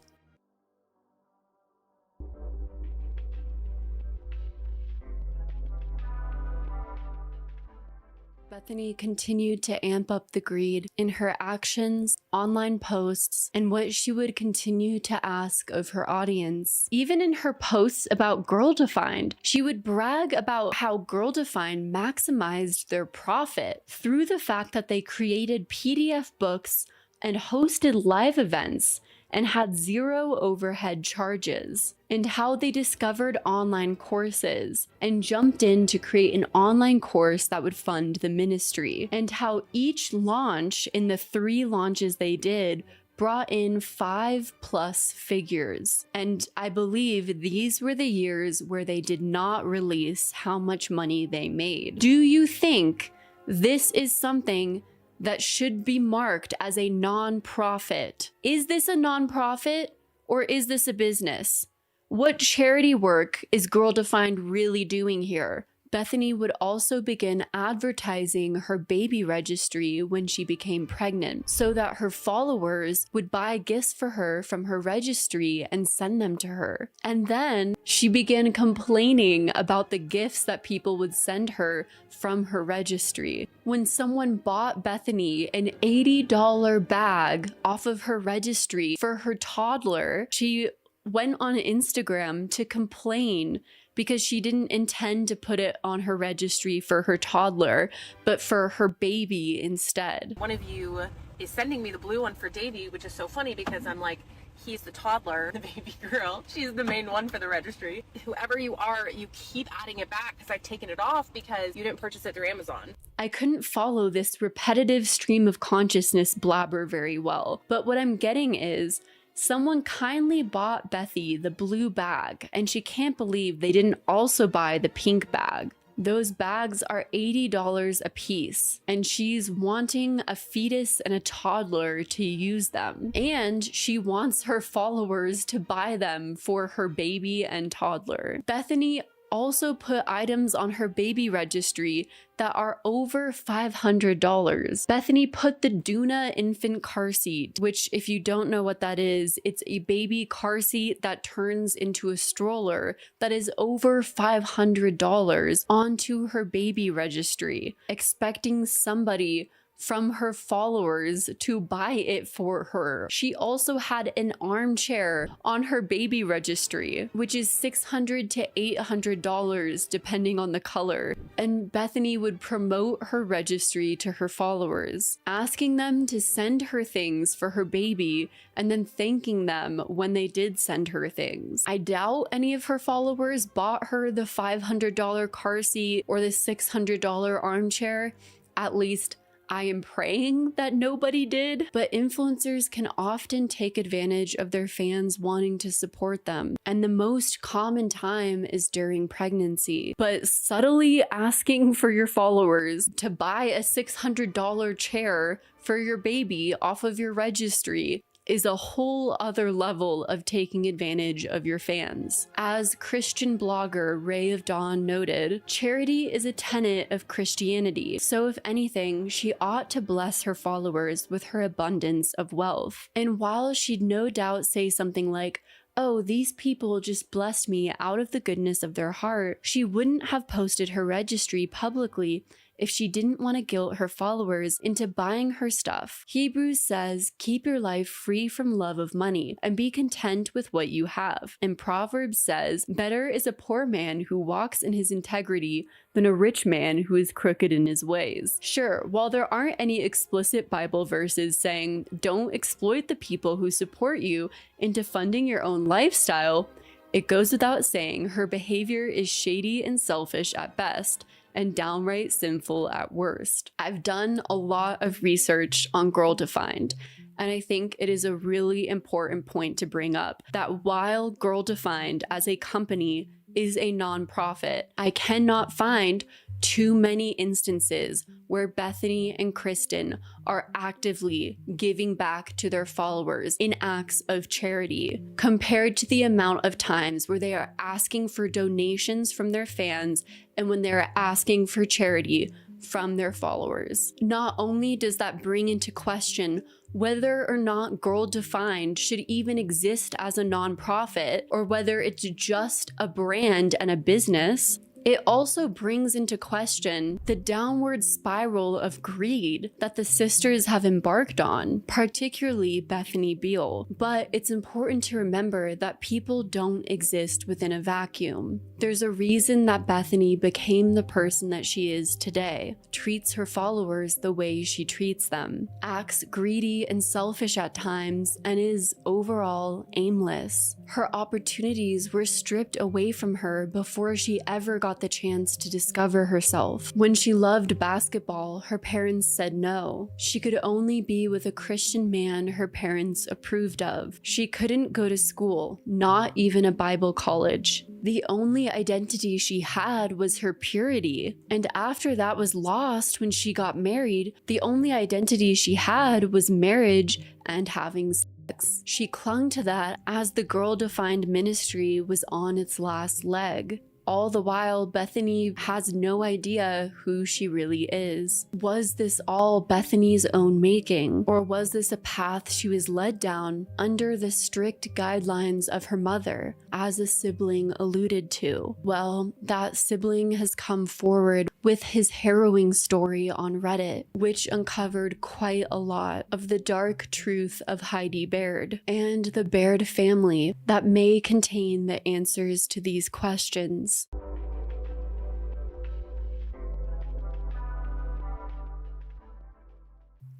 Bethany continued to amp up the greed in her actions, online posts, and what she would continue to ask of her audience. Even in her posts about Girl Defined, she would brag about how Girl Defined maximized their profit through the fact that they created PDF books and hosted live events and had 0 overhead charges, and how they discovered online courses and jumped in to create an online course that would fund the ministry, and how each launch in the 3 launches they did brought in 5+ figures. And I believe these were the years where they did not release how much money they made. Do you think this is something that should be marked as a non-profit? Is this a non-profit or is this a business? What charity work is Girl Defined really doing here? Bethany would also begin advertising her baby registry when she became pregnant, so that her followers would buy gifts for her from her registry and send them to her. And then she began complaining about the gifts that people would send her from her registry. When someone bought Bethany an $80 bag off of her registry for her toddler, she went on Instagram to complain because she didn't intend to put it on her registry for her toddler, but for her baby instead. One of you is sending me the blue one for Davy, which is so funny because I'm like, He's the toddler, the baby girl. She's the main one for the registry. Whoever you are, you keep adding it back because I've taken it off because you didn't purchase it through Amazon. I couldn't follow this repetitive stream of consciousness blabber very well, but what I'm getting is someone kindly bought Bethy the blue bag, and she can't believe they didn't also buy the pink bag. Those bags are $80 a piece, and she's wanting a fetus and a toddler to use them. And she wants her followers to buy them for her baby and toddler. Bethany also put items on her baby registry that are over $500. Bethany put the Duna infant car seat, which if you don't know what that is, it's a baby car seat that turns into a stroller that is over $500 onto her baby registry, expecting somebody from her followers to buy it for her. She also had an armchair on her baby registry, which is $600 to $800 depending on the color. And Bethany would promote her registry to her followers, asking them to send her things for her baby and then thanking them when they did send her things. I doubt any of her followers bought her the $500 car seat or the $600 armchair. At least I am praying that nobody did, but influencers can often take advantage of their fans wanting to support them. And the most common time is during pregnancy. But subtly asking for your followers to buy a $600 chair for your baby off of your registry is a whole other level of taking advantage of your fans. As Christian blogger Ray of Dawn noted, charity is a tenet of Christianity, so if anything, she ought to bless her followers with her abundance of wealth. And while she'd no doubt say something like, "Oh, these people just blessed me out of the goodness of their heart," she wouldn't have posted her registry publicly if she didn't want to guilt her followers into buying her stuff. Hebrews says, "Keep your life free from love of money and be content with what you have." And Proverbs says, "Better is a poor man who walks in his integrity than a rich man who is crooked in his ways." Sure, while there aren't any explicit Bible verses saying, don't exploit the people who support you into funding your own lifestyle, it goes without saying her behavior is shady and selfish at best, and downright sinful at worst. I've done a lot of research on Girl Defined, and I think it is a really important point to bring up that while Girl Defined as a company is a nonprofit, I cannot find too many instances where Bethany and Kristen are actively giving back to their followers in acts of charity, compared to the amount of times where they are asking for donations from their fans and when they're asking for charity from their followers. Not only does that bring into question whether or not Girl Defined should even exist as a nonprofit or whether it's just a brand and a business, it also brings into question the downward spiral of greed that the sisters have embarked on, particularly Bethany Beal. But it's important to remember that people don't exist within a vacuum. There's a reason that Bethany became the person that she is today, treats her followers the way she treats them, acts greedy and selfish at times, and is overall aimless. Her opportunities were stripped away from her before she ever got the chance to discover herself. When she loved basketball, her parents said no. She could only be with a Christian man her parents approved of. She couldn't go to school, not even a Bible college. The only identity she had was her purity, and after that was lost when she got married, the only identity she had was marriage and having sex. She clung to that as the Girl Defined ministry was on its last leg. All the while, Bethany has no idea who she really is. Was this all Bethany's own making? Or was this a path she was led down under the strict guidelines of her mother, as a sibling alluded to? Well, that sibling has come forward with his harrowing story on Reddit, which uncovered quite a lot of the dark truth of Heidi Baird and the Baird family that may contain the answers to these questions.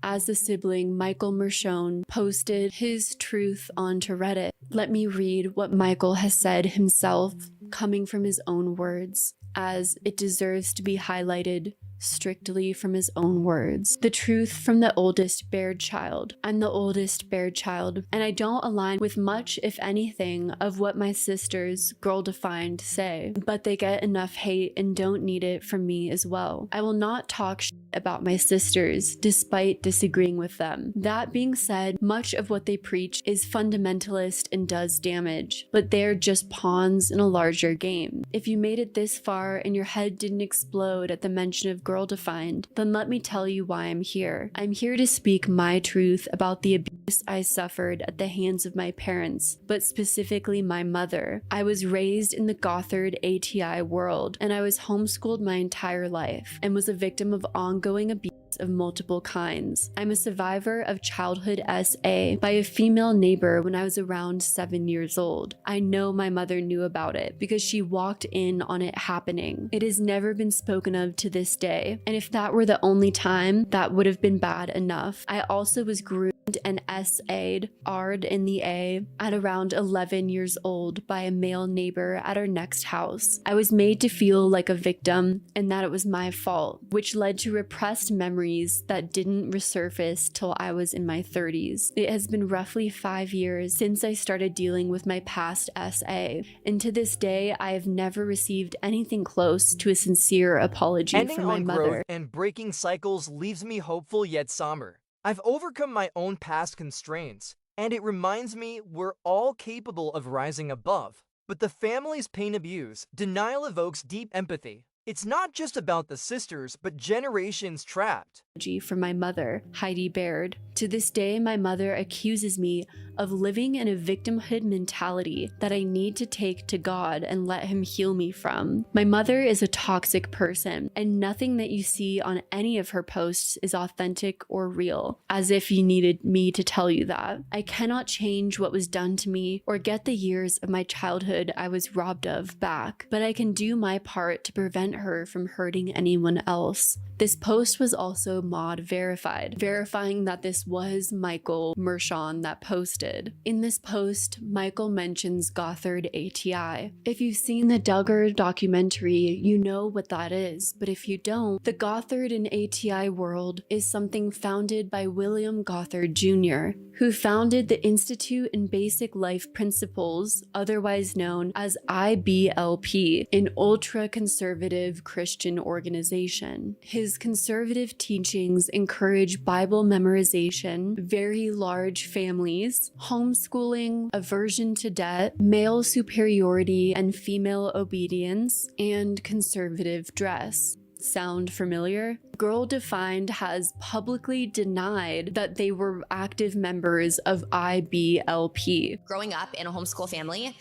As the sibling, Michael Mershon posted his truth onto Reddit. Let me read what Michael has said himself, coming from his own words, as it deserves to be highlighted strictly from his own words. The truth from the oldest bared child. I'm the oldest bared child, and I don't align with much, if anything, of what my sisters, girl-defined, say, but they get enough hate and don't need it from me as well. I will not talk shit about my sisters, despite disagreeing with them. That being said, much of what they preach is fundamentalist and does damage, but they're just pawns in a larger game. If you made it this far and your head didn't explode at the mention of girl-defined, then let me tell you why I'm here. I'm here to speak my truth about the abuse I suffered at the hands of my parents, but specifically my mother. I was raised in the Gothard ATI world, and I was homeschooled my entire life, and was a victim of ongoing abuse of multiple kinds. I'm a survivor of childhood SA by a female neighbor when I was around 7 years old. I know my mother knew about it because she walked in on it happening. It has never been spoken of to this day, and if that were the only time, that would have been bad enough. I also was groomed and SA'd, R'd in the A, at around 11 years old by a male neighbor at our next house. I was made to feel like a victim and that it was my fault, which led to repressed memories that didn't resurface till I was in my 30s. It has been roughly 5 years since I started dealing with my past SA, and to this day, I have never received anything close to a sincere apology Ending from my on mother. growth and breaking cycles leaves me hopeful yet somber. I've overcome my own past constraints, and it reminds me we're all capable of rising above. But the family's pain abuse, denial evokes deep empathy. It's not just about the sisters, but generations trapped. From my mother, Heidi Baird. To this day, my mother accuses me of living in a victimhood mentality that I need to take to God and let Him heal me from. My mother is a toxic person, and nothing that you see on any of her posts is authentic or real, as if you needed me to tell you that. I cannot change what was done to me or get the years of my childhood I was robbed of back, but I can do my part to prevent her from hurting anyone else. This post was also mod verified, verifying that this was Michael Mershon that posted. In this post, Michael mentions Gothard ATI. If you've seen the Duggar documentary, you know what that is, but if you don't, the Gothard and ATI world is something founded by William Gothard Jr., who founded the Institute in Basic Life Principles, otherwise known as IBLP, an ultra-conservative Christian organization. His conservative teachings encourage Bible memorization, very large families, homeschooling, aversion to debt, male superiority and female obedience, and conservative dress. Sound familiar? Girl Defined has publicly denied that they were active members of IBLP. Growing up in a homeschool family,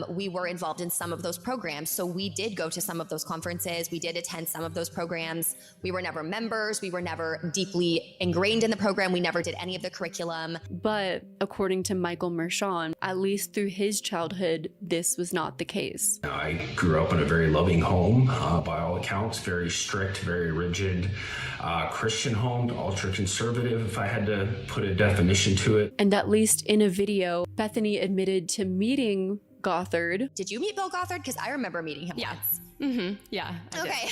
we were involved in some of those programs. So we did go to some of those conferences. We did attend some of those programs. We were never members. We were never deeply ingrained in the program. We never did any of the curriculum. But according to Michael Mershon, at least through his childhood, this was not the case. I grew up in a very loving home, by all accounts, very strict, very rigid. Christian home, ultra-conservative, if I had to put a definition to it. And at least in a video, Bethany admitted to meeting Gothard. Did you meet Bill Gothard? Because I remember meeting him once. Mm-hmm. Yeah. Okay.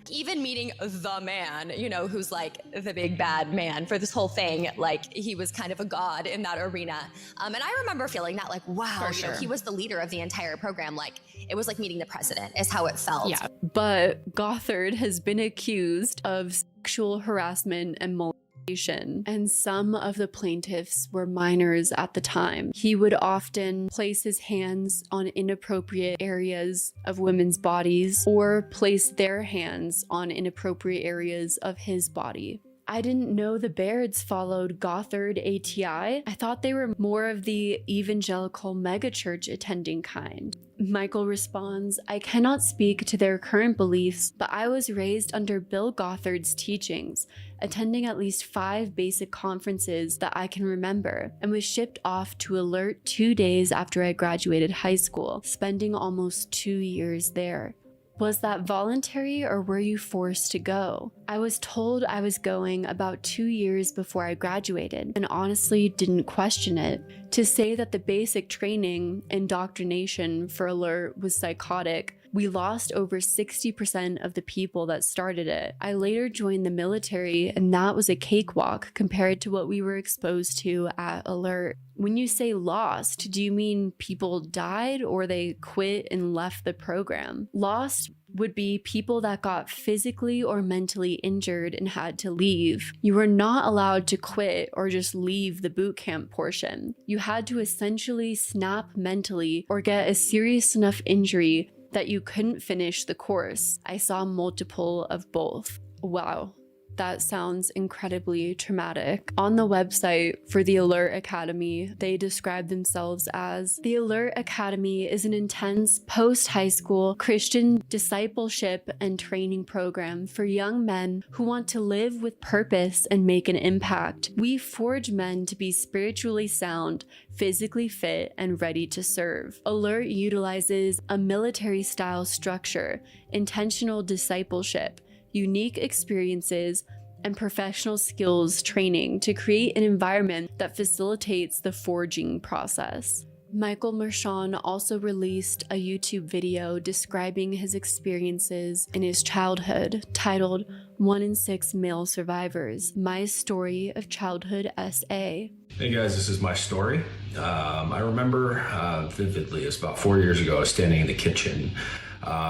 Even meeting the man, you know, who's like the big bad man for this whole thing, like he was kind of a god in that arena. And I remember feeling that like, wow, you know, he was the leader of the entire program. Like it was like meeting the president is how it felt. Yeah. But Gothard has been accused of sexual harassment and molestation, and some of the plaintiffs were minors at the time. He would often place his hands on inappropriate areas of women's bodies or place their hands on inappropriate areas of his body. I didn't know the Bairds followed Gothard ATI. I thought they were more of the evangelical megachurch attending kind. Michael responds, I cannot speak to their current beliefs, but I was raised under Bill Gothard's teachings, attending at least 5 basic conferences that I can remember, and was shipped off to Alert 2 days after I graduated high school, spending almost 2 years there. Was that voluntary or were you forced to go? I was told I was going about 2 years before I graduated and honestly didn't question it. To say that the basic training, indoctrination for Alert was psychotic, we lost over 60% of the people that started it. I later joined the military and that was a cakewalk compared to what we were exposed to at Alert. When you say lost, do you mean people died or they quit and left the program? Lost would be people that got physically or mentally injured and had to leave. You were not allowed to quit or just leave the boot camp portion. You had to essentially snap mentally or get a serious enough injury that you couldn't finish the course. I saw multiple of both. Wow. That sounds incredibly traumatic. On the website for the Alert Academy, they describe themselves as, the Alert Academy is an intense post-high school Christian discipleship and training program for young men who want to live with purpose and make an impact. We forge men to be spiritually sound, physically fit, and ready to serve. Alert utilizes a military-style structure, intentional discipleship, unique experiences, and professional skills training to create an environment that facilitates the forging process. Michael Mershon also released a YouTube video describing his experiences in his childhood, titled 1 in 6 Male Survivors, My Story of Childhood SA. Hey guys, this is my story. I remember vividly, it's about 4 years ago, I was standing in the kitchen,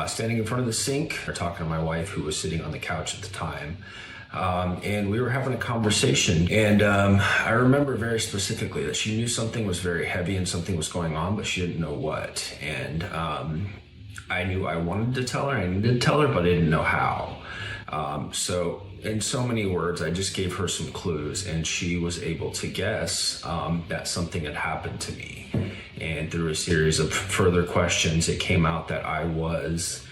standing in front of the sink, talking to my wife who was sitting on the couch at the time. And we were having a conversation, and I remember very specifically that she knew something was very heavy and something was going on, but she didn't know what. And I knew I wanted to tell her, I needed to tell her, but I didn't know how. So in so many words, I just gave her some clues, and she was able to guess that something had happened to me. And through a series of further questions, it came out that I was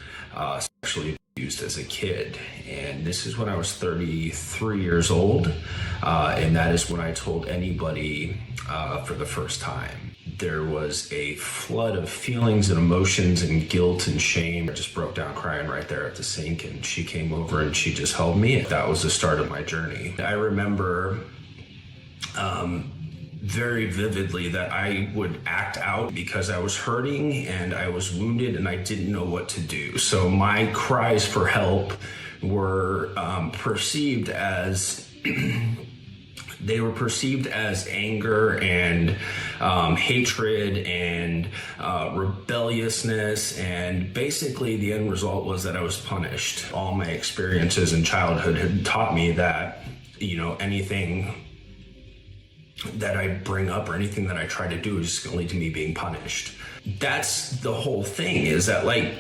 sexually abused as a kid. And this is when I was 33 years old. And that is when I told anybody for the first time. There was a flood of feelings and emotions and guilt and shame. I just broke down crying right there at the sink, and she came over and she just held me. That was the start of my journey. I remember very vividly that I would act out because I was hurting and I was wounded and I didn't know what to do. So my cries for help were perceived as they were perceived as anger and hatred and rebelliousness, and basically the end result was that I was punished. All my experiences in childhood had taught me that, you know, anything that I bring up or anything that I try to do is just gonna lead to me being punished. That's the whole thing, is that, like,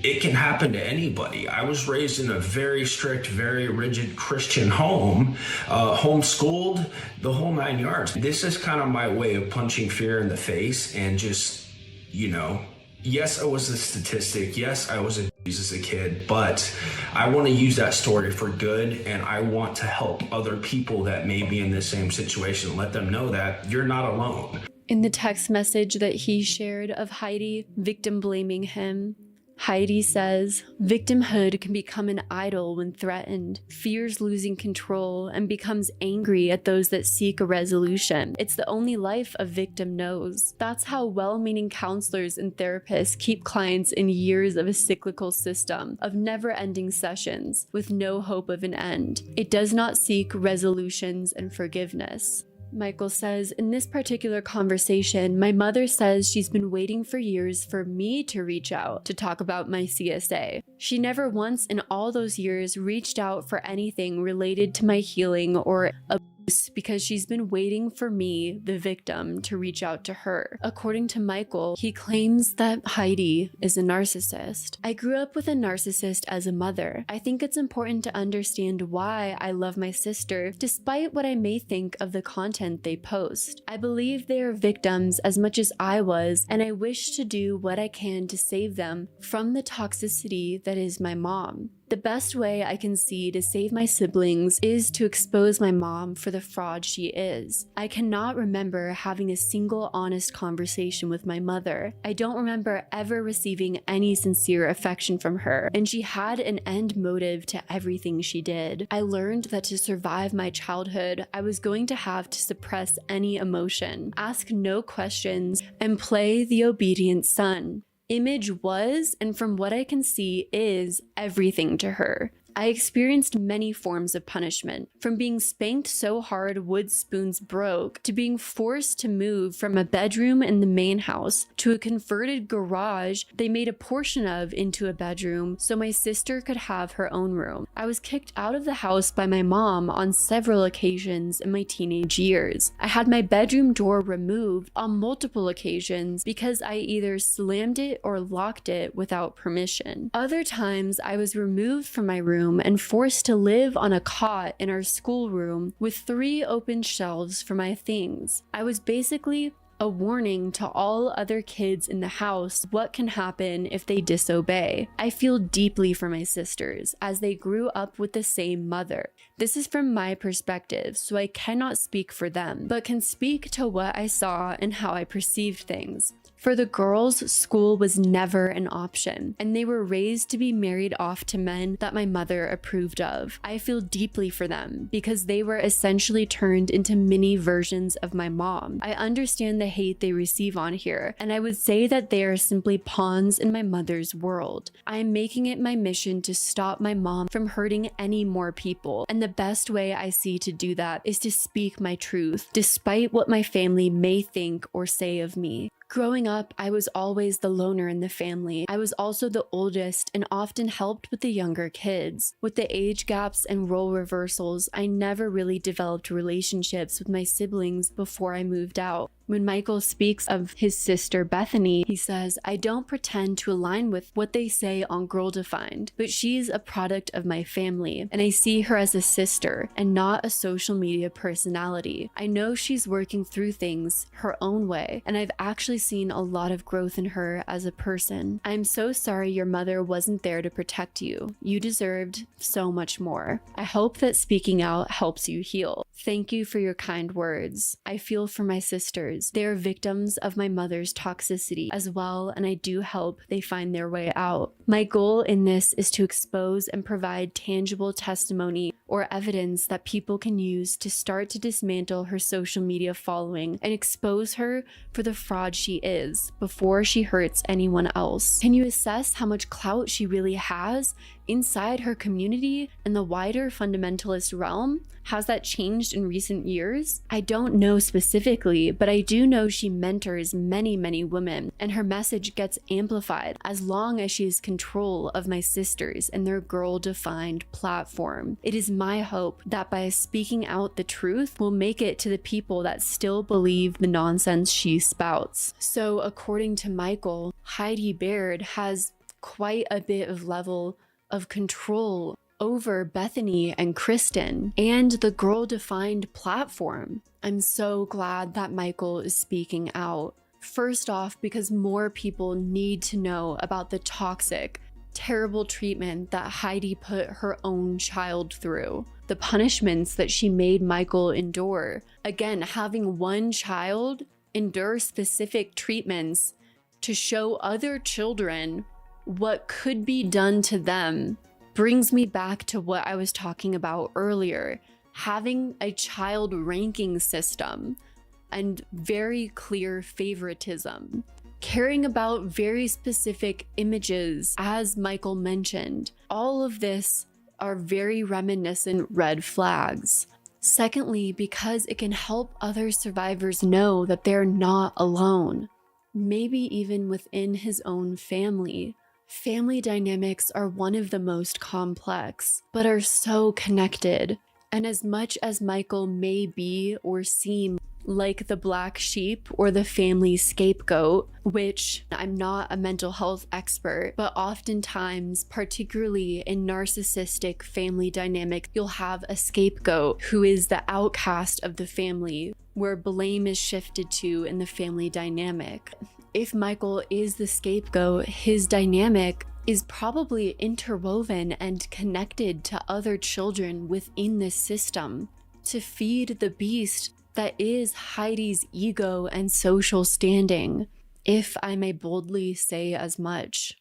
it can happen to anybody. I was raised in a very strict, very rigid Christian home, homeschooled, the whole 9 yards. This is kind of my way of punching fear in the face and just, you know, yes, I was a statistic. Yes, I was abused as a kid, but I want to use that story for good, and I want to help other people that may be in the same situation, let them know that you're not alone. In the text message that he shared of Heidi victim blaming him, Heidi says, victimhood can become an idol when threatened, fears losing control, and becomes angry at those that seek a resolution. It's the only life a victim knows. That's how well-meaning counselors and therapists keep clients in years of a cyclical system of never-ending sessions with no hope of an end. It does not seek resolutions and forgiveness. Michael says, in this particular conversation, my mother says she's been waiting for years for me to reach out to talk about my CSA. She never once in all those years reached out for anything related to my healing or abuse, because she's been waiting for me, the victim, to reach out to her. According to Michael, he claims that Heidi is a narcissist. I grew up with a narcissist as a mother. I think it's important to understand why I love my sister, despite what I may think of the content they post. I believe they are victims as much as I was, and I wish to do what I can to save them from the toxicity that is my mom. The best way I can see to save my siblings is to expose my mom for the fraud she is. I cannot remember having a single honest conversation with my mother. I don't remember ever receiving any sincere affection from her, and she had an end motive to everything she did. I learned that to survive my childhood, I was going to have to suppress any emotion, ask no questions, and play the obedient son. Image was, and from what I can see, is everything to her. I experienced many forms of punishment, from being spanked so hard wood spoons broke, to being forced to move from a bedroom in the main house to a converted garage they made a portion of into a bedroom so my sister could have her own room. I was kicked out of the house by my mom on several occasions in my teenage years. I had my bedroom door removed on multiple occasions because I either slammed it or locked it without permission. Other times, I was removed from my room and forced to live on a cot in our schoolroom with 3 open shelves for my things. I was basically a warning to all other kids in the house what can happen if they disobey. I feel deeply for my sisters as they grew up with the same mother. This is from my perspective, so I cannot speak for them, but can speak to what I saw and how I perceived things. For the girls, school was never an option, and they were raised to be married off to men that my mother approved of. I feel deeply for them because they were essentially turned into mini versions of my mom. I understand the hate they receive on here, and I would say that they are simply pawns in my mother's world. I am making it my mission to stop my mom from hurting any more people, and the best way I see to do that is to speak my truth, despite what my family may think or say of me. Growing up, I was always the loner in the family. I was also the oldest and often helped with the younger kids. With the age gaps and role reversals, I never really developed relationships with my siblings before I moved out. When Michael speaks of his sister Bethany, he says, "I don't pretend to align with what they say on Girl Defined, but she's a product of my family, and I see her as a sister and not a social media personality. I know she's working through things her own way, and I've actually seen a lot of growth in her as a person. I'm so sorry your mother wasn't there to protect you. You deserved so much more. I hope that speaking out helps you heal. Thank you for your kind words. I feel for my sisters. They are victims of my mother's toxicity as well, and I do hope they find their way out. My goal in this is to expose and provide tangible testimony or evidence that people can use to start to dismantle her social media following and expose her for the fraud she is before she hurts anyone else. Can you assess how much clout she really has inside her community and the wider fundamentalist realm? Has that changed in recent years? I don't know specifically, but I do know she mentors many women, and her message gets amplified as long as she has control of my sisters and their girl-defined platform. It is my hope that by speaking out the truth, we'll make it to the people that still believe the nonsense she spouts. So according to Michael, Heidi Baird has quite a bit of level of control over Bethany and Kristen and the girl-defined platform. I'm so glad that Michael is speaking out. First off, because more people need to know about the toxic, terrible treatment that Heidi put her own child through, the punishments that she made Michael endure. Again, having one child endure specific treatments to show other children what could be done to them brings me back to what I was talking about earlier, having a child ranking system and very clear favoritism, caring about very specific images, as Michael mentioned. All of this are very reminiscent red flags. Secondly, because it can help other survivors know that they're not alone, maybe even within his own family. Family dynamics are one of the most complex, but are so connected. And as much as Michael may be or seem like the black sheep or the family scapegoat, which I'm not a mental health expert, but oftentimes, particularly in narcissistic family dynamic, you'll have a scapegoat who is the outcast of the family, where blame is shifted to in the family dynamic. If Michael is the scapegoat, his dynamic is probably interwoven and connected to other children within this system to feed the beast that is Heidi's ego and social standing, if I may boldly say as much.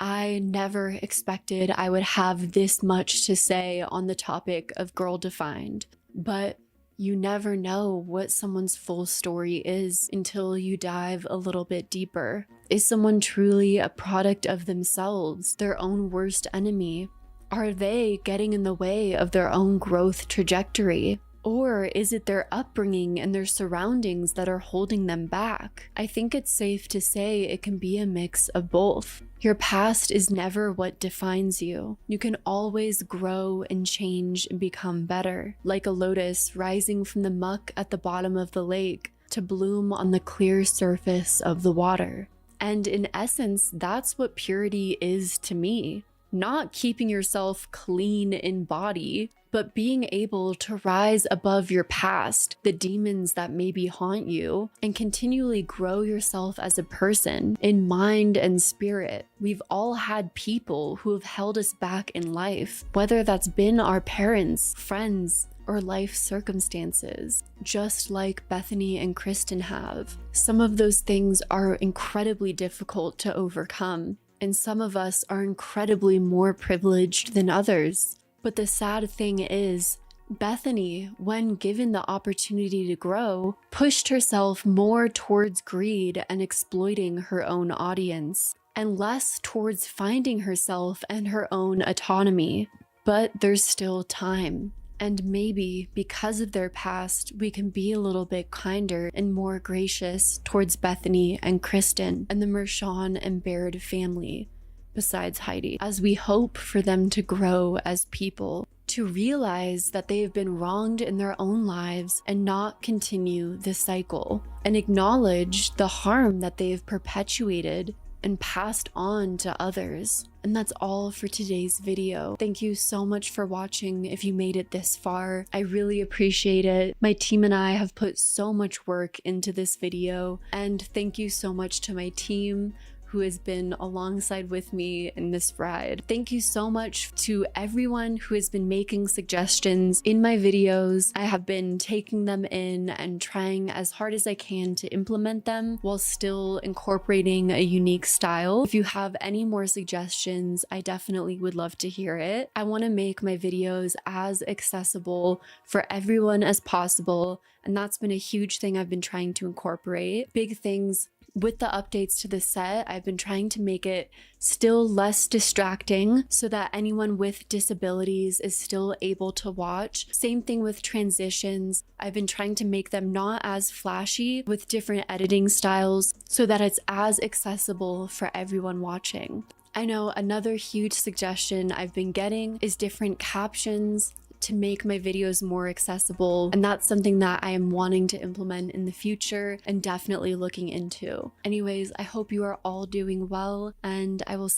I never expected I would have this much to say on the topic of girl defined, but you never know what someone's full story is until you dive a little bit deeper. Is someone truly a product of themselves, their own worst enemy? Are they getting in the way of their own growth trajectory? Or is it their upbringing and their surroundings that are holding them back? I think it's safe to say it can be a mix of both. Your past is never what defines you. You can always grow and change and become better, like a lotus rising from the muck at the bottom of the lake to bloom on the clear surface of the water. And in essence, that's what purity is to me. Not keeping yourself clean in body, but being able to rise above your past, the demons that maybe haunt you, and continually grow yourself as a person in mind and spirit. We've all had people who have held us back in life, whether that's been our parents, friends, or life circumstances, just like Bethany and Kristen have. Some of those things are incredibly difficult to overcome, and some of us are incredibly more privileged than others. But the sad thing is, Bethany, when given the opportunity to grow, pushed herself more towards greed and exploiting her own audience, and less towards finding herself and her own autonomy. But there's still time. And maybe because of their past, we can be a little bit kinder and more gracious towards Bethany and Kristen and the Mershon and Baird family, besides Heidi, as we hope for them to grow as people, to realize that they have been wronged in their own lives and not continue the cycle, and acknowledge the harm that they have perpetuated and passed on to others. And that's all for today's video. Thank you so much for watching if you made it this far. I really appreciate it. My team and I have put so much work into this video, and thank you so much to my team who has been alongside with me in this ride. Thank you so much to everyone who has been making suggestions in my videos. I have been taking them in and trying as hard as I can to implement them while still incorporating a unique style. If you have any more suggestions, I definitely would love to hear it. I want to make my videos as accessible for everyone as possible, and that's been a huge thing I've been trying to incorporate. Big things with the updates to the set, I've been trying to make it still less distracting so that anyone with disabilities is still able to watch. Same thing with transitions. I've been trying to make them not as flashy with different editing styles so that it's as accessible for everyone watching. I know another huge suggestion I've been getting is different captions to make my videos more accessible, and that's something that I am wanting to implement in the future and definitely looking into. Anyways, I hope you are all doing well, and I will see